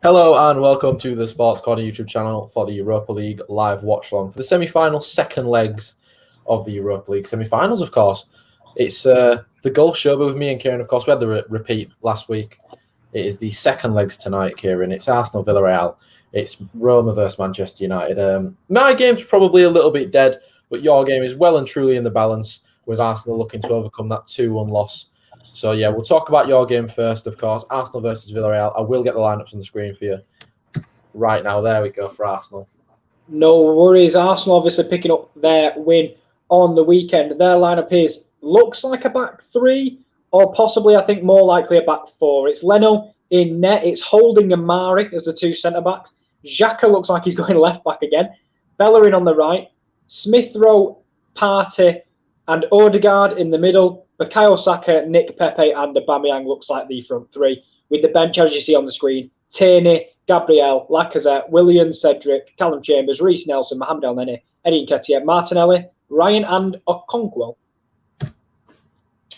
Hello and welcome to the Sports Corner YouTube channel for the Europa League live watch-along for the semi-final second legs of the Europa League semi-finals, of course. It's the golf show, but with me and Kieran, of course. We had the repeat last week. It is the second legs tonight, Kieran. It's Arsenal Villarreal. It's Roma versus Manchester United. My game's probably a little bit dead, but your game is well and truly in the balance, with Arsenal looking to overcome that 2-1 loss. So, yeah, we'll talk about your game first, of course. Arsenal versus Villarreal. I will get the lineups on the screen for you right now. There we go for Arsenal. No worries. Arsenal obviously picking up their win on the weekend. Their lineup looks like a back three, or possibly, I think, more likely a back four. It's Leno in net. It's Holding and Mari as the two centre-backs. Xhaka looks like he's going left-back again. Bellerin on the right. Smith Rowe, Partey, and Odegaard in the middle. Bukayo Saka, Nick Pepe, and Aubameyang looks like the front three. With the bench, as you see on the screen, Tierney, Gabriel, Lacazette, Willian, Cedric, Callum Chambers, Reece Nelson, Mohamed Elneny, Eddie Nketiah, Martinelli, Ryan, and Okonkwo.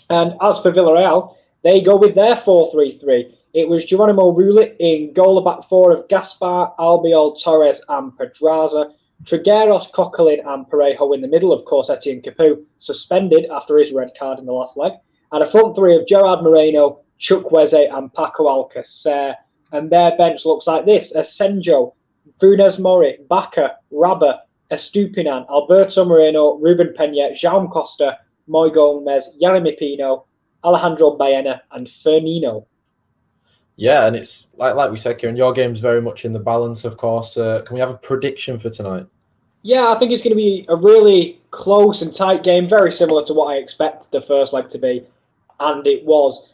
And as for Villarreal, they go with their 4-3-3. It was Geronimo Rulli in goal, a back four of Gaspar, Albiol, Torres, and Pedraza. Trigueros, Coquelin, and Parejo in the middle. Of course, Etienne Capoue suspended after his red card in the last leg. And a front three of Gerard Moreno, Chukwueze, and Paco Alcacer. And their bench looks like this: Asenjo, Funes Mori, Bacca, Rabah, Estupinan, Alberto Moreno, Ruben Peña, Jaume Costa, Moi Gomez, Yeremy Pino, Alejandro Baena, and Firmino. Yeah, and it's like we said, Kieran, your game's very much in the balance, of course. Can we have a prediction for tonight? Yeah, I think it's going to be a really close and tight game, very similar to what I expected the first leg to be, and it was.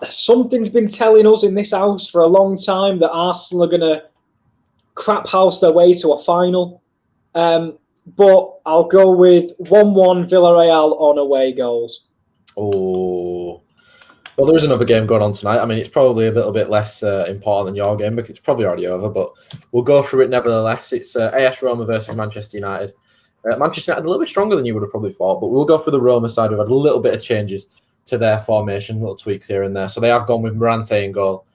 Something's been telling us in this house for a long time that Arsenal are going to crap house their way to a final, but I'll go with 1-1 Villarreal on away goals. Oh. Well, there is another game going on tonight. I mean, it's probably a little bit less important than your game because it's probably already over, but we'll go through it nevertheless. It's AS Roma versus Manchester United. Manchester United a little bit stronger than you would have probably thought, but we'll go through the Roma side. We've had a little bit of changes to their formation, little tweaks here and there. So they have gone with Morante in goal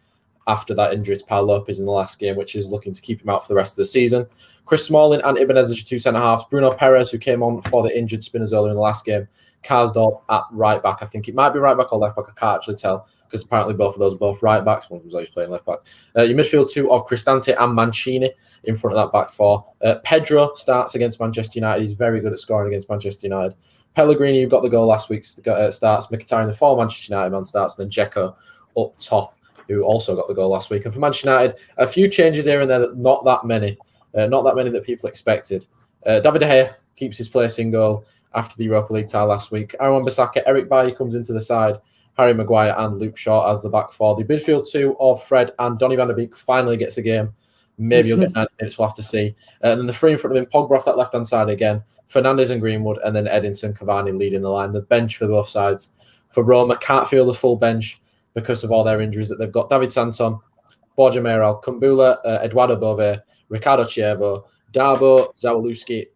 after that injury to Paul Lopez in the last game, which is looking to keep him out for the rest of the season. Chris Smalling and Ibanez as your two centre-halves. Bruno Perez, who came on for the injured Spinazzola in the last game. Karsdorp at right back. I think it might be right back or left back. I can't actually tell because apparently both of those are both right backs. One of them's always playing left back. Your midfield two of Cristante and Mancini in front of that back four. Pedro starts against Manchester United. He's very good at scoring against Manchester United. Pellegrini, who got the goal last week, starts. Mkhitaryan, the former Manchester United man, starts. And then Dzeko up top, who also got the goal last week. And for Manchester United, a few changes here and there, not that many. Not that many that people expected. David De Gea keeps his place in goal after the Europa League tie last week. Aaron Bissaka, Eric Bailly comes into the side. Harry Maguire and Luke Shaw as the back four. The midfield two of Fred and Donny van de Beek finally gets a game. Maybe he'll get 90 minutes, we'll have to see. And then the three in front of him, Pogba off that left-hand side again, Fernandes and Greenwood, and then Edinson, Cavani leading the line. The bench for both sides. For Roma, can't feel the full bench because of all their injuries that they've got. David Santon, Borja Mayoral, Kumbula, Eduardo Bove, Ricardo Chievo, Darbo, Zawalewski,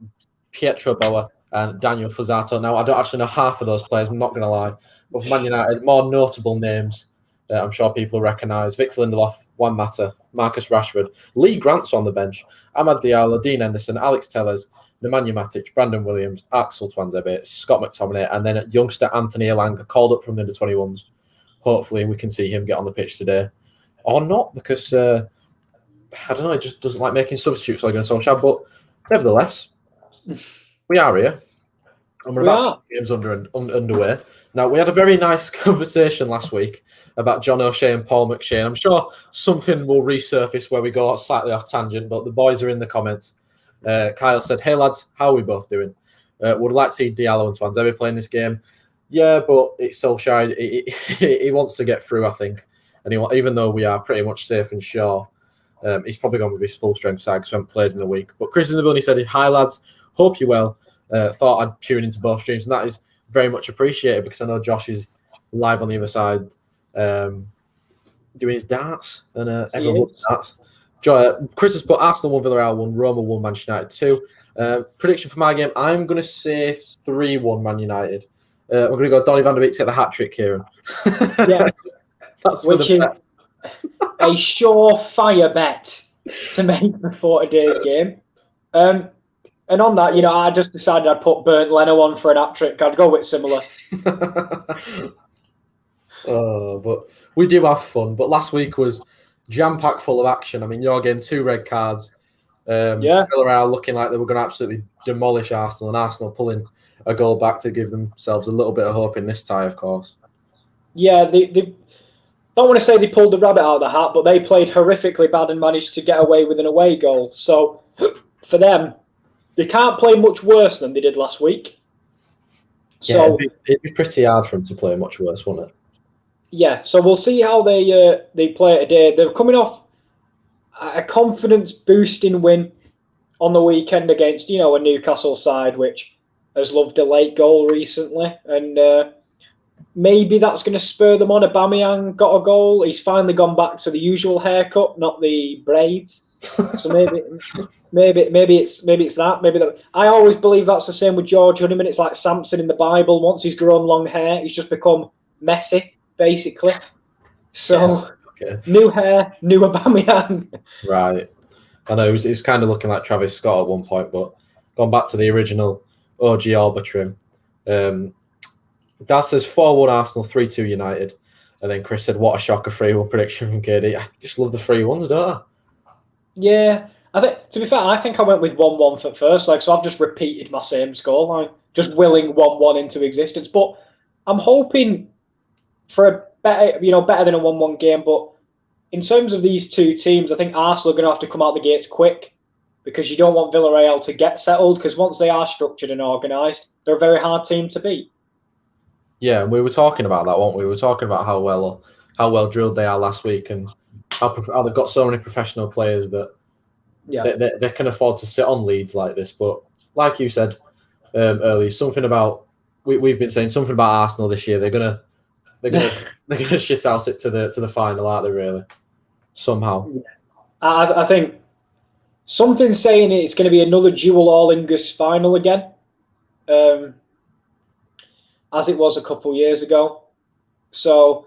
Pietro Boa, and Daniel Fazzato. Now, I don't actually know half of those players, I'm not going to lie. But for Man United, more notable names I'm sure people will recognise. Victor Lindelof, Juan Mata, Marcus Rashford, Lee Grant's on the bench, Amad Diallo, Dean Henderson, Alex Tellers, Nemanja Matic, Brandon Williams, Axel Tuanzebe, Scott McTominay, and then youngster Anthony Elanga called up from the under-21s. Hopefully we can see him get on the pitch today. Or not, because, I don't know, he just doesn't like making substitutes like in Solskjaer. But nevertheless, we are here. And we're about games underway. Now, we had a very nice conversation last week about John O'Shea and Paul McShane. I'm sure something will resurface where we go slightly off tangent, but the boys are in the comments. Kyle said, "Hey lads, how are we both doing? Would like to see Diallo and Tuanzebe playing this game. Yeah, but it's Solskjaer. He wants to get through, I think. And even though we are pretty much safe and sure, he's probably gone with his full strength side because we haven't played in a week. But Chris in the building said, "Hi lads, hope you're well. Thought I'd tune into both streams," and that is very much appreciated because I know Josh is live on the other side doing his darts and everyone loves darts. Chris has put Arsenal 1, Villarreal 1, Roma 1, Manchester United 2. Prediction for my game, I'm going to say 3-1 Man United. We're going to go Donny van de Beek to get the hat trick, Kieran. Yeah, That's for the bet. a surefire bet to make before today's game. And on that, I just decided I'd put Bernd Leno on for an hat-trick. I'd go with similar. But we do have fun. But last week was jam-packed full of action. I mean, your game, 2 red cards. Villarreal looking like they were going to absolutely demolish Arsenal, and Arsenal pulling a goal back to give themselves a little bit of hope in this tie, of course. Yeah, they don't want to say they pulled the rabbit out of the hat, but they played horrifically bad and managed to get away with an away goal. So for them, they can't play much worse than they did last week. So it'd be pretty hard for them to play much worse, wouldn't it? Yeah, so we'll see how they play today. They're coming off a confidence-boosting win on the weekend against, a Newcastle side which has loved a late goal recently, and maybe that's going to spur them on. Aubameyang got a goal. He's finally gone back to the usual haircut, not the braids. So maybe it's that. Maybe that. I always believe that's the same with George Honeyman. It's like Samson in the Bible. Once he's grown long hair, he's just become messy, basically. So new hair, new Aubameyang. Right. I know he was kind of looking like Travis Scott at one point, but gone back to the original OG Alba trim. Daz says 4-1 Arsenal, 3-2 United. And then Chris said, what a shocker 3-1 prediction from KD. I just love the 3-1s, don't I? Yeah. To be fair, I think I went with 1-1 for first. So I've just repeated my same scoreline, just willing 1-1 into existence. But I'm hoping for a better than a 1-1 game. But in terms of these two teams, I think Arsenal are going to have to come out the gates quick, because you don't want Villarreal to get settled, because once they are structured and organised, they're a very hard team to beat. Yeah, and we were talking about that, weren't we? We were talking about how well drilled they are last week, and how they've got so many professional players that they can afford to sit on leads like this. But like you said earlier, something about we've been saying something about Arsenal this year. They're gonna shithouse it to the final, aren't they? Really, somehow. I think something's saying it's going to be another dual All English final again. As it was a couple years ago. So,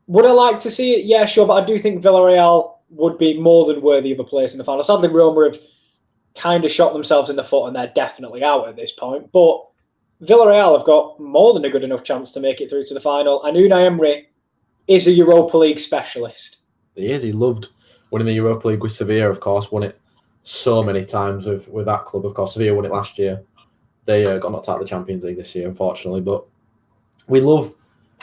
would I like to see it? Yeah, sure, but I do think Villarreal would be more than worthy of a place in the final. Sadly, Roma have kind of shot themselves in the foot, and they're definitely out at this point. But Villarreal have got more than a good enough chance to make it through to the final. And Unai Emery is a Europa League specialist. He is. He loved winning the Europa League with Sevilla, of course. Won it so many times with that club. Of course, Sevilla won it last year. They got knocked out of the Champions League this year, unfortunately. But we love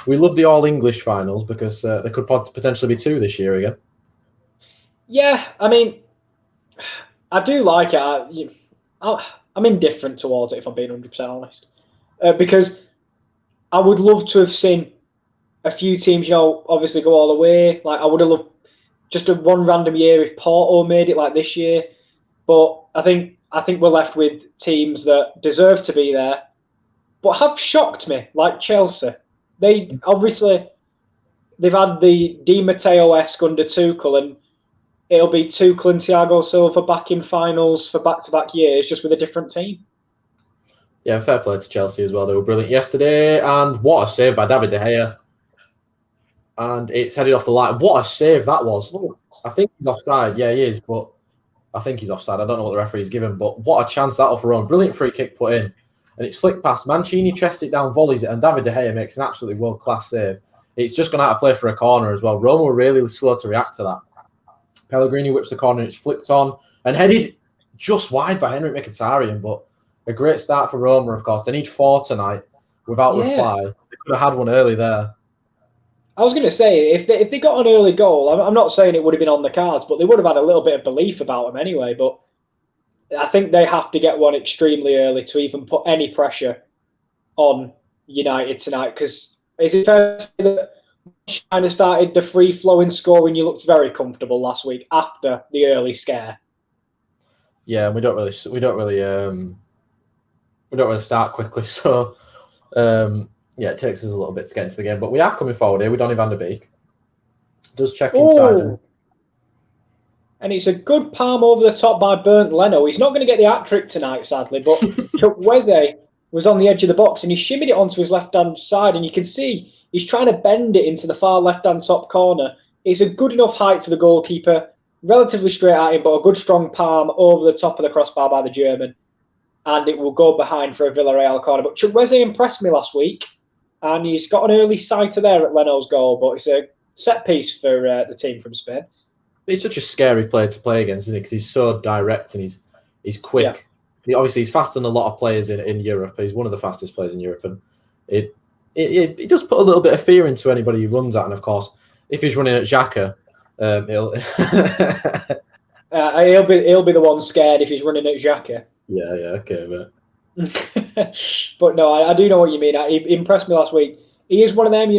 the All English finals, because there could potentially be 2 this year again. Yeah, I mean, I do like it. I'm indifferent towards it, if I'm being 100% honest, because I would love to have seen a few teams, obviously go all the way. Like, I would have loved just one random year if Porto made it like this year, but I think we're left with teams that deserve to be there, but have shocked me, like Chelsea. They've had the Di Matteo-esque under Tuchel, and it'll be Tuchel and Thiago Silva back in finals for back-to-back years, just with a different team. Yeah, fair play to Chelsea as well. They were brilliant yesterday, and what a save by David De Gea. And it's headed off the line. What a save that was. I think he's offside. Yeah, he is, but I think he's offside. I don't know what the referee's given, but what a chance that offer on. Brilliant free kick put in. And it's flicked past. Mancini chests it down, volleys it, and David De Gea makes an absolutely world-class save. It's just gone out of play for a corner as well. Roma were really slow to react to that. Pellegrini whips the corner, and it's flicked on and headed just wide by Henrik Mkhitaryan, but a great start for Roma, of course. They need 4 tonight without reply. They could have had one early there. I was going to say, if they got an early goal, I'm not saying it would have been on the cards, but they would have had a little bit of belief about them anyway. But I think they have to get one extremely early to even put any pressure on United tonight. Because is it fair to say that you kind of started the free-flowing scoring? You looked very comfortable last week after the early scare. Yeah, we don't really start quickly, so. Yeah, it takes us a little bit to get into the game, but we are coming forward here with Donny van der Beek. Does check inside. And it's a good palm over the top by Bernd Leno. He's not going to get the hat-trick tonight, sadly, but Chukwueze was on the edge of the box and he shimmied it onto his left-hand side, and you can see he's trying to bend it into the far left-hand top corner. it's a good enough height for the goalkeeper, relatively straight at him, but a good strong palm over the top of the crossbar by the German, and it will go behind for a Villarreal corner. But Chukwueze impressed me last week, and he's got an early sighter there at Leno's goal, but it's a set piece for the team from Spain. He's such a scary player to play against, isn't he? Because he's so direct and he's quick. Yeah. Obviously, he's faster than a lot of players in Europe. He's one of the fastest players in Europe, and it does put a little bit of fear into anybody who runs at. And of course, if he's running at Xhaka, he'll he'll be the one scared if he's running at Xhaka. Yeah, okay, but but no, I do know what you mean. He impressed me last week. He is one of them,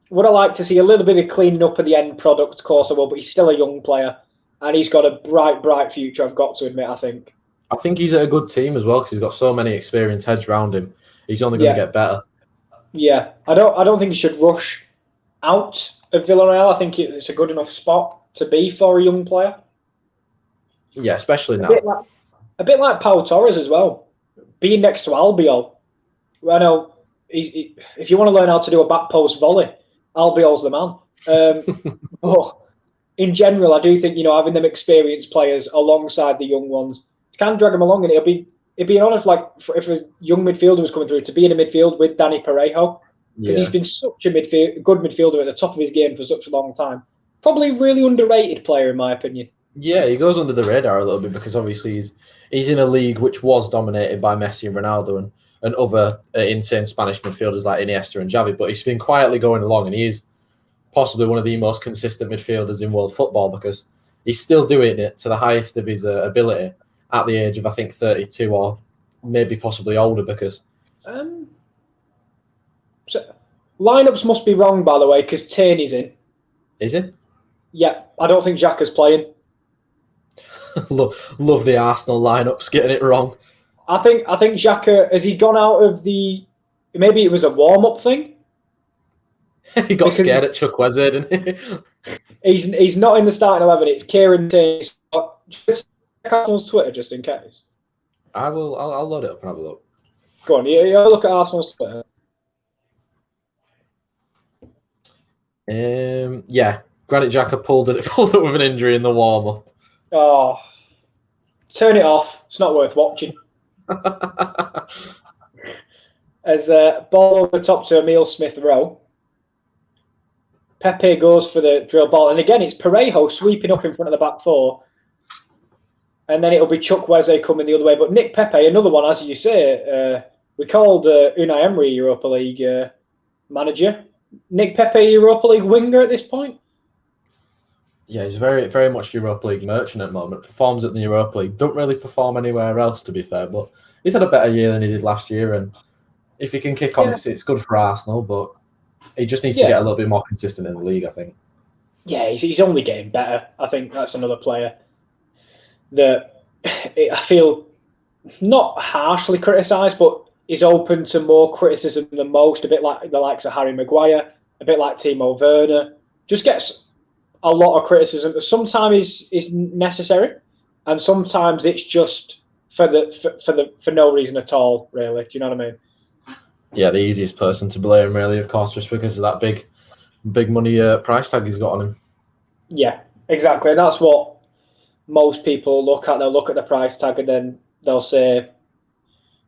would I like to see a little bit of cleaning up of the end product, of course I will, but he's still a young player, and he's got a bright future, I've got to admit, I think. I think he's at a good team as well, because he's got so many experienced heads around him. He's only going to get better. Yeah, I don't think he should rush out of Villarreal. I think it's a good enough spot to be for a young player. Yeah, especially now. A bit like Pau Torres as well, being next to Albiol. I know, if you want to learn how to do a back post volley, Albiol's the man. But in general, I do think, having them experienced players alongside the young ones can drag them along, and it'd be an honour if a young midfielder was coming through to be in a midfield with Dani Parejo, because he's been such a good midfielder at the top of his game for such a long time. Probably a really underrated player, in my opinion. Yeah, he goes under the radar a little bit because obviously he's in a league which was dominated by Messi and Ronaldo and other insane Spanish midfielders like Iniesta and Xavi, but he's been quietly going along, and he is possibly one of the most consistent midfielders in world football because he's still doing it to the highest of his ability at the age of, I think, 32 or maybe possibly older because... So lineups must be wrong, by the way, because Tierney's in. Is he? Yeah, I don't think Xhaka's playing. love the Arsenal lineups getting it wrong. I think Xhaka, has he gone out of the... Maybe it was a warm-up thing? He got scared at Chukwueze, didn't he? He's not in the starting 11. It's Kieren D. Just check Arsenal's Twitter just in case. I'll load it up and have a look. Go on, you look at Arsenal's Twitter. Yeah, Granit Xhaka pulled it up with an injury in the warm-up. Oh, turn it off. It's not worth watching. As ball over the top to Emile Smith-Rowe. Pepe goes for the drill ball. And again, it's Parejo sweeping up in front of the back four. And then it'll be Chukwueze coming the other way. But Nick Pepe, another one, as you say, we called Unai Emery Europa League manager. Nick Pepe, Europa League winger at this point? Yeah, he's very, very much Europa League merchant at the moment. Performs at the Europa League. Don't really perform anywhere else, to be fair. But he's had a better year than he did last year. And if he can kick on, it's good for Arsenal. But he just needs to get a little bit more consistent in the league, I think. Yeah, he's only getting better. I think that's another player that I feel not harshly criticised, but is open to more criticism than most. A bit like the likes of Harry Maguire, a bit like Timo Werner. Just gets a lot of criticism that sometimes is necessary, and sometimes it's just for no reason at all. Really, do you know what I mean? Yeah, the easiest person to blame, really, of course, just because of that big money price tag he's got on him. Yeah, exactly. And that's what most people look at. They'll look at the price tag and then they'll say,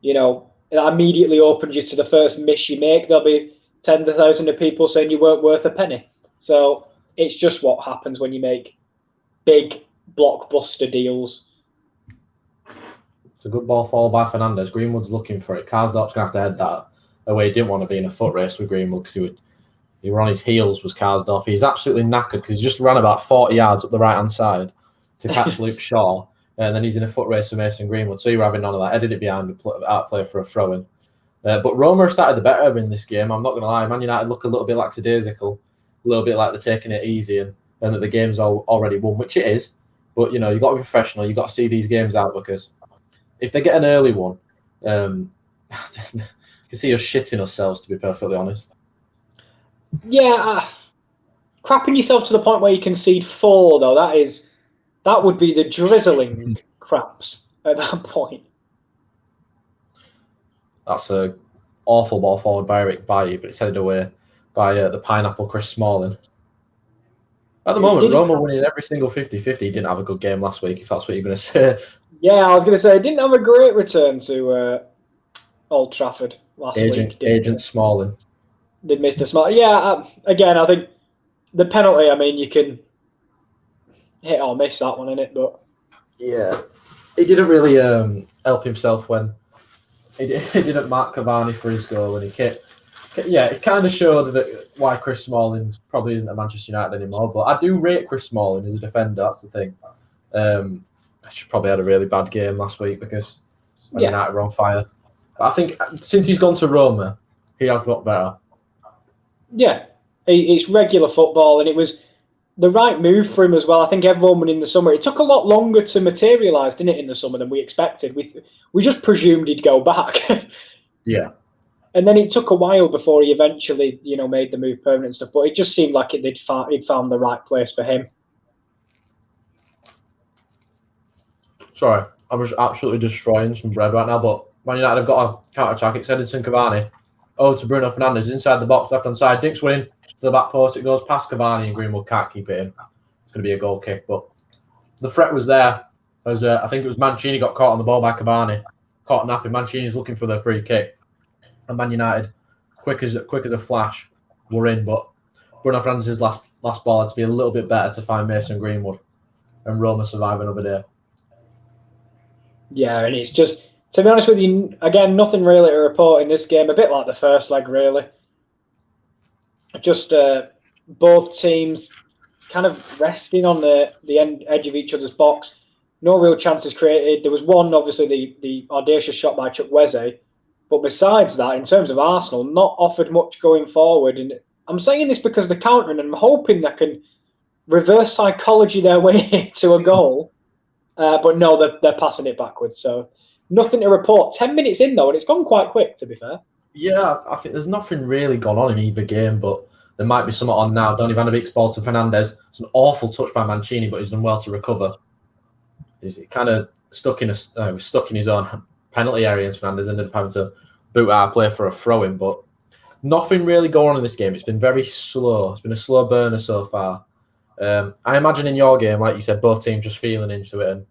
it immediately opens you to the first miss you make. There'll be 10,000 of people saying you weren't worth a penny. So it's just what happens when you make big blockbuster deals. It's a good ball forward by Fernandes. Greenwood's looking for it. Karsdorp's going to have to head that away. He didn't want to be in a foot race with Greenwood because he were on his heels, was Karsdorp. He's absolutely knackered because he just ran about 40 yards up the right-hand side to catch Luke Shaw, and then he's in a foot race with Mason Greenwood. So you're having none of that. Headed it behind, outplay for a throw-in. But Roma started the better in this game. I'm not going to lie. Man United look a little bit lackadaisical, a little bit like they're taking it easy and that the game's already won, which it is. But, you've got to be professional. You've got to see these games out because if they get an early one, you can see us shitting ourselves, to be perfectly honest. Yeah, crapping yourself to the point where you concede 4, though, that would be the drizzling craps at that point. That's a awful ball forward by Eric Bailly, but it's headed away by the pineapple Chris Smalling. At the moment, Roma winning every single 50-50 didn't have a good game last week, if that's what you're going to say. Yeah, I was going to say, didn't have a great return to Old Trafford last week. Agent Smalling. Did Mr. Smart. Yeah, again, I think the penalty, I mean, you can hit or miss that one, innit? But yeah, he didn't really help himself when he didn't mark Cavani for his goal, and it kind of showed that why Chris Smalling probably isn't at Manchester United anymore. But I do rate Chris Smalling as a defender. That's the thing. I should probably had a really bad game last week because United were on fire. But I think since he's gone to Roma, he has got better. Yeah, it's regular football, and it was the right move for him as well. I think everyone went in the summer. It took a lot longer to materialise, didn't it, in the summer than we expected. We just presumed he'd go back. Yeah. And then it took a while before he eventually, made the move permanent and stuff. But it just seemed like he'd found the right place for him. Sorry, I'm just absolutely destroying some bread right now. But Man United have got a counter-attack. It's Edinson Cavani. Oh, to Bruno Fernandes inside the box, left-hand side. Dinks winning to the back post. It goes past Cavani and Greenwood can't keep it in. It's going to be a goal kick. But the threat was there. As I think it was Mancini got caught on the ball by Cavani. Caught napping. Mancini's looking for the free kick. And Man United, quick as a flash, were in. But Bruno Fernandes' last ball had to be a little bit better to find Mason Greenwood. And Roma survive another day. Yeah, and it's just, to be honest with you, again, nothing really to report in this game. A bit like the first leg, really. Just both teams kind of resting on the edge of each other's box. No real chances created. There was one, obviously, the audacious shot by Chukwueze. But besides that, in terms of Arsenal, not offered much going forward. And I'm saying this because they're countering, and I'm hoping they can reverse psychology their way to a goal. But no, they're passing it backwards. So nothing to report. 10 minutes in, though, and it's gone quite quick, to be fair. Yeah, I think there's nothing really gone on in either game, but there might be something on now. Donny van de Beek's ball to Fernandes. It's an awful touch by Mancini, but he's done well to recover. He's kind of stuck in his own penalty area, and Fernandes ended up having to boot our play for a throw-in, but nothing really going on in this game. It's been very slow. It's been a slow burner so far. I imagine in your game, like you said, both teams just feeling into it, and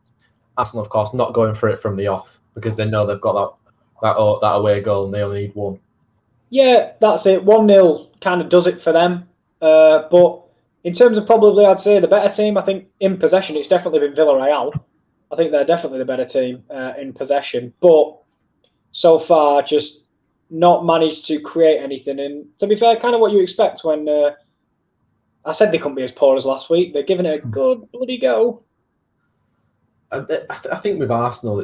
Arsenal, of course, not going for it from the off because they know they've got that away goal and they only need one. Yeah, that's it. 1-0 kind of does it for them. But in terms of probably, I'd say the better team, I think in possession, it's definitely been Villarreal. I think they're definitely the better team in possession. But so far, just not managed to create anything. And to be fair, kind of what you expect when I said they couldn't be as poor as last week. They're giving it a good bloody go. I think with Arsenal,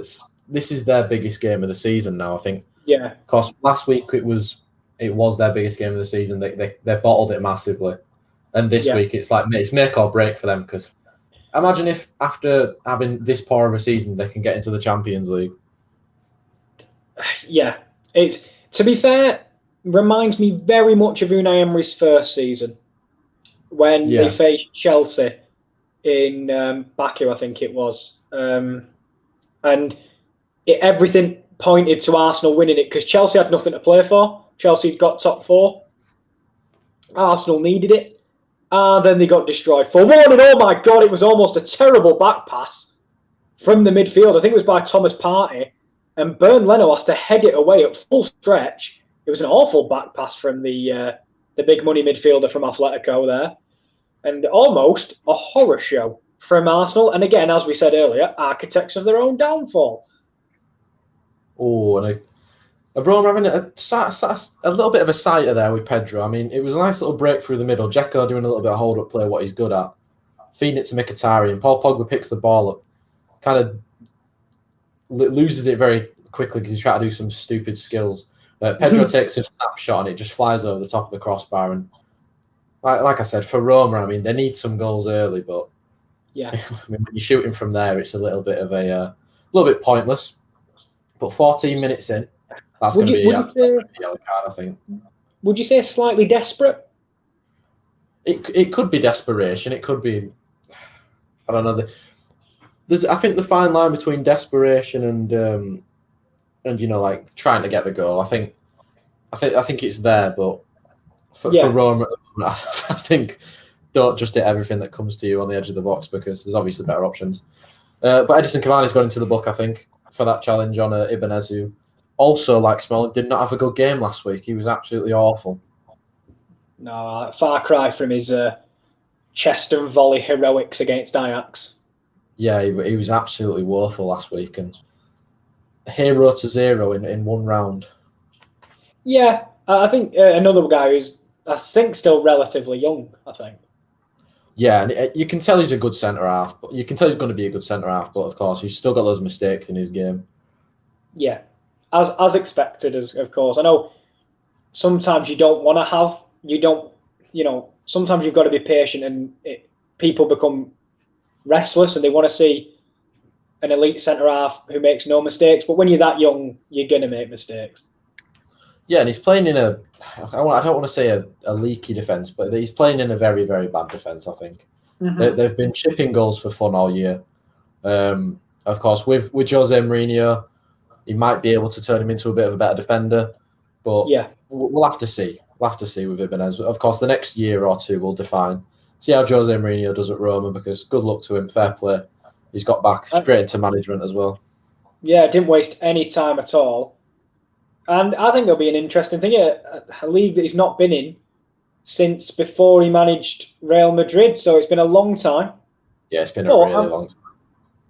this is their biggest game of the season now. I think. Yeah. Because last week it was their biggest game of the season. They bottled it massively, and this week it's like it's make or break for them. Because imagine if after having this poor of a season, they can get into the Champions League. Yeah, it's, to be fair, reminds me very much of Unai Emery's first season when they faced Chelsea in Baku, I think it was, and everything pointed to Arsenal winning it because Chelsea had nothing to play for. Chelsea got top four. Arsenal needed it, and then they got destroyed 4-1. And oh my God, it was almost a terrible back pass from the midfield. I think it was by Thomas Partey. And Bernd Leno has to head it away at full stretch. It was an awful back pass from the big money midfielder from Atletico there. And almost a horror show from Arsenal. And again, as we said earlier, architects of their own downfall. Oh, and Roma having a little bit of a sighter there with Pedro. I mean, it was a nice little break through the middle. Dzeko doing a little bit of hold-up play, what he's good at. Feeding it to Mkhitaryan. Paul Pogba picks the ball up. Kind of loses it very quickly because he's trying to do some stupid skills. Pedro takes a snapshot and it just flies over the top of the crossbar. And like I said, for Roma, I mean, they need some goals early, but yeah, I mean, when you're shooting from there, it's a little bit of a little bit pointless. But 14 minutes in, that's going to be a yellow card, I think. Would you say slightly desperate? It could be desperation. It could be, I don't know. I think the fine line between desperation and like trying to get the goal. I think it's there, but for Roma, I think don't just hit everything that comes to you on the edge of the box because there's obviously better options. But Edison Cavani's gone into the book, I think, for that challenge on Ibanez, who also, like Smalling, did not have a good game last week. He was absolutely awful. No, far cry from his chest and volley heroics against Ajax. Yeah, he was absolutely woeful last week, and 0-0 in one round. Yeah, I think another guy who's, I think, still relatively young, I think. Yeah, and you can tell he's a good centre-half. But you can tell he's going to be a good centre-half, but of course, he's still got those mistakes in his game. Yeah, as expected, of course. I know sometimes you don't want to have, sometimes you've got to be patient and people become restless and they want to see an elite centre-half who makes no mistakes. But when you're that young, you're going to make mistakes. Yeah, and he's playing in I don't want to say a leaky defence, but he's playing in a very, very bad defence, I think. Mm-hmm. They've been chipping goals for fun all year. Of course, with Jose Mourinho, he might be able to turn him into a bit of a better defender, but yeah, we'll have to see. We'll have to see with Ibanez. Of course, the next year or two will define. See how Jose Mourinho does at Roma, because good luck to him, fair play. He's got back straight into management as well. Yeah, didn't waste any time at all. And I think it'll be an interesting thing, a league that he's not been in since before he managed Real Madrid. So it's been a long time. Yeah, it's been a really long time.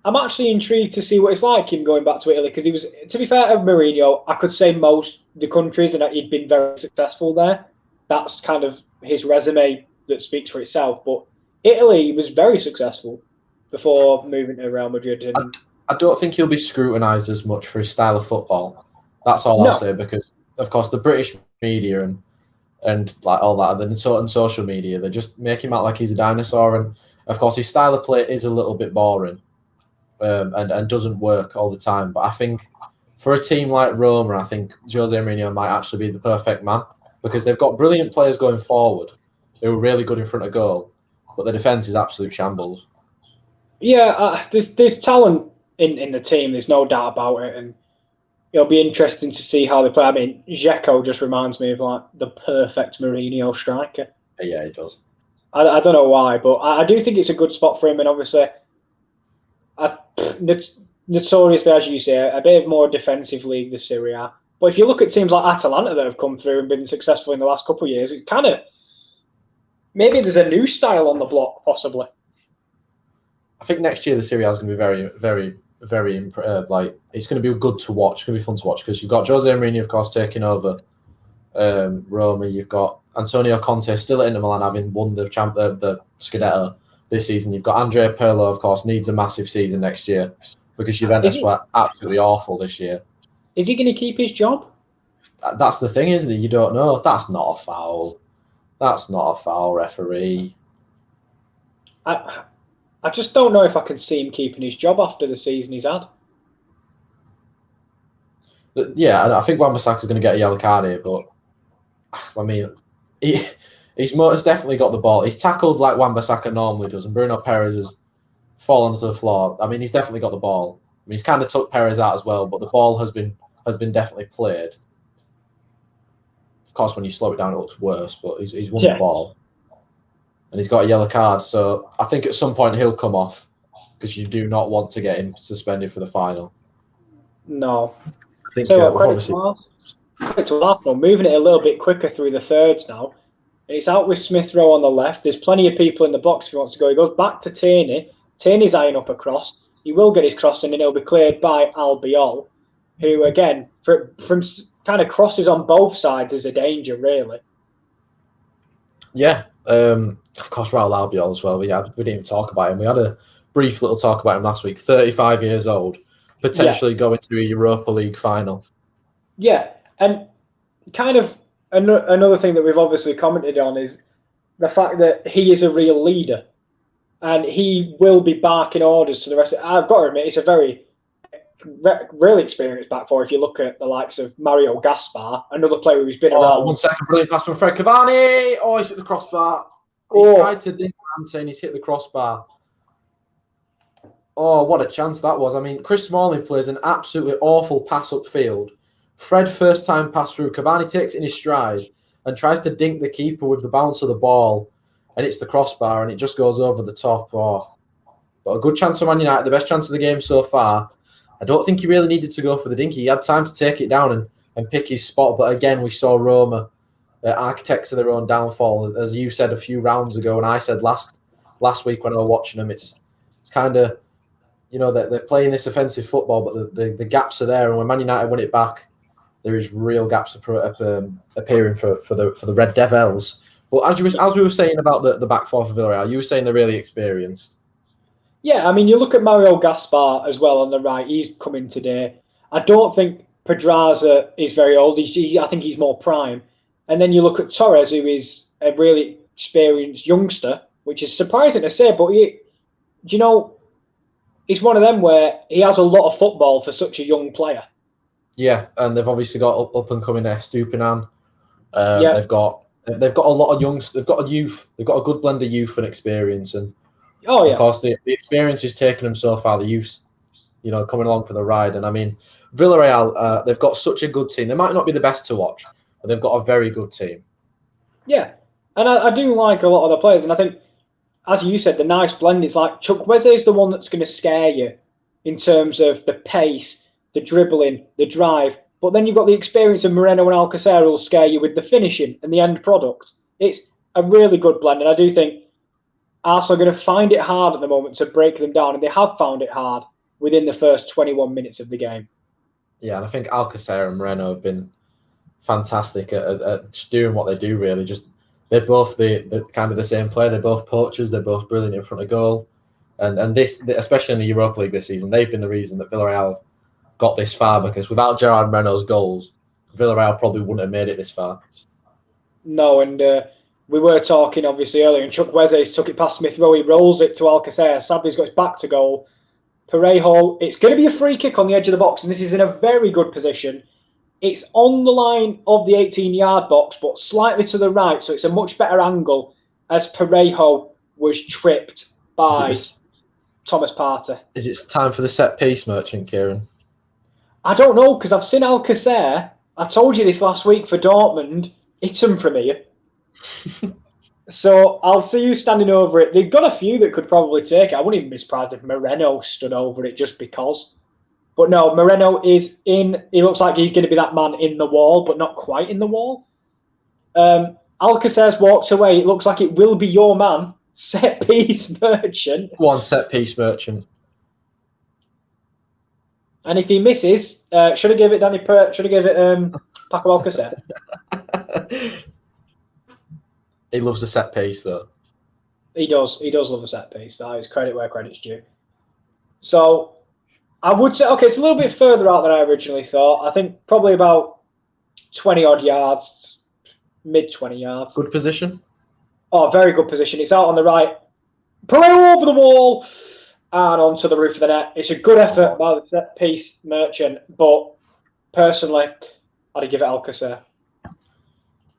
I'm actually intrigued to see what it's like him going back to Italy, because he was, to be fair to Mourinho, I could say most the countries, and he'd been very successful there. That's kind of his resume that speaks for itself. But Italy was very successful before moving to Real Madrid. And I don't think he'll be scrutinised as much for his style of football. That's all I'll say, because of course the British media and like all that, and social media, they just make him out like he's a dinosaur. And of course his style of play is a little bit boring, and doesn't work all the time. But I think for a team like Roma, I think Jose Mourinho might actually be the perfect man, because they've got brilliant players going forward who are really good in front of goal, but the defence is absolute shambles. Yeah, there's talent in the team. There's no doubt about it, and it'll be interesting to see how they play. I mean, Dzeko just reminds me of like the perfect Mourinho striker. Yeah, he does. I don't know why, but I do think it's a good spot for him. And obviously, notoriously, as you say, a bit of more defensive league, the Serie A. But if you look at teams like Atalanta that have come through and been successful in the last couple of years, it's kind of, maybe there's a new style on the block, possibly. I think next year the Serie A is going to be very, very, very it's going to be good to watch. It's going to be fun to watch, because you've got Jose Mourinho, of course, taking over Roma. You've got Antonio Conte still at Inter Milan, having won the Scudetto this season. You've got Andrea Pirlo, of course, needs a massive season next year, because Juventus were absolutely awful this year. Is he going to keep his job? That's the thing, isn't it? You don't know. That's not a foul. That's not a foul, referee. I just don't know if I can see him keeping his job after the season he's had. Yeah, I think Wan-Bissaka's going to get a yellow card here, but I mean, he's most definitely got the ball. He's tackled like Wan-Bissaka normally does, and Bruno Perez has fallen to the floor. I mean, he's definitely got the ball. I mean, he's kind of took Perez out as well, but the ball has been definitely played. Of course, when you slow it down, it looks worse, but he's won the ball. And he's got a yellow card, so I think at some point he'll come off, because you do not want to get him suspended for the final. No. I think credit to Arsenal, moving it a little bit quicker through the thirds now. And it's out with Smith Rowe on the left. There's plenty of people in the box if he wants to go. He goes back to Tierney. Tierney's eyeing up a cross. He will get his crossing, and it'll be cleared by Albiol, who, again, from kind of crosses on both sides is a danger, really. Yeah. Of course, Raul Albiol as well. We didn't even talk about him. We had a brief little talk about him last week. 35 years old, potentially going to a Europa League final. Yeah, and kind of another thing that we've obviously commented on is the fact that he is a real leader, and he will be barking orders to the rest. I've got to admit, it's a very really experienced back four. If you look at the likes of Mario Gaspar, another player who's been around. 1 second, brilliant pass from Fred Cavani. Oh, he's hit the crossbar. He tried to dink Ante and he's hit the crossbar. Oh, what a chance that was. I mean, Chris Smalling plays an absolutely awful pass upfield. Fred, first time pass through. Cavani takes it in his stride and tries to dink the keeper with the bounce of the ball. and it's the crossbar and it just goes over the top. Oh, but a good chance for Man United, the best chance of the game so far. I don't think he really needed to go for the dinky. He had time to take it down and pick his spot. But again, we saw Roma, architects of their own downfall, as you said a few rounds ago, and I said last week when I was watching them. It's kind of, they're playing this offensive football, but the gaps are there. And when Man United win it back, there is real gaps appearing for the Red Devils. But as we were saying about the back four for Villarreal, you were saying they're really experienced. Yeah, I mean, you look at Mario Gaspar as well on the right. He's coming today. I don't think Pedraza is very old. I think he's more prime. And then you look at Torres, who is a really experienced youngster, which is surprising to say, but he's one of them where he has a lot of football for such a young player. Yeah, and they've obviously got up and coming there, Stupinan. Yeah. They've got a lot of youngs. They've got a youth. They've got a good blend of youth and experience, and of course the experience is taking them so far. The youth, coming along for the ride. And I mean, Villarreal, they've got such a good team. They might not be the best to watch, but they've got a very good team. Yeah, and I do like a lot of the players, and I think, as you said, the nice blend is like Chukwueze is the one that's going to scare you in terms of the pace, the dribbling, the drive. But then you've got the experience of Moreno and Alcacer who will scare you with the finishing and the end product. It's a really good blend, and I do think Arsenal are going to find it hard at the moment to break them down, and they have found it hard within the first 21 minutes of the game. Yeah, and I think Alcacer and Moreno have been fantastic at doing what they do, really. They're both the kind of the same player. They're both poachers. They're both brilliant in front of goal. And this, especially in the Europa League this season, they've been the reason that Villarreal have got this far, because without Gerard Moreno's goals, Villarreal probably wouldn't have made it this far. No, and we were talking obviously earlier, and Chukwueze took it past Smith Rowe. He rolls it to Alcacer. Sadly, he's got his back to goal. Parejo, it's going to be a free kick on the edge of the box, and this is in a very good position. It's on the line of the 18-yard box, but slightly to the right, so it's a much better angle as Parejo was tripped by Thomas Partey. Is it time for the set piece, Merchant, Kieran? I don't know, because I've seen Alcacer. I told you this last week for Dortmund. Hit him from here. So I'll see you standing over it. They've got a few that could probably take it. I wouldn't even be surprised if Moreno stood over it just because. But no, Moreno is in. He looks like he's going to be that man in the wall, but not quite in the wall. Alcacer's walked away. It looks like it will be your man, set piece Merchant. One set piece Merchant. And if he misses, should I give it Danny Pert? Should I give it Paco Alcacer? He loves a set piece, though. He does. He does love a set piece. That is credit where credit's due. So I would say, okay, it's a little bit further out than I originally thought. I think probably about 20-odd yards, mid-20 yards. Good position. Oh, very good position. It's out on the right. Pereira over the wall and onto the roof of the net. It's a good effort by the set piece Merchant, but personally, I'd give it Alcacer.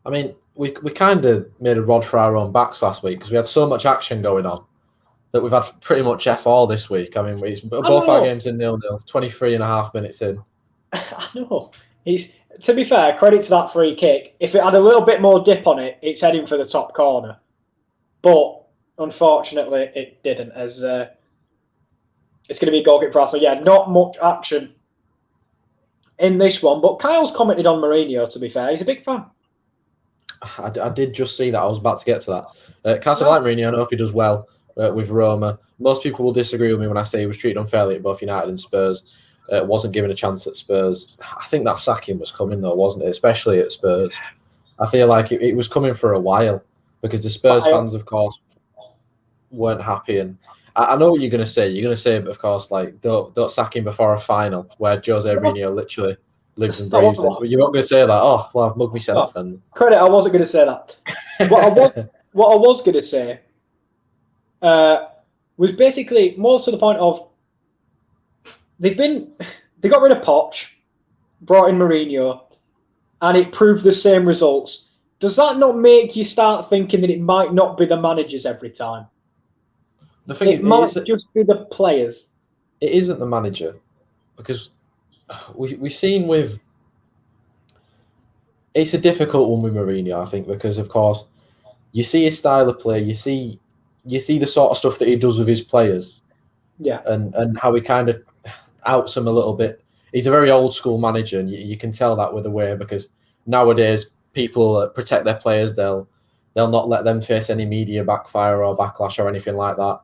I mean, we kind of made a rod for our own backs last week because we had so much action going on that we've had pretty much F all this week. I mean, both our games in 0-0, 23 and a half minutes in. I know. To be fair, credit to that free kick. If it had a little bit more dip on it, it's heading for the top corner. But unfortunately, it didn't, as it's going to be a goal kick for us. So yeah, not much action in this one. But Kyle's commented on Mourinho, to be fair. He's a big fan. I did just see that. I was about to get to that. Casa like Mourinho, and I hope he does well with Roma. Most people will disagree with me when I say he was treated unfairly at both United and Spurs. Wasn't given a chance at Spurs. I think that sacking was coming, though, wasn't it? Especially at Spurs. I feel like it was coming for a while because the Spurs fans, of course, weren't happy. And I know what you're going to say. You're going to say, of course, like, don't sack him before a final where Jose Mourinho literally lives and breathes it. But you're not going to say that. Oh, well, I've mugged myself then. Credit, I wasn't going to say that. What I was going to say was basically more to the point of they got rid of Poch, brought in Mourinho, and it proved the same results. Does that not make you start thinking that it might not be the managers every time? The thing might just be the players. It isn't the manager because we've seen with. It's a difficult one with Mourinho, I think, because of course you see his style of play, you see the sort of stuff that he does with his players, and how he kind of outs them a little bit. He's a very old school manager, and you can tell that with the way, because nowadays people protect their players. They'll not let them face any media backfire or backlash or anything like that.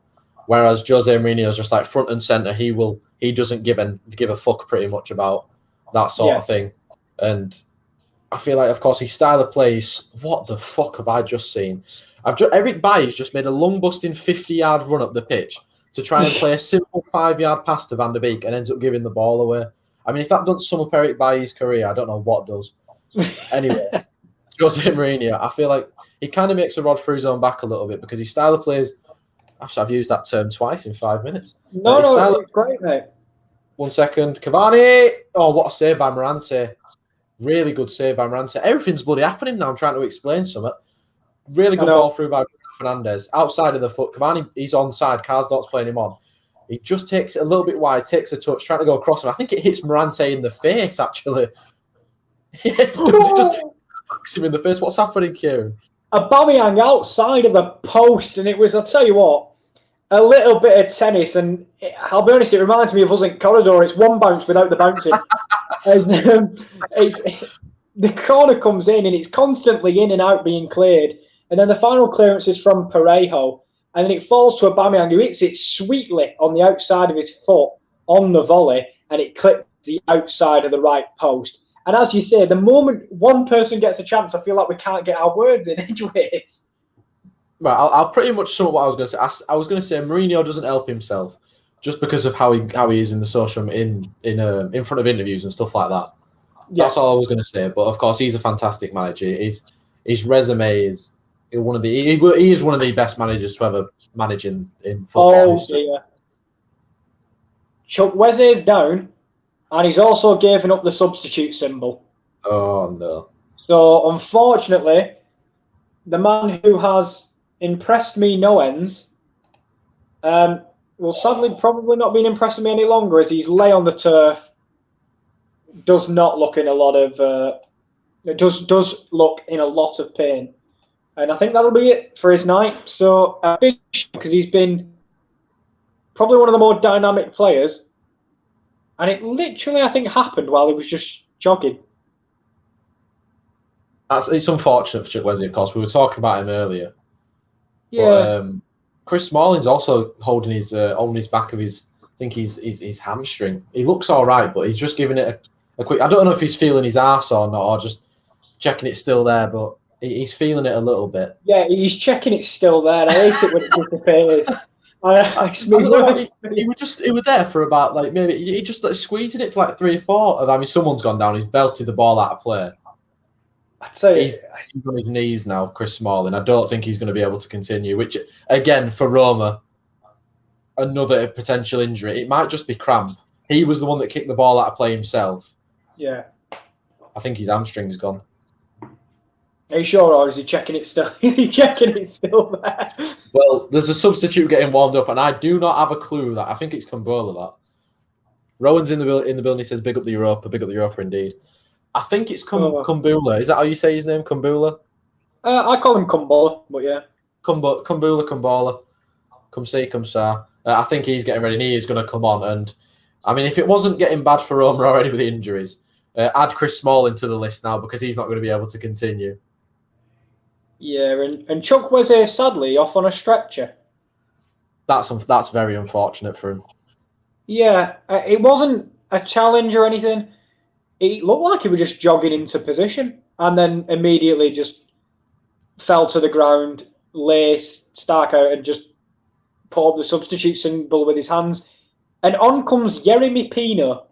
Whereas Jose Mourinho is just like front and center. He doesn't give a fuck pretty much about that sort of thing. And I feel like, of course, his style of play is, what the fuck have I just seen? Eric Bailly's just made a lung-busting 50-yard run up the pitch to try and play a simple 5-yard pass to Van der Beek and ends up giving the ball away. I mean, if that doesn't sum up Eric Bailly's career, I don't know what does. Anyway, Jose Mourinho, I feel like he kind of makes a rod for his own back a little bit, because his style of play is... Actually, I've used that term twice in 5 minutes. No, it's great, mate. 1 second. Cavani! Oh, what a save by Morante. Really good save by Morante. Everything's bloody happening now. I'm trying to explain something. Really good ball through by Fernandes. Outside of the foot. Cavani, he's onside. Karsdorp's playing him on. He just takes it a little bit wide, takes a touch, trying to go across him. I think it hits Morante in the face, actually. It just knocks him in the face. What's happening, Kieran? Aubameyang outside of a post, and it was, I'll tell you what, a little bit of tennis, and I'll be honest, it reminds me of us in Corridor. It's one bounce without the bouncing. The corner comes in, and it's constantly in and out being cleared, and then the final clearance is from Parejo, and then it falls to Aubameyang, who hits it sweetly on the outside of his foot on the volley, and it clips the outside of the right post. And as you say, the moment one person gets a chance, I feel like we can't get our words in edgeways. Right, I'll pretty much sum up what I was going to say. I was going to say Mourinho doesn't help himself just because of how he is in the social in front of interviews and stuff like that. Yeah. That's all I was going to say. But of course, he's a fantastic manager. His resume is one of the he is one of the best managers to ever manage in football history. Dear. Chukwueze is down, and he's also given up the substitute symbol. Oh no! So unfortunately, the man who has impressed me no ends will sadly probably not be impressing me any longer, as he's lay on the turf. Does not look in a lot of does look in a lot of pain, and I think that'll be it for his night. So a big because he's been probably one of the more dynamic players, and it literally I think happened while he was just jogging. It's unfortunate for Chukwueze, of course. We were talking about him earlier. Yeah. But, Chris Smalling's also holding his back of his. I think his hamstring. He looks all right, but he's just giving it a quick. I don't know if he's feeling his arse or not, or just checking it's still there. But he's feeling it a little bit. Yeah, he's checking it's still there. I hate it when it disappears. He was there for about maybe he just squeezing it for 3 or 4. I mean, someone's gone down. He's belted the ball out of play. I'd say he's on his knees now, Chris Smalling. I don't think he's going to be able to continue, which, again, for Roma, another potential injury. It might just be cramp. He was the one that kicked the ball out of play himself. Yeah. I think his hamstring's gone. Are you sure, or is he checking it still? Is he checking it still there? Well, there's a substitute getting warmed up, and I do not have a clue that. I think it's Kumbola, that. Rowan's in the building. He says, big up the Europa indeed. I think it's Kumbula. Is that how you say his name, Kumbula? I call him Kumbola, but yeah. Kumbula. Come see, come sa. I think he's getting ready, and he is going to come on. And, I mean, if it wasn't getting bad for Roma already with the injuries, add Chris Smalling to the list now, because he's not going to be able to continue. Yeah, and Chukwueze is sadly off on a stretcher. That's very unfortunate for him. Yeah, it wasn't a challenge or anything. It looked like he was just jogging into position and then immediately just fell to the ground, lay stark out, and just put up the substitute symbol with his hands. And on comes Yeremy Pino.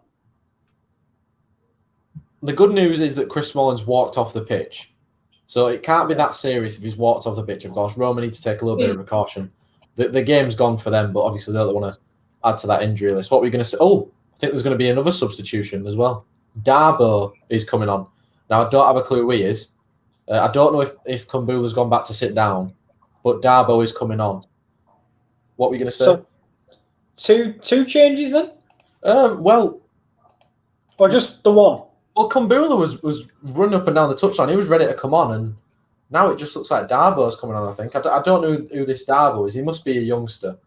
The good news is that Chris Smalling's walked off the pitch. So it can't be that serious if he's walked off the pitch, of course. Roma need to take a little bit of precaution. The game's gone for them, but obviously they don't want to add to that injury list. What are we going to say? Oh, I think there's going to be another substitution as well. Darbo is coming on. Now, I don't have a clue who he is. I don't know if Kumbula's gone back to sit down, but Darbo is coming on. What are we going to say? So, two changes then? Well... Or just the one? Well, Kumbula was running up and down the touchline. He was ready to come on, and Now it just looks like Darbo's coming on, I think. I don't know who this Darbo is. He must be a youngster.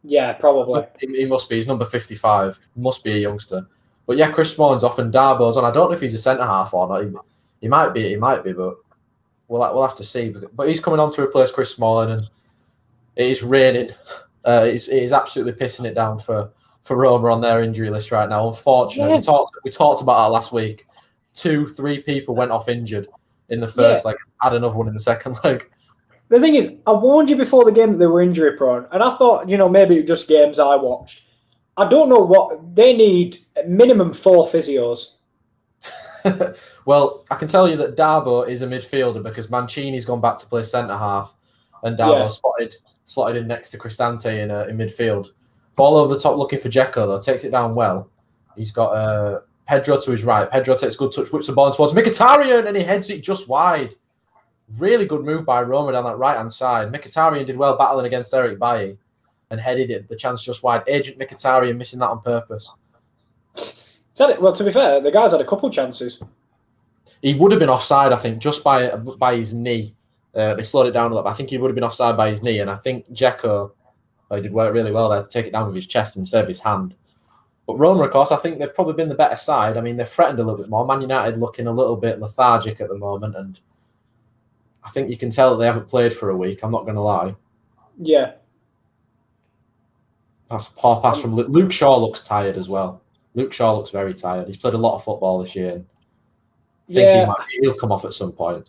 Yeah, probably. He must be. He's number 55. Must be a youngster. But yeah, Chris Smalling's off and Darbo's on. I don't know if he's a centre-half or not. He might be, but we'll have to see. But he's coming on to replace Chris Smalling, and it is raining. It is absolutely pissing it down for Roma on their injury list right now. Unfortunately, we talked about that last week. 2-3 people went off injured in the first leg. Had another one in the second leg. The thing is, I warned you before the game that they were injury prone, and I thought, maybe it was just games I watched. I don't know what they need. Minimum 4 physios. Well, I can tell you that Darbo is a midfielder because Mancini's gone back to play centre half, and Darbo slotted in next to Cristante in midfield. Ball over the top, looking for Dzeko though. Takes it down well. He's got Pedro to his right. Pedro takes a good touch, whips the ball towards Mkhitaryan, and he heads it just wide. Really good move by Roma down that right-hand side. Mkhitaryan did well battling against Eric Bailly and headed it, the chance just wide. Agent Mkhitaryan missing that on purpose. Well, to be fair, the guy's had a couple chances. He would have been offside, I think, just by his knee. They slowed it down a little bit. I think he would have been offside by his knee, and I think Dzeko did work really well there to take it down with his chest instead of his hand. But Roma, of course, I think they've probably been the better side. I mean, they've threatened a little bit more. Man United looking a little bit lethargic at the moment, and I think you can tell that they haven't played for a week. I'm not going to lie. Yeah. That's a poor pass from Luke Shaw. Looks tired as well. Luke Shaw looks very tired. He's played a lot of football this year. And I think he'll come off at some point.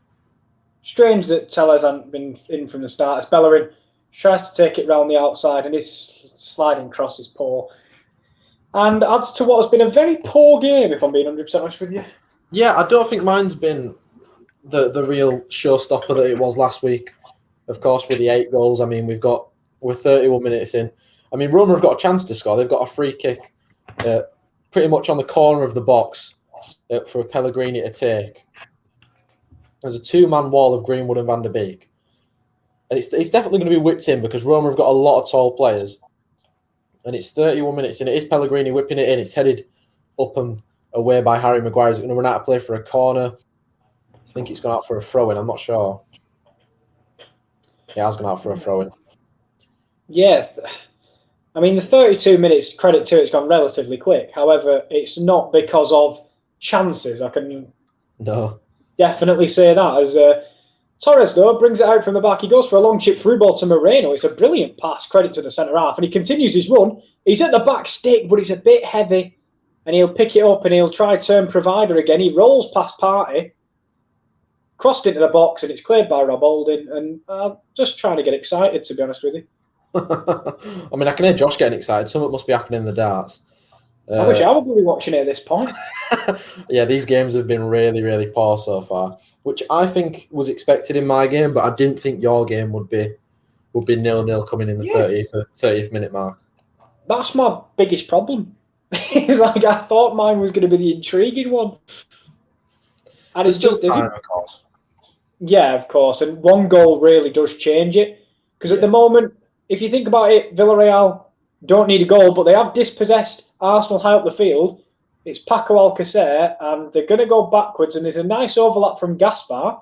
Strange that Tellez hasn't been in from the start. As Bellerin tries to take it round the outside, and his sliding cross is poor. And adds to what has been a very poor game, if I'm being 100% honest with you. Yeah, I don't think mine's been the real showstopper that it was last week. Of course, with the 8 goals. I mean, we're 31 minutes in. I mean, Roma have got a chance to score. They've got a free kick pretty much on the corner of the box for Pellegrini to take. There's a 2-man wall of Greenwood and Van der Beek. And it's definitely going to be whipped in because Roma have got a lot of tall players. And it's 31 minutes in. It is Pellegrini whipping it in. It's headed up and away by Harry Maguire. Is it going to run out of play for a corner? I think it's gone out for a throw-in. I'm not sure. Yeah, I was going out for a throw-in. Yeah. I mean, the 32 minutes, credit to it, it's gone relatively quick. However, it's not because of chances. I can definitely say that. As Torres, though, brings it out from the back. He goes for a long chip through ball to Moreno. It's a brilliant pass, credit to the centre-half. And he continues his run. He's at the back stick, but it's a bit heavy. And he'll pick it up and he'll try turn provider again. He rolls past Partey, crossed into the box, and it's cleared by Rob Holding. And I'm just trying to get excited, to be honest with you. I mean, I can hear Josh getting excited. Something must be happening in the darts. I wish I would be watching it at this point. Yeah, these games have been really, really poor so far, which I think was expected in my game, but I didn't think your game would be 0-0 coming in the 30th minute mark. That's my biggest problem. It's like I thought mine was going to be the intriguing one. And There's still time, of course. Yeah, of course. And one goal really does change it. Because at the moment, if you think about it, Villarreal don't need a goal, but they have dispossessed Arsenal high up the field. It's Paco Alcacer, and they're going to go backwards, and there's a nice overlap from Gaspar.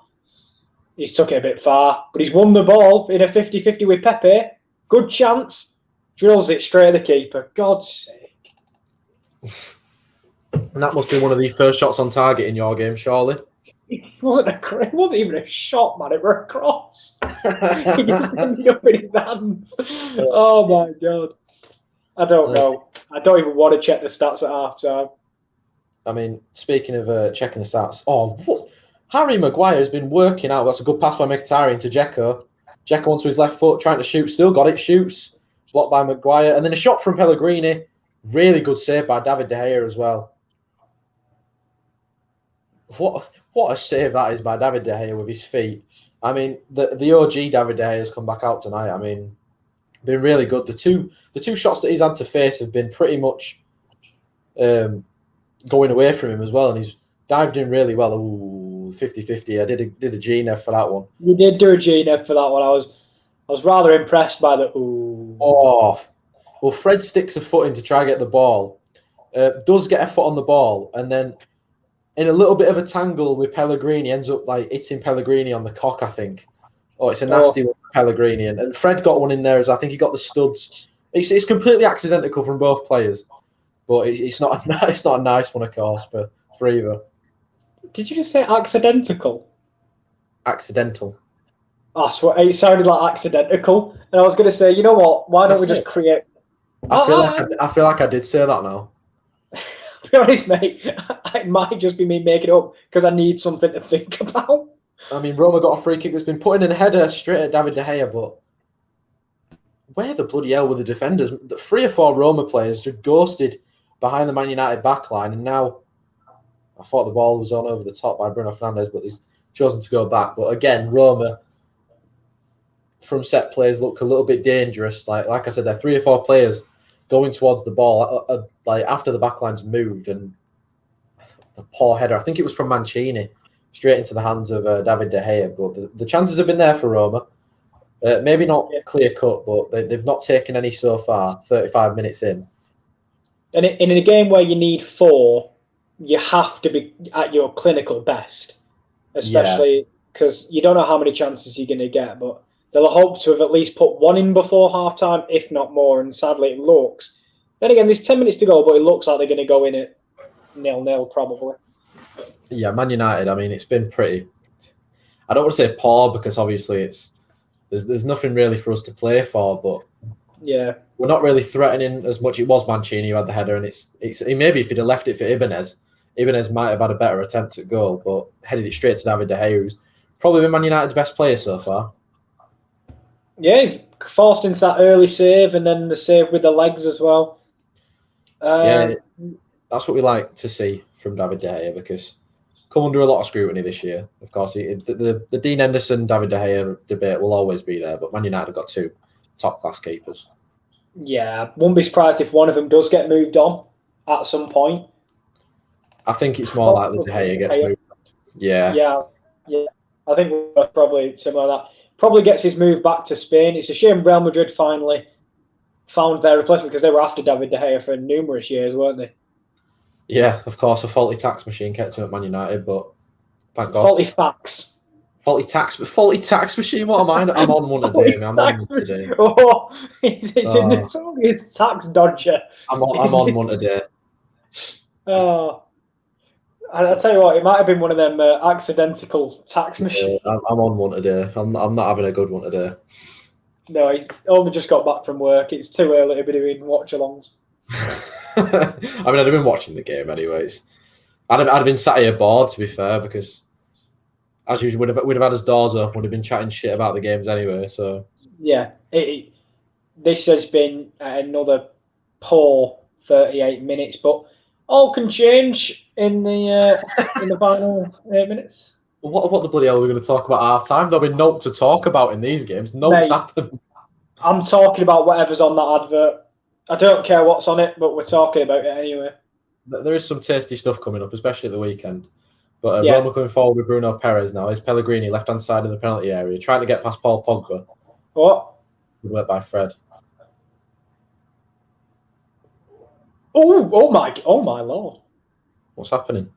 He's took it a bit far, but he's won the ball in a 50-50 with Pepe. Good chance. Drills it straight at the keeper. God's sake. And that must be one of the first shots on target in your game, surely. It wasn't even a shot, man. It was a cross. He just ended up in his hands. Oh, my God. I don't know. I don't even want to check the stats at half-time. I mean, speaking of checking the stats, Harry Maguire has been working out. That's a good pass by Mkhitaryan to Dzeko. Dzeko onto his left foot, trying to shoot. Still got it, shoots. Blocked by Maguire. And then a shot from Pellegrini. Really good save by David De Gea as well. What a save that is by David De Gea with his feet. I mean, the OG David De Gea has come back out tonight. I mean, been really good. The two shots that he's had to face have been pretty much going away from him as well, and he's dived in really well. Ooh, 50-50. I did a GNev for that one. You did do a GNev for that one. I was rather impressed by the ooh. Oh, well, Fred sticks a foot in to try and get the ball. Does get a foot on the ball, and then in a little bit of a tangle with Pellegrini, ends up like hitting Pellegrini on the cock, I think. Oh, it's a nasty one for Pellegrini. And Fred got one in there as I think he got the studs. It's completely accidental from both players, but it's not a nice one, of course, for either. Did you just say accidental? Accidental. I swear, it sounded like accidental. And I was going to say, you know what? Why don't we just create... I feel like I did say that now. To be honest, mate, it might just be me making it up because I need something to think about. I mean, Roma got a free kick that's been put in a header straight at David De Gea, but where the bloody hell were the defenders? The 3 or 4 Roma players just ghosted behind the Man United backline, and now I thought the ball was on over the top by Bruno Fernandes, but he's chosen to go back. But again, Roma from set plays look a little bit dangerous. Like I said, there are 3 or 4 players going towards the ball like after the backline's moved, and the poor header. I think it was from Mancini straight into the hands of David De Gea. But the chances have been there for Roma. Maybe not clear cut, but they've not taken any so far. 35 minutes in, and in a game where you need 4, you have to be at your clinical best, especially because you don't know how many chances you're going to get. But they'll hope to have at least put 1 in before half time, if not more. And sadly, it looks. Then again, there's 10 minutes to go, but it looks like they're going to go in at 0-0 probably. Yeah, Man United. I mean, it's been pretty. I don't want to say poor because obviously there's nothing really for us to play for, but yeah, we're not really threatening as much. It was Mancini who had the header, and it's maybe if he'd have left it for Ibanez might have had a better attempt at goal, but headed it straight to David De Gea, who's probably been Man United's best player so far. Yeah, he's forced into that early save, and then the save with the legs as well. Yeah, that's what we like to see from David De Gea, because come under a lot of scrutiny this year. Of course, the Dean Henderson, David De Gea debate will always be there, but Man United have got 2 top-class keepers. Yeah, wouldn't be surprised if one of them does get moved on at some point. I think it's more likely De Gea gets moved on. Yeah. I think we're probably similar to that. Probably gets his move back to Spain. It's a shame Real Madrid finally found their replacement because they were after David De Gea for numerous years, weren't they? Yeah, of course, a faulty tax machine kept him at Man United, but thank God. Faulty fax. Faulty tax machine. What am I? I'm on one today. I'm on one today. Oh, it's in the song. It's tax dodger. I'm on one today. Oh, I'll tell you what. It might have been one of them accidental tax machines. Yeah, I'm on one today. I'm not having a good one today. No, he's only just got back from work. It's too early to be doing watch-alongs. I mean, I'd have been watching the game anyways. I'd have been sat here bored, to be fair, because as usual, we'd have had his doors open, would have been chatting shit about the games anyway. So yeah, this has been another poor 38 minutes, but all can change in the final 8 minutes. What the bloody hell are we going to talk about at half time? There'll be nope to talk about in these games. Nope's happened. I'm talking about whatever's on that advert. I don't care what's on it, but we're talking about it anyway. There is some tasty stuff coming up, especially at the weekend. But Roma coming forward with Bruno Perez now. Is Pellegrini left-hand side of the penalty area, trying to get past Paul Pogba. What? Good work by Fred. Oh my lord! What's happening?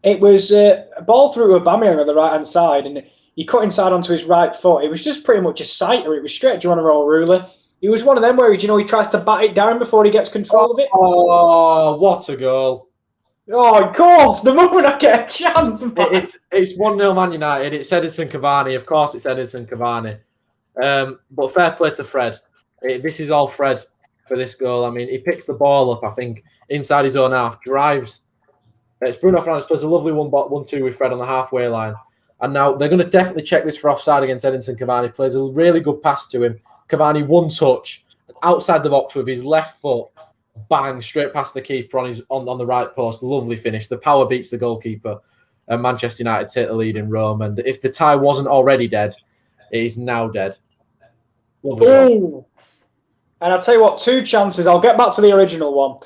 It was a ball through Aubameyang on the right-hand side, and he cut inside onto his right foot. It was just pretty much a sighter. It was straight to Geronimo Rulli. He was one of them where he tries to bat it down before he gets control of it. Oh, what a goal! Oh, of course, the moment I get a chance. It's 1-0 Man United. It's Edinson Cavani. Of course, it's Edinson Cavani. But fair play to Fred. This is all Fred for this goal. I mean, he picks the ball up, I think, inside his own half, drives. It's Bruno Fernandes plays a lovely 1-2 with Fred on the halfway line. And now they're going to definitely check this for offside against Edinson Cavani. Plays a really good pass to him. Cavani one touch outside the box with his left foot, bang straight past the keeper on the right post. Lovely finish. The power beats the goalkeeper, and Manchester United take the lead in Rome. And if the tie wasn't already dead, it is now dead. Ooh. And I'll tell you what, 2 chances. I'll get back to the original one.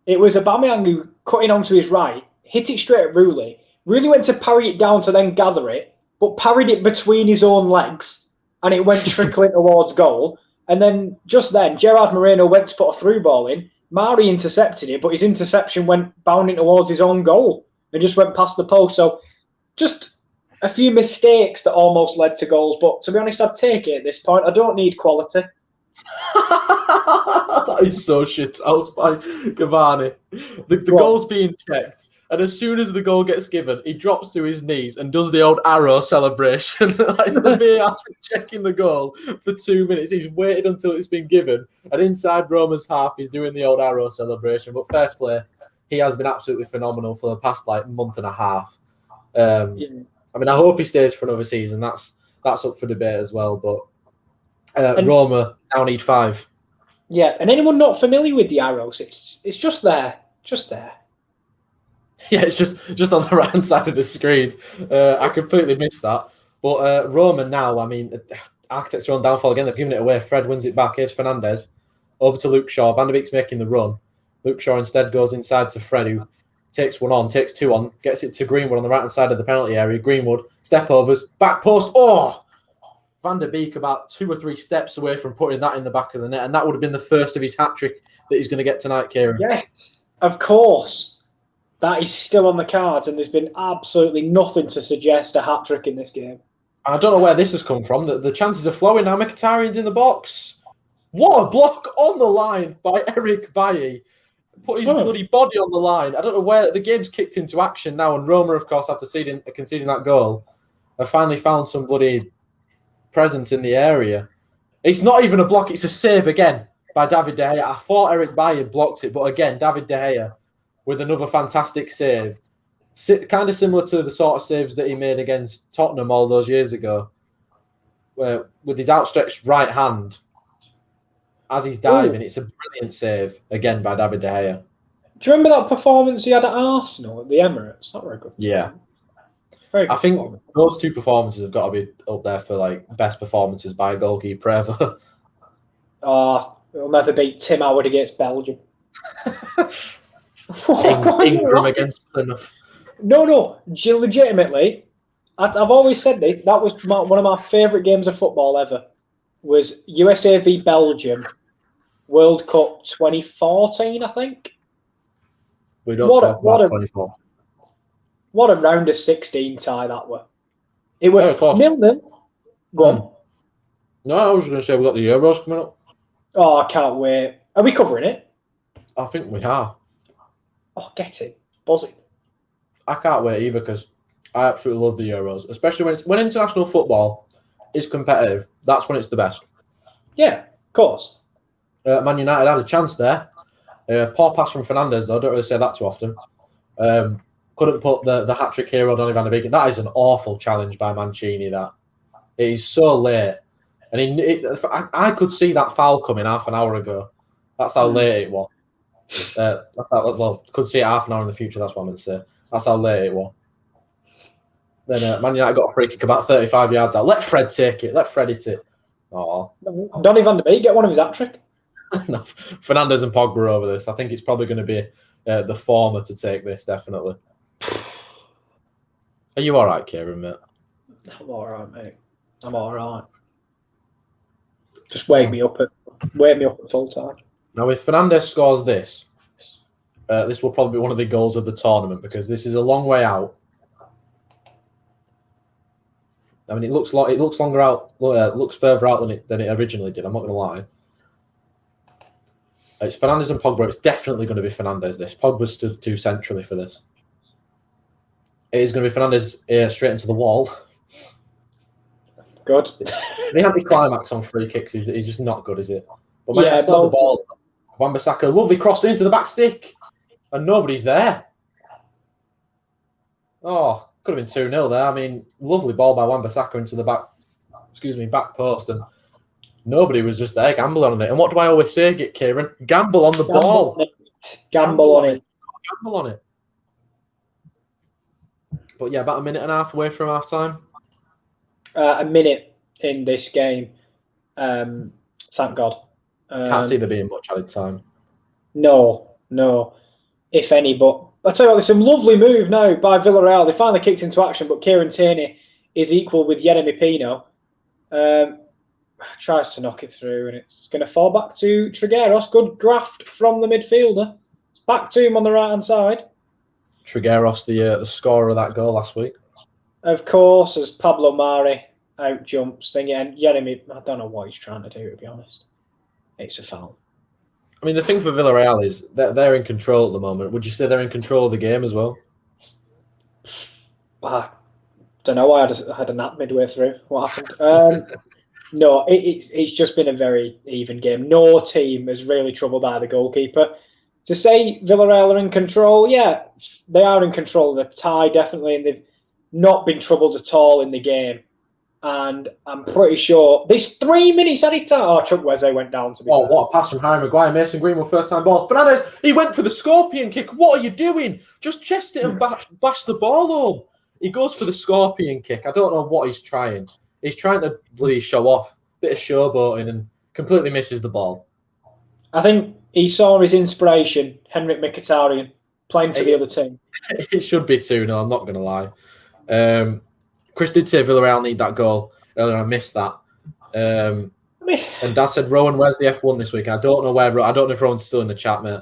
It was Aubameyang who cut in onto his right, hit it straight at Rulli. Rulli went to parry it down to then gather it, but parried it between his own legs, and it went trickling towards goal. And then just then, Gerard Moreno went to put a through ball in. Mari intercepted it, but his interception went bounding towards his own goal. and just went past the post. So just a few mistakes that almost led to goals. But to be honest, I'd take it at this point. I don't need quality. That is so shit house by Cavani. The goal's being checked, and as soon as the goal gets given, he drops to his knees and does the old arrow celebration. Like the VAR's been checking the goal for 2 minutes. He's waited until it's been given, and inside Roma's half, he's doing the old arrow celebration. But fair play, he has been absolutely phenomenal for the past month and a half. I mean, I hope he stays for another season. That's up for debate as well. But Roma now need 5. Yeah, and anyone not familiar with the arrows, it's just there. Yeah, it's just on the right-hand side of the screen. I completely missed that. But Roma now, I mean, Architects are on downfall again. They've given it away. Fred wins it back. Here's Fernandez. Over to Luke Shaw. Van der Beek's making the run. Luke Shaw instead goes inside to Fred, who takes 1 on, takes 2 on, gets it to Greenwood on the right-hand side of the penalty area. Greenwood, step overs, back post. Oh! Van der Beek about 2 or 3 steps away from putting that in the back of the net, and that would have been the first of his hat-trick that he's going to get tonight, Kieran. Yeah, of course. That is still on the cards, and there's been absolutely nothing to suggest a hat-trick in this game. I don't know where this has come from. The chances are flowing now. Mkhitaryan's in the box. What a block on the line by Eric Bailly. Put his bloody body on the line. I don't know where the game's kicked into action now, and Roma, of course, after conceding that goal, have finally found some bloody presence in the area. It's not even a block, it's a save again by David De Gea. I thought Eric Bailly had blocked it, but again, David De Gea with another fantastic save. Kind of similar to the sort of saves that he made against Tottenham all those years ago, where with his outstretched right hand, as he's diving, it's a brilliant save again by David De Gea. Do you remember that performance he had at Arsenal at the Emirates? Not very good. Yeah. Very good. I think those 2 performances have got to be up there for best performances by a goalkeeper ever. It'll never beat Tim Howard against Belgium. Ingram against Plymouth. No. Legitimately, I've always said this. That was one of my favourite games of football ever. Was USA v Belgium, World Cup 2014, I think. We don't talk about 24. What a round of 16 tie that were. It was 0-0. Go on. No, I was going to say we've got the Euros coming up. Oh, I can't wait. Are we covering it? I think we are. Oh, get it. Buzz it. I can't wait either because I absolutely love the Euros, especially when international football is competitive. That's when it's the best. Yeah, of course. Man United had a chance there. Poor pass from Fernandez, though. I don't really say that too often. Couldn't put the hat-trick hero Donny van der Beek. That is an awful challenge by Mancini, that. It is so late. And I could see that foul coming half an hour ago. That's how late it was. Could see it half an hour in the future, that's what I meant to say. That's how late it was. Then Man United got a free kick about 35 yards out. Let Fred take it. Let Fred hit it. Oh, Donny van der Beek get one of his hat-trick? No, Fernandez and Pogba are over this. I think it's probably going to be the former to take this, definitely. Are you all right, Kieran, mate? I'm all right, mate. I'm all right. Just wake me up at full time. Now, if Fernandez scores this, this will probably be one of the goals of the tournament because this is a long way out. I mean, it looks longer out, looks further out than it originally did. I'm not going to lie. It's Fernandez and Pogba. It's definitely going to be Fernandez. This Pogba stood too centrally for this. It is going to be Fernandez straight into the wall. Good. The anti-climax on free kicks is just not good, is it? But when I saw the ball, Wan-Bissaka, lovely cross into the back stick, and nobody's there. Oh, could have been 2-0 there. I mean, lovely ball by Wan-Bissaka into the back post, and nobody was just there gambling on it. And what do I always say, Kieran? Gamble on the ball. Gamble on it. Gamble on it. But yeah, about a minute and a half away from half time. A minute in this game. Thank God. Can't see there being much added time. No, if any. But I'll tell you what, there's some lovely move now by Villarreal. They finally kicked into action, but Kieran Tierney is equal with Yeremy Pino. Tries to knock it through, and it's going to fall back to Trigueros. Good graft from the midfielder. It's back to him on the right-hand side. Trigueros, the scorer of that goal last week. Of course, as Pablo Mari out jumps thing, and Jeremy, I don't know what he's trying to do, to be honest. It's a foul. I mean, the thing for Villarreal is that they're in control at the moment. Would you say they're in control of the game as well? I don't know. I had a nap midway through. What happened? No, it's just been a very even game. No team has really troubled either goalkeeper. To say Villarreal are in control, yeah, they are in control of the tie, definitely, and they've not been troubled at all in the game. And I'm pretty sure there's 3 minutes added time. Oh, Chuck Weze went down to be fair. What a pass from Harry Maguire. Mason Greenwood, first time ball. Fernandes, he went for the scorpion kick. What are you doing? Just chest it and bash the ball home. He goes for the scorpion kick. I don't know what he's trying. He's trying to bloody show off. Bit of showboating and completely misses the ball. I think he saw his inspiration, Henrik Mkhitaryan, playing for the other team. It should be 2-0, I'm not going to lie. Chris did say Villarreal need that goal earlier. I missed that. And Dad said, Rowan, where's the F1 this week? I don't know where. I don't know if Rowan's still in the chat, mate.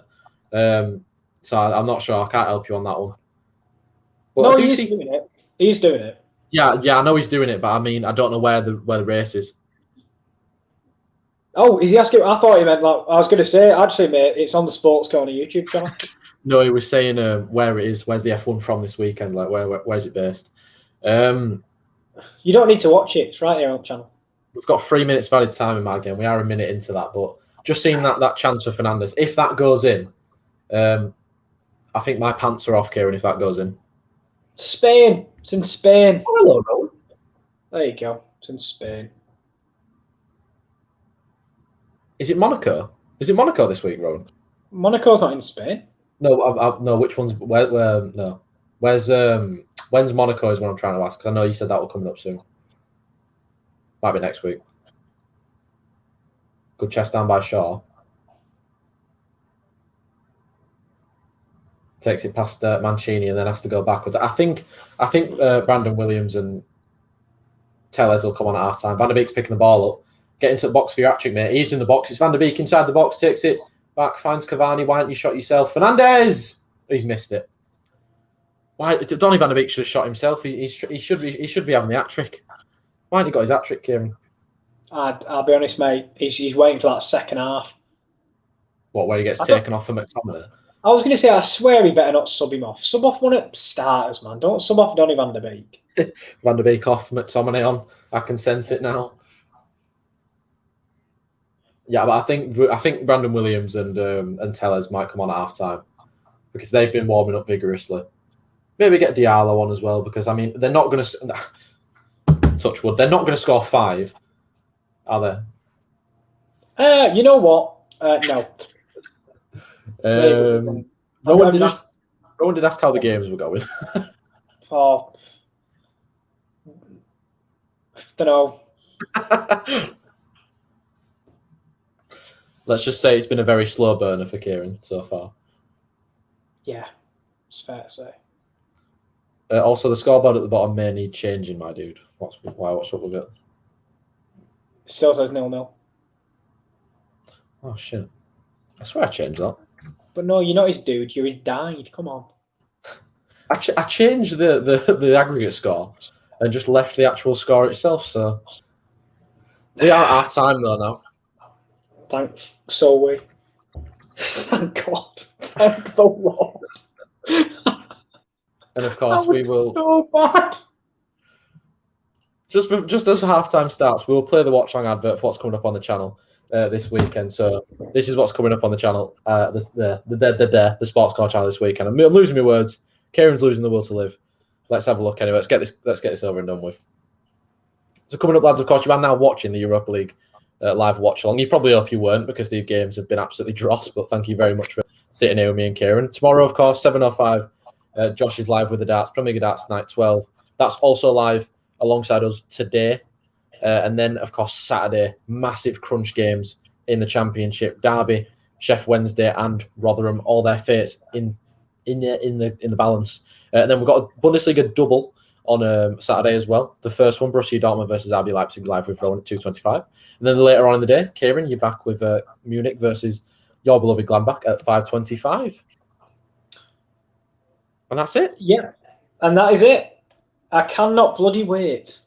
So I'm not sure. I can't help you on that one. But no, he's doing it. He's doing it. Yeah, I know he's doing it, but I mean, I don't know where the race is. Oh, is he asking? I thought he meant like I was going to say. Actually, mate, it's on the Sports Corner YouTube channel. No, he was saying where it is. Where's the F1 from this weekend? Like where is it based? You don't need to watch it. It's right here on the channel. We've got 3 minutes valid time in my game. We are a minute into that, but just seeing that chance for Fernandes. If that goes in, I think my pants are off, Kieran. If that goes in, Spain. It's in Spain. Oh, hello, Rowan. There you go. It's in Spain. Is it Monaco? Is it Monaco this week, Rowan? Monaco's not in Spain. No, no. Which one's where? No, where's when's Monaco is what I'm trying to ask because I know you said that will coming up soon. Might be next week. Good chest down by Shaw. Takes it past Mancini and then has to go backwards. I think Brandon Williams and Tellez will come on at half time. Van der Beek's picking the ball up. Get into the box for your hat-trick, mate. He's in the box. It's Van der Beek inside the box. Takes it back. Finds Cavani. Why don't you shot yourself? Fernandes! He's missed it. Why? Donny Van der Beek should have shot himself. He should be having the hat-trick. Why hadn't he got his hat-trick, Kieran? I'll be honest, mate. He's waiting for that second half. What, where he gets taken off for McTominay? I was going to say, I swear he better not sub him off. Sub off one of starters, man. Don't sub off Donny Van der Beek. Van der Beek off, McTominay on. I can sense it now. Yeah, but I think Brandon Williams and Tellez might come on at half time because they've been warming up vigorously. Maybe get Diallo on as well because I mean they're not going to touch wood. They're not going to score 5, are they? You know what? No. Rowan did ask how the games were going. Oh, don't know. Let's just say it's been a very slow burner for Kieran so far. Yeah, it's fair to say. Also, the scoreboard at the bottom may need changing, my dude. What's up with it? Still says 0-0. Oh shit! I swear I changed that. But no, you're not his dude. You're his died. Come on. I changed the aggregate score and just left the actual score itself. So we are at half time though now. Thanks, Solway. Thank God. Thank the Lord. And of course we will. So bad. Just as half-time starts, we'll play the Watchalong advert for what's coming up on the channel this weekend. So this is what's coming up on the channel, the Sports Car channel this weekend. I'm losing my words. Kieran's losing the will to live. Let's have a look anyway. Let's get this over and done with. So coming up, lads, of course, you are now watching the Europa League live watch-along. You probably hope you weren't because these games have been absolutely dross, but thank you very much for sitting here with me and Kieran. Tomorrow, of course, 7:05, Josh is live with the darts, Premier League Darts Night 12. That's also live alongside us today. And then, of course, Saturday, massive crunch games in the Championship. Derby, Sheff Wednesday, and Rotherham, all their fates in the balance. And then we've got a Bundesliga double on Saturday as well. The first one, Borussia Dortmund versus RB Leipzig, live with Rowan at 2:25. And then later on in the day, Kieran, you're back with Munich versus your beloved Gladbach at 5:25. And that's it. Yeah, and that is it. I cannot bloody wait.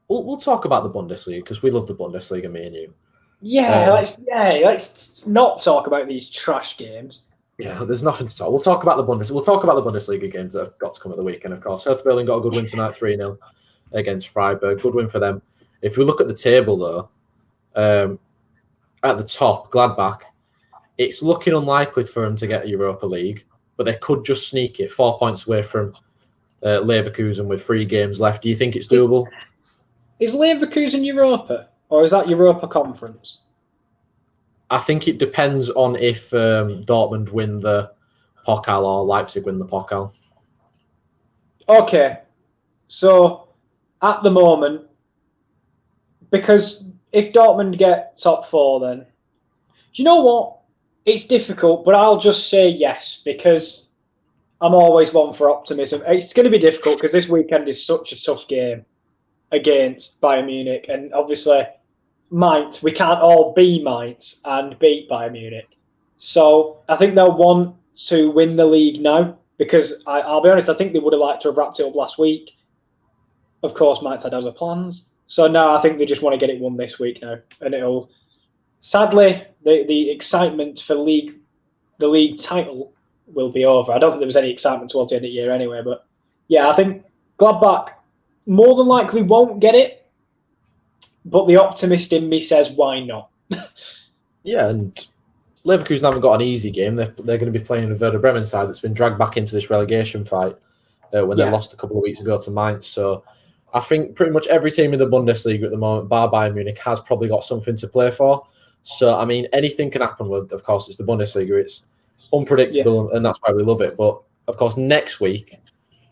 We'll talk about the Bundesliga because we love the Bundesliga, me and you. Let's not talk about these trash games. Yeah, there's nothing to talk. We'll talk about the Bundesliga games that have got to come at the weekend, of course. Hertha Berlin got a good win tonight, 3-0 against Freiburg. Good win for them. If we look at the table, though, at the top, Gladbach, it's looking unlikely for them to get a Europa League, but they could just sneak it 4 points away from Leverkusen with 3 games left. Do you think it's doable? Is Leverkusen Europa, or is that Europa Conference? I think it depends on if Dortmund win the Pokal or Leipzig win the Pokal. Okay, so at the moment, because if Dortmund get top 4, then do you know what? It's difficult, but I'll just say yes because I'm always one for optimism. It's going to be difficult because this weekend is such a tough game against Bayern Munich, and obviously we can't all be Mainz and beat Bayern Munich. So I think they'll want to win the league now because I'll be honest, I think they would have liked to have wrapped it up last week. Of course, Mainz had other plans. So now I think they just want to get it won this week now, and it'll. Sadly, the excitement for the league title will be over. I don't think there was any excitement towards the end of the year anyway, but yeah, I think Gladbach more than likely won't get it, but the optimist in me says, why not? Yeah, and Leverkusen haven't got an easy game. They're going to be playing a Werder Bremen side that's been dragged back into this relegation fight when they lost a couple of weeks ago to Mainz. So I think pretty much every team in the Bundesliga at the moment, bar Bayern Munich, has probably got something to play for. So, I mean, anything can happen. Of course, it's the Bundesliga. It's unpredictable, and that's why we love it. But, of course, next week,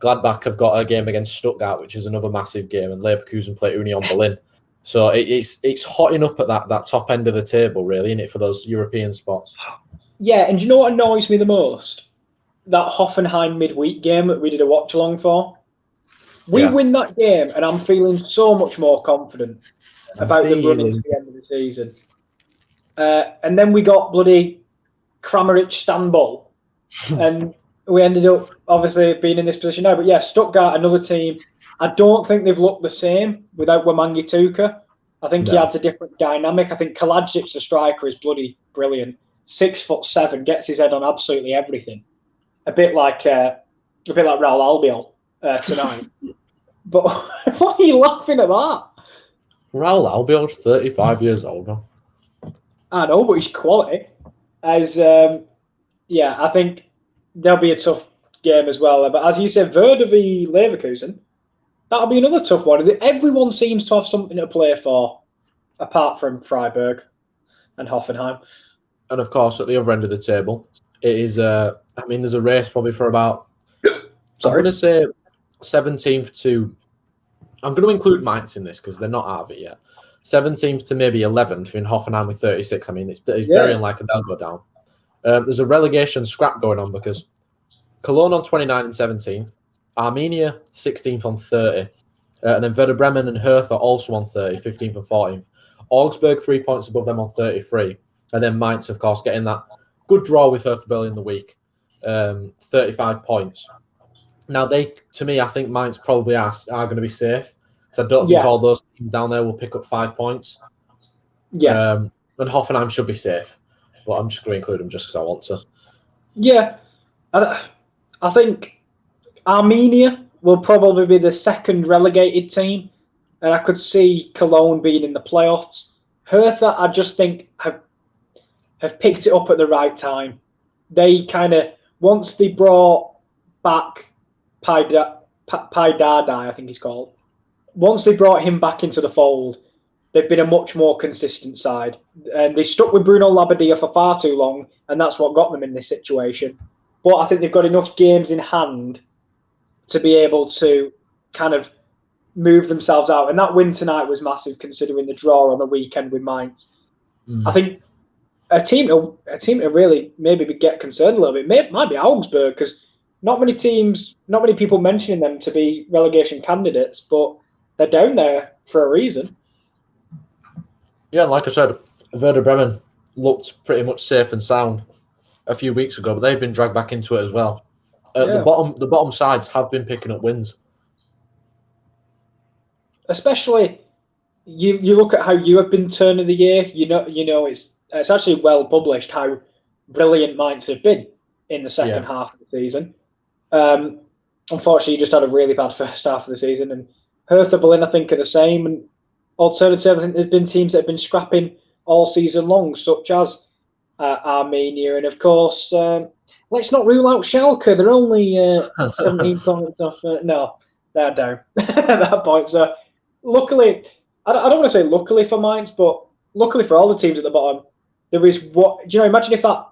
Gladbach have got a game against Stuttgart, which is another massive game, and Leverkusen play Union Berlin. So it's hotting up at that top end of the table, really, isn't it, for those European spots? Yeah, and do you know what annoys me the most? That Hoffenheim midweek game that we did a watch-along for. We win that game, and I'm feeling so much more confident about them running to the end of the season. And then we got bloody Kramaric Istanbul, and we ended up obviously being in this position now. But yeah, Stuttgart, another team. I don't think they've looked the same without Wemang Tuka. I think he adds a different dynamic. I think Kalajic, the striker, is bloody brilliant. 6'7", gets his head on absolutely everything. A bit like Raul Albiol tonight. But why are you laughing at that? Raul Albiol's 35 years old. I know, but he's quality. I think there'll be a tough game as well. But as you said, Werder v Leverkusen, that'll be another tough one. Everyone seems to have something to play for, apart from Freiburg and Hoffenheim. And of course, at the other end of the table, it is. There's a race probably for about. I'm going to say 17th to. I'm going to include Mainz in this because they're not out of it yet. 17th to maybe 11th in Hoffenheim with 36. I mean, it's very unlikely they'll go down. There's a relegation scrap going on because Cologne on 29 and 17th, Arminia 16th on 30, and then Werder Bremen and Hertha also on 30, 15th and 14th. Augsburg 3 points above them on 33, and then Mainz, of course, getting that good draw with Hertha Berlin in the week, 35 points. Now, I think Mainz probably are going to be safe. So I don't think all those teams down there will pick up 5 points. Yeah. And Hoffenheim should be safe. But I'm just going to include them just because I want to. Yeah. I think Arminia will probably be the second relegated team. And I could see Cologne being in the playoffs. Hertha, I just think, have picked it up at the right time. They kind of, once they brought back Pai Dardai, I think he's called. Once they brought him back into the fold, they've been a much more consistent side. And they stuck with Bruno Labbadia for far too long, and that's what got them in this situation. But I think they've got enough games in hand to be able to kind of move themselves out. And that win tonight was massive, considering the draw on the weekend with Mainz. I think a team to really maybe get concerned a little bit might be Augsburg, because not many people mentioning them to be relegation candidates, but they're down there for a reason. Yeah, like I said, Werder Bremen looked pretty much safe and sound a few weeks ago, but they've been dragged back into it as well. The bottom sides have been picking up wins. Especially, you look at how you have been turn of the year. You know it's actually well published how brilliant Mainz have been in the second half of the season. Unfortunately, you just had a really bad first half of the season, and Hertha Berlin, I think, are the same. And alternatively, I think there's been teams that have been scrapping all season long, such as Armenia, and of course, let's not rule out Schalke. They're only 17 points off. No, they're down at that point. So, luckily, I don't want to say luckily for Mainz, but luckily for all the teams at the bottom, there is imagine if that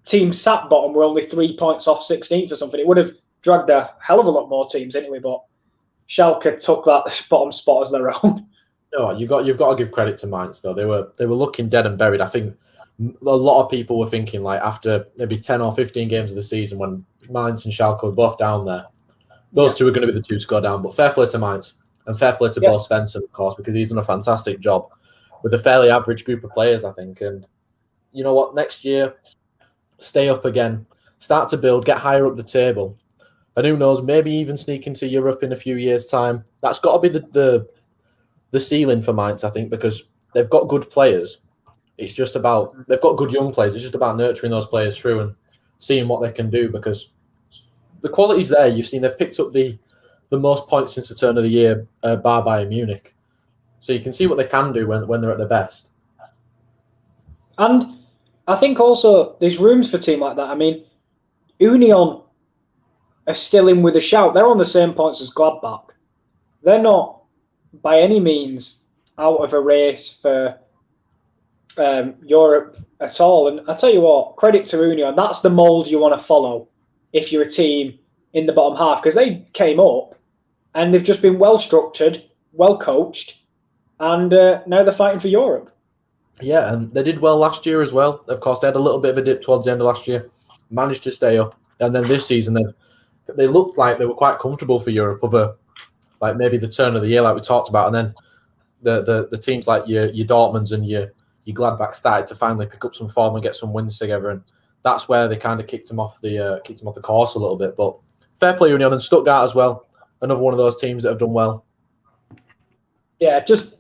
team sat bottom were only 3 points off 16th or something. It would have dragged a hell of a lot more teams anyway, but Schalke took that bottom spot as their own. No, you've got to give credit to Mainz though. They were looking dead and buried. I think a lot of people were thinking like after maybe 10 or 15 games of the season when Mainz and Schalke were both down there, those two are going to be the two to go down. But fair play to Mainz and fair play to Bo Svensson, of course, because he's done a fantastic job with a fairly average group of players, I think. And you know what? Next year, stay up again, start to build, get higher up the table. And who knows, maybe even sneak into Europe in a few years' time. That's got to be the ceiling for Mainz, I think, because they've got good players. It's just about, they've got good young players. It's just about nurturing those players through and seeing what they can do, because the quality's there. You've seen they've picked up the most points since the turn of the year, bar Bayern Munich. So you can see what they can do when they're at their best. And I think also there's rooms for a team like that. I mean, Union are still in with a shout. They're on the same points as Gladbach. They're not by any means out of a race for Europe at all. And I tell you what, credit to Union. That's the mould you want to follow if you're a team in the bottom half, because they came up and they've just been well structured, well coached, and now they're fighting for Europe. Yeah, and they did well last year as well. Of course, they had a little bit of a dip towards the end of last year, managed to stay up, and then this season they looked like they were quite comfortable for Europe, over like maybe the turn of the year, like we talked about, and then the teams like your Dortmunds and your Gladbach started to finally pick up some form and get some wins together, and that's where they kind of kicked them off the course a little bit. But fair play Union, and Stuttgart as well, another one of those teams that have done well. Yeah, just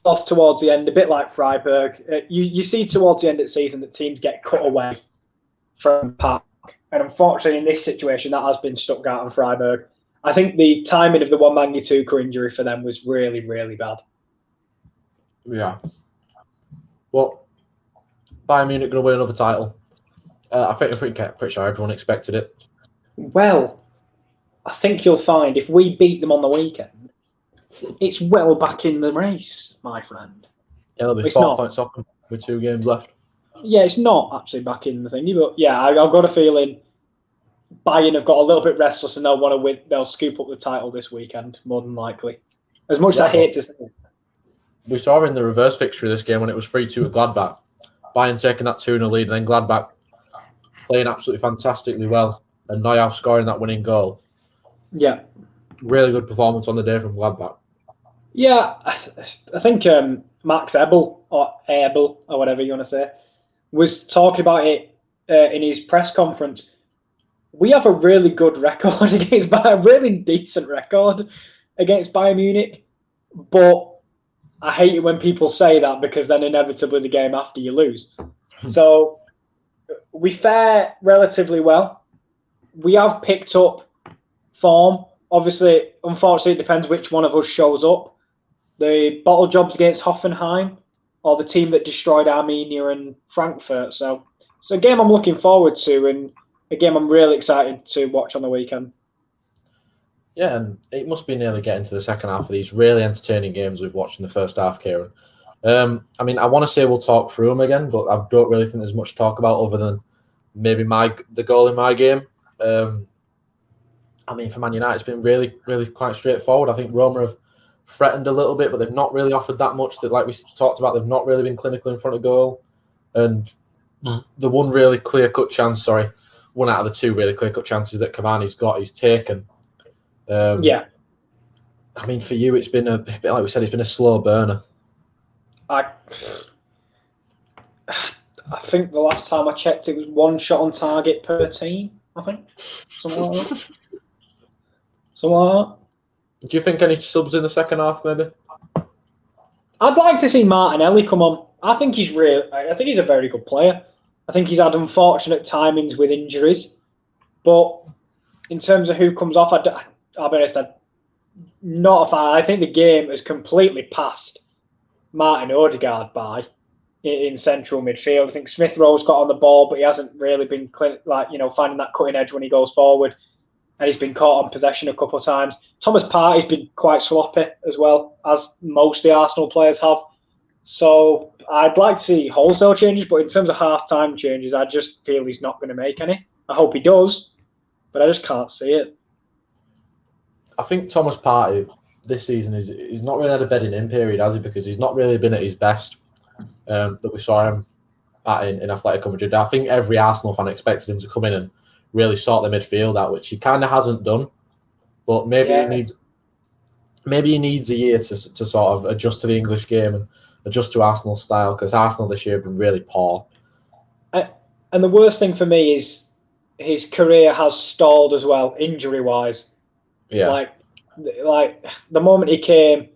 off towards the end, a bit like Freiburg. You see towards the end of the season that teams get cut away from Park. And unfortunately, in this situation, that has been Stuttgart and Freiburg. I think the timing of the Wembanyama injury for them was really, really bad. Yeah. Well, Bayern Munich going to win another title. I think I'm pretty sure everyone expected it. Well, I think you'll find if we beat them on the weekend, it's well back in the race, my friend. Yeah, they'll be 4 points off with 2 games left. Yeah, it's not actually back in the thingy, but yeah, I've got a feeling Bayern have got a little bit restless and they'll want to win. They'll scoop up the title this weekend, more than likely. As much as I hate to say it. We saw in the reverse fixture of this game when it was 3-2 at Gladbach, Bayern taking that 2-0 lead, and then Gladbach playing absolutely fantastically well, and Neuhaus scoring that winning goal. Yeah. Really good performance on the day from Gladbach. Yeah, I think Max Ebel, or whatever you want to say, was talking about it in his press conference. We have a really good record against Bayern, a really decent record against Bayern Munich, but I hate it when people say that, because then inevitably the game after you lose. So we fare relatively well. We have picked up form. Obviously, unfortunately, it depends which one of us shows up. The bottle jobs against Hoffenheim, or the team that destroyed Armenia and Frankfurt. So it's a game I'm looking forward to, and a game I'm really excited to watch on the weekend. Yeah, and it must be nearly getting to the second half of these really entertaining games we've watched in the first half, Kieran. I mean, I want to say we'll talk through them again, but I don't really think there's much to talk about other than maybe the goal in my game. I mean, for Man United, it's been really, really quite straightforward. I think Roma have threatened a little bit, but they've not really offered that much. That, like we talked about, they've not really been clinical in front of goal. And the one really clear-cut chance, one out of the 2 really clear-cut chances that Cavani's got, he's taken. Yeah. I mean, for you, it's been a bit like we said, it's been a slow burner. I think the last time I checked, it was 1 shot on target per team. I think. Something like that. Something like that. Do you think any subs in the second half, maybe? I'd like to see Martinelli come on. I think he's a very good player. I think he's had unfortunate timings with injuries, but in terms of who comes off, I'll be honest, I'm not a fan. I think the game has completely passed Martin Odegaard by in central midfield. I think Smith Rowe's got on the ball, but he hasn't really been finding that cutting edge when he goes forward, and he's been caught on possession a couple of times. Thomas Partey's been quite sloppy as well, as most of the Arsenal players have. So I'd like to see wholesale changes, but in terms of half-time changes, I just feel he's not going to make any. I hope he does, but I just can't see it. I think Thomas Partey this season he's not really had a bedding in period, has he? Because he's not really been at his best that we saw him at in Atletico Madrid. I think every Arsenal fan expected him to come in and really sort the midfield out, which he kind of hasn't done. But maybe he needs a year to sort of adjust to the English game and adjust to Arsenal's style, because Arsenal this year have been really poor. And the worst thing for me is his career has stalled as well, injury-wise. Yeah. Like the moment he came,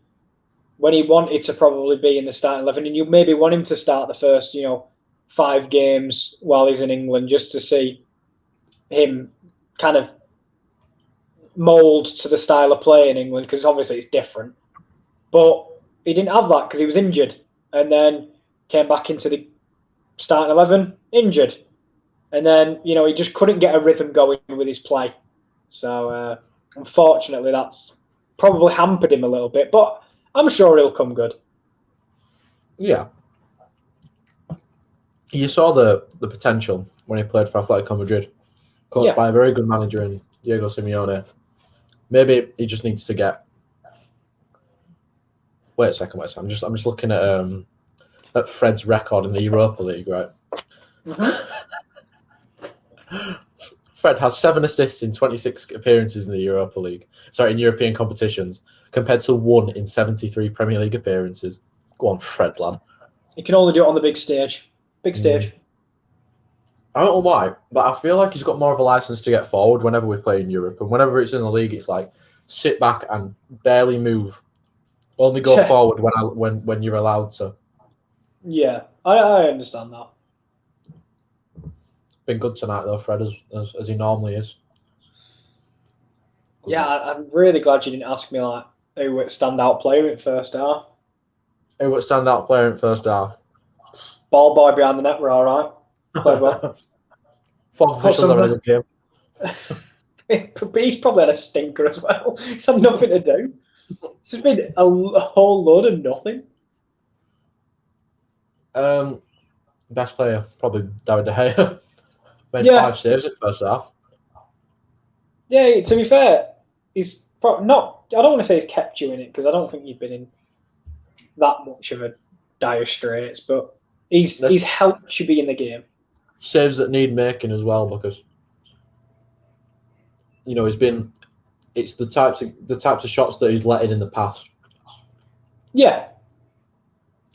when he wanted to probably be in the starting 11, and you maybe want him to start the first, 5 games while he's in England, just to see him kind of mould to the style of play in England, because obviously it's different. But he didn't have that because he was injured, and then came back into the starting 11 injured, and then he just couldn't get a rhythm going with his play. So unfortunately, that's probably hampered him a little bit, but I'm sure he'll come good. Yeah. You saw the potential when he played for Atletico Madrid, coached by a very good manager in Diego Simeone. Maybe he just needs to get. Wait a second. I'm just looking at Fred's record in the Europa League, right? Mm-hmm. Fred has 7 assists in 26 appearances in the Europa League. Sorry, in European competitions, compared to 1 in 73 Premier League appearances. Go on, Fred, lad. He can only do it on the big stage. Big stage. I don't know why, but I feel like he's got more of a license to get forward whenever we play in Europe. And whenever it's in the league, it's like, sit back and barely move. Only go forward when you're allowed to. Yeah, I understand that. Been good tonight though, Fred, as he normally is. Good. Yeah, I'm really glad you didn't ask me like who would standout player in first half. Who would standout player in first half? Ball boy behind the net were all right. Played well. Fourth officials having a good game. But he's probably had a stinker as well. He's had nothing to do. It's just been a whole load of nothing. Best player, probably David De Gea. Made 5 saves in first half. Yeah, to be fair, he's not. I don't want to say he's kept you in it, because I don't think you've been in that much of a dire straits, but he's helped you be in the game. Saves that need making as well, because it's the types of shots that he's let in the past. Yeah.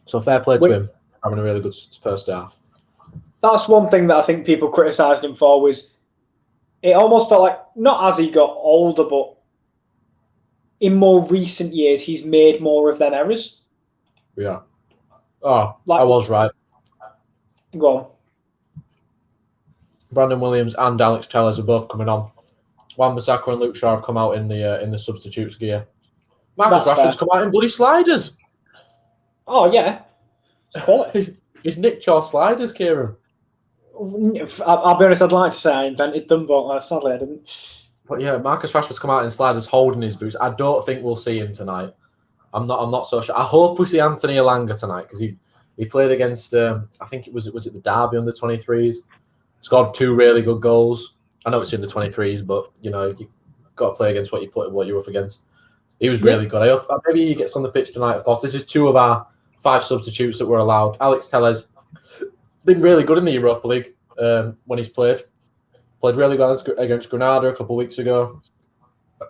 So fair play to him, having a really good first half. That's one thing that I think people criticised him for, was it almost felt like, not as he got older, but in more recent years, he's made more of them errors. Yeah. Oh, I was right. Go on. Brandon Williams and Alex Telles are both coming on. Wan-Bissaka and Luke Shaw have come out in the substitutes gear. Marcus Rashford's come out in bloody sliders. Oh, yeah. He's nicked your sliders, Kieran. I'll be honest, I'd like to say I invented them, but sadly I didn't. But yeah, Marcus Rashford's come out in sliders holding his boots. I don't think we'll see him tonight. I'm not so sure. I hope we see Anthony Elanga tonight, because he played against I think it was the Derby under 23s. Scored 2 really good goals. I know it's in the 23s, but you got to play against what you're up against. He was really good. I hope maybe he gets on the pitch tonight. Of course, this is 2 of our 5 substitutes that were allowed. Alex Telles been really good in the Europa League when he's played. Played really well against Granada a couple of weeks ago.